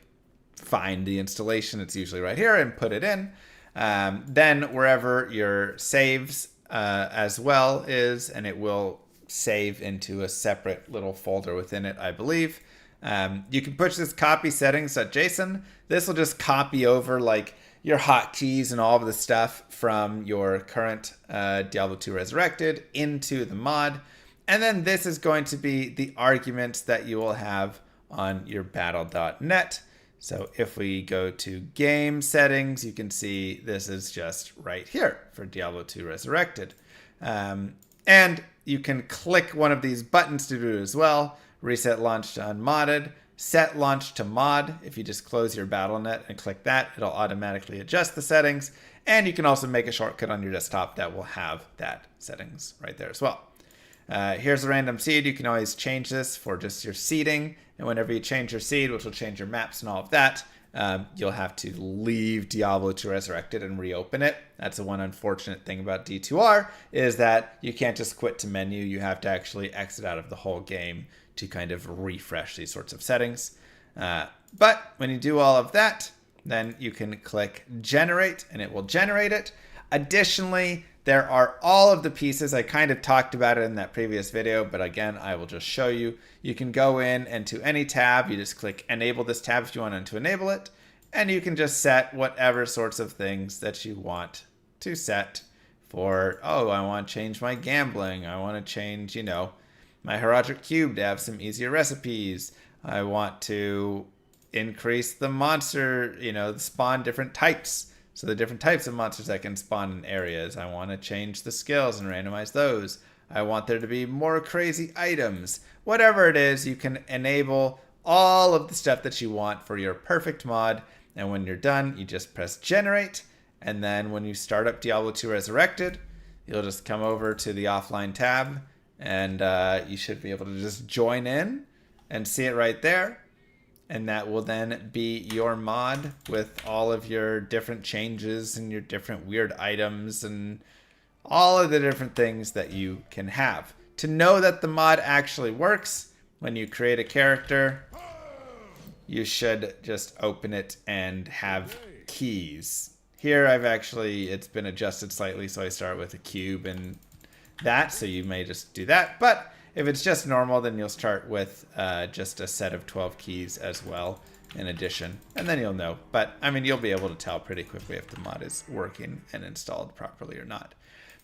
find the installation. It's usually right here and put it in. Then wherever your saves as well is, and it will save into a separate little folder within it, I believe. You can push this copy settings.json. This will just copy over like your hotkeys and all of the stuff from your current Diablo 2 Resurrected into the mod. And then this is going to be the arguments that you will have on your battle.net. So if we go to game settings, you can see this is just right here for Diablo 2 Resurrected. And you can click one of these buttons to do it as well. Reset launch to unmodded, set launch to mod. If you just close your battle.net and click that, it'll automatically adjust the settings. And you can also make a shortcut on your desktop that will have that settings right there as well. Here's a random seed. You can always change this for just your seeding. And whenever you change your seed, which will change your maps and all of that, you'll have to leave Diablo 2 Resurrected and reopen it. That's the one unfortunate thing about D2R, is that you can't just quit to menu. You have to actually exit out of the whole game to kind of refresh these sorts of settings. But when you do all of that, then you can click generate and it will generate it. Additionally, there are all of the pieces. I kind of talked about it in that previous video, but again, I will just show you. You can go in and to any tab, you just click enable this tab if you want to enable it, and you can just set whatever sorts of things that you want to set for, oh, I want to change my gambling. I want to change, you know, my Heraldric Cube to have some easier recipes. I want to increase the monster, you know, spawn different types. So the different types of monsters that can spawn in areas. I want to change the skills and randomize those. I want there to be more crazy items. Whatever it is, you can enable all of the stuff that you want for your perfect mod. And when you're done, you just press generate. And then when you start up Diablo 2 Resurrected, you'll just come over to the offline tab and you should be able to just join in and see it right there. And that will then be your mod with all of your different changes and your different weird items and all of the different things that you can have. To know that the mod actually works, when you create a character, you should just open it and have keys. Here it's been adjusted slightly, so I start with a cube and that, so you may just do that. But if it's just normal, then you'll start with just a set of 12 keys as well in addition, and then you'll know. But I mean, you'll be able to tell pretty quickly if the mod is working and installed properly or not.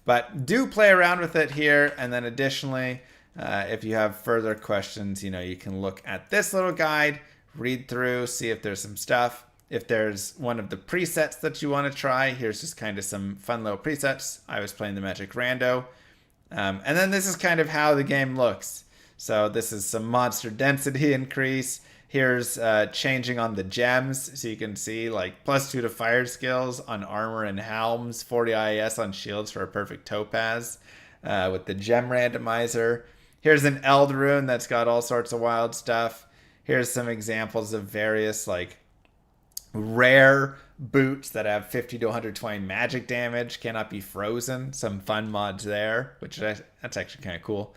But do play around with it here, and then additionally, if you have further questions, you know, you can look at this little guide, read through, see if there's some stuff. If there's one of the presets that you want to try, here's just kind of some fun little presets. I was playing the Magic Rando. And then this is kind of how the game looks. So this is some monster density increase. Here's changing on the gems. So you can see like +2 to fire skills on armor and helms, 40 IAS on shields for a perfect topaz with the gem randomizer. Here's an Eld rune that's got all sorts of wild stuff. Here's some examples of various like rare boots that have 50 to 120 magic damage, cannot be frozen. Some fun mods there, which that's actually kind of cool.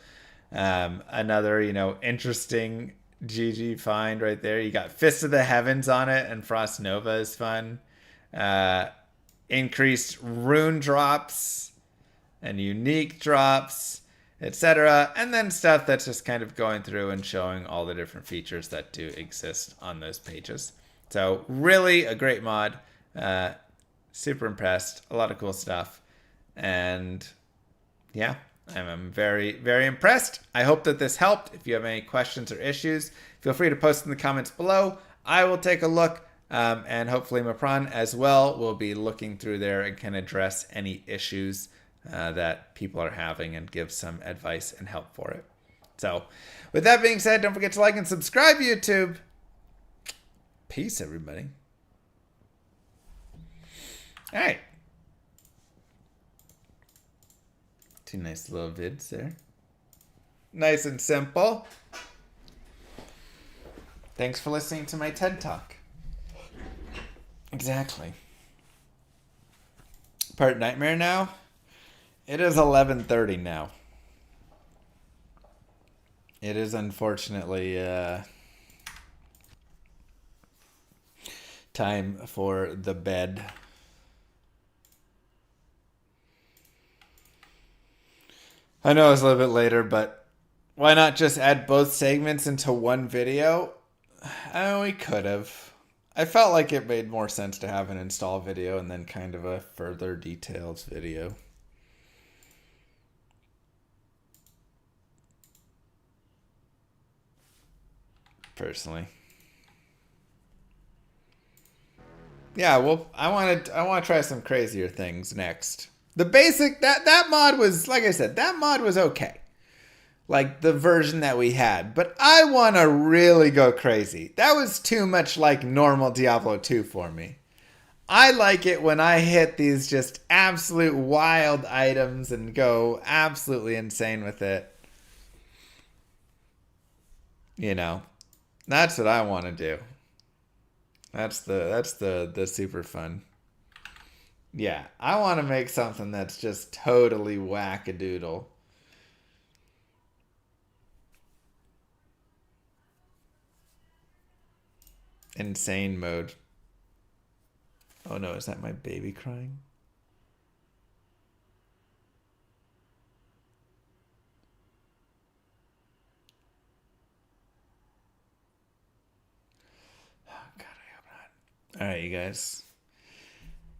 Another, you know, interesting GG find right there. You got Fist of the Heavens on it, and Frost Nova is fun. Increased rune drops and unique drops, etc. And then stuff that's just kind of going through and showing all the different features that do exist on those pages. So really a great mod. Super impressed. A lot of cool stuff. And yeah, I'm very, very impressed. I hope that this helped. If you have any questions or issues, feel free to post in the comments below. I will take a look, and hopefully Mapran as well will be looking through there and can address any issues that people are having and give some advice and help for it. So with that being said, don't forget to like and subscribe, YouTube. Peace, everybody. All right. Two nice little vids there. Nice and simple. Thanks for listening to my TED Talk. Exactly. Part nightmare now? It is 11:30 now. It is unfortunately time for the bed. I know it's a little bit later, but why not just add both segments into one video? We could have. I felt like it made more sense to have an install video and then kind of a further details video. Personally. Yeah, well, I want to try some crazier things next. The basic that mod was, like I said, that mod was okay. Like the version that we had, but I want to really go crazy. That was too much like normal Diablo 2 for me. I like it when I hit these just absolute wild items and go absolutely insane with it. You know, that's what I want to do. That's the super fun. Yeah, I want to make something that's just totally wackadoodle. Insane mode. Oh no, is that my baby crying? Oh God, I hope not. All right, you guys.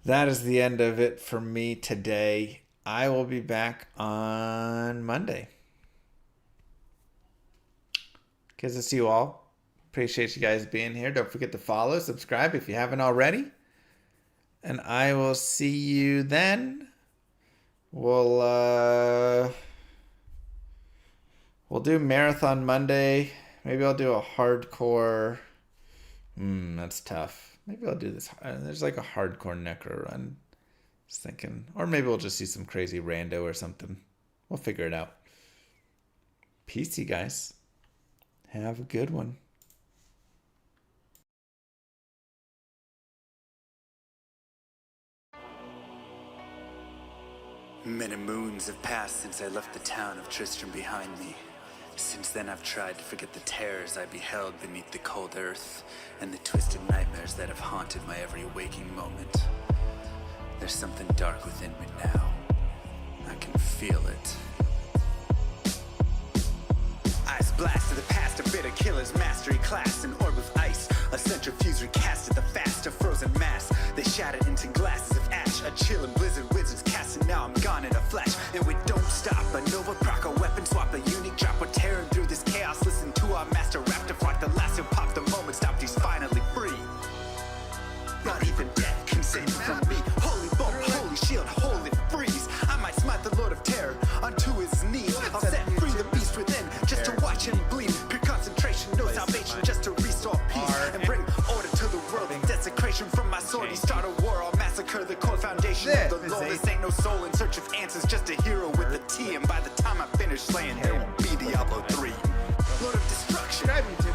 That is the end of it for me today. I will be back on Monday. Good to see you all. Appreciate you guys being here. Don't forget to follow, subscribe if you haven't already. And I will see you then. We'll do Marathon Monday. Maybe I'll do a hardcore. That's tough. Maybe I'll do this. There's like a hardcore necro run. Just thinking. Or maybe we'll just see some crazy rando or something. We'll figure it out. Peace, you guys. Have a good one. Many moons have passed since I left the town of Tristram behind me. Since then I've tried to forget the terrors I beheld beneath the cold earth and the twisted nightmares that have haunted my every waking moment. There's something dark within me now. I can feel it. Eyes blast to the past, a bitter killer's mastery class, an orb of ice, a centrifuge recasted the fast, a frozen mass. They shattered into glasses of ash, a chill and blizzard wizards cast, and now I'm gone in a flash. And we don't stop, a Nova proc, a weapon swap, a unique drop. We're tearing through this chaos, listen to our master raptor flock. The last who popped the moment stopped, he's finally free. Not even death can save me from me. Holy bolt, holy shield, holy freeze. I might smite the Lord of Terror onto his knees. I'll set free the beast within just to watch him bleed. Pure concentration, no salvation, just to restore peace and bring order to the world. Desecration from my sword, he start a war. I'll massacre the core foundation of the Lord. This ain't no soul in search of answers, just a hero with a T. And by the time I finish slaying, there won't be Diablo 3. Lord of destruction,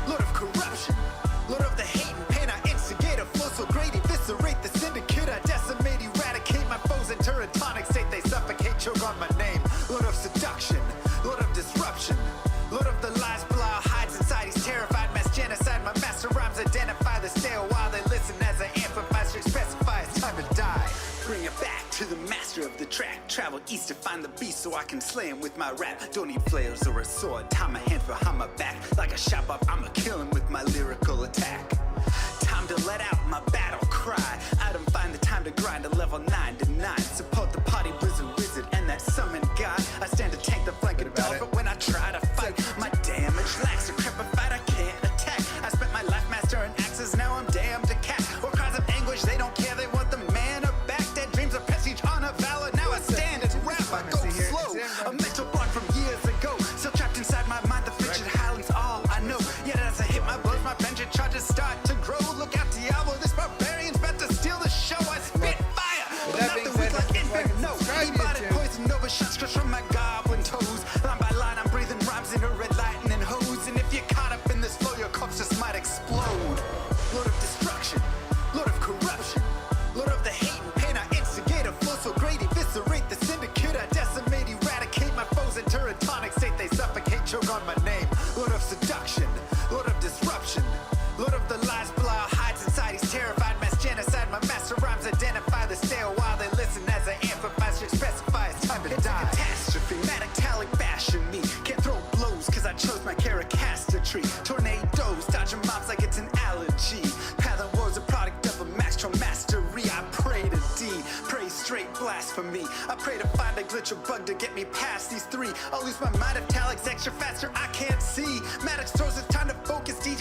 Lord of corruption, Lord of the hate and pain. I instigate a flow so great, eviscerate the syndicate. I decimate, eradicate my foes in turretonic state. They suffocate, choke on my name. Lord of seduction, Lord of disruption, Lord of the lies, Belial hides inside. He's terrified, mass genocide. My master rhymes identify the stale while they listen as I amplify, strict specify. It's time to die. Bring it back to the master of the track. Travel east to find the beast so I can slay him with my rap. Don't need flails or a sword. Tie my hands behind my back. Like a shop up, I'ma kill him with my lyrical attack. Time to let out my battle cry. I don't find the time to grind a level 9 to 9. Support the party blizzard wizard and that summon god. I stand to tank the flanking dog, but when I try to fight, my damage lacks. A crepified, I can't attack. I spent my life mastering axes, now I'm damned to cat. Or cries of anguish, they don't care, they want the mana back. Dead dreams of prestige, honor, valor. Now I stand and rap, I go slow. A mental bond from years ago, still trapped inside my mind. The fiction highlights all I know. Yet as I hit my blows, my vengeance charges start to grow. Look out, Diablo, this barbarian's about to steal the show. I spit fire, but not the weak like Inferno. He-bodied poison, Nova shots crush from my goblin toes. Line by line, I'm breathing rhymes into red lightning hose. And if you're caught up in this flow, your corpse just might explode. Lord of destruction, Lord of corruption, Lord of the hate and pain. I instigate a flow so great, eviscerate the syndicate. I decimate, eradicate my foes in turretonic state. They suffocate, choke on my name. Lord of seduction, Lord of disruption, Lord of the lies, Belial hides inside. He's terrified, mass genocide. My master rhymes identify the stale while they listen as I amplify, strict specify. It's time to die. It's a catastrophe, metallic bashing me. Can't throw blows cause I chose my caricature. Tornadoes, dodging mobs like it's an allergy. Path of woes, a product of a master mastery. I pray to D, pray straight blasphemy. I pray to find a glitch or bug to get me past these three. I'll lose my mind if Talik's extra faster, I can't see. Maddox throws, it's time to focus. D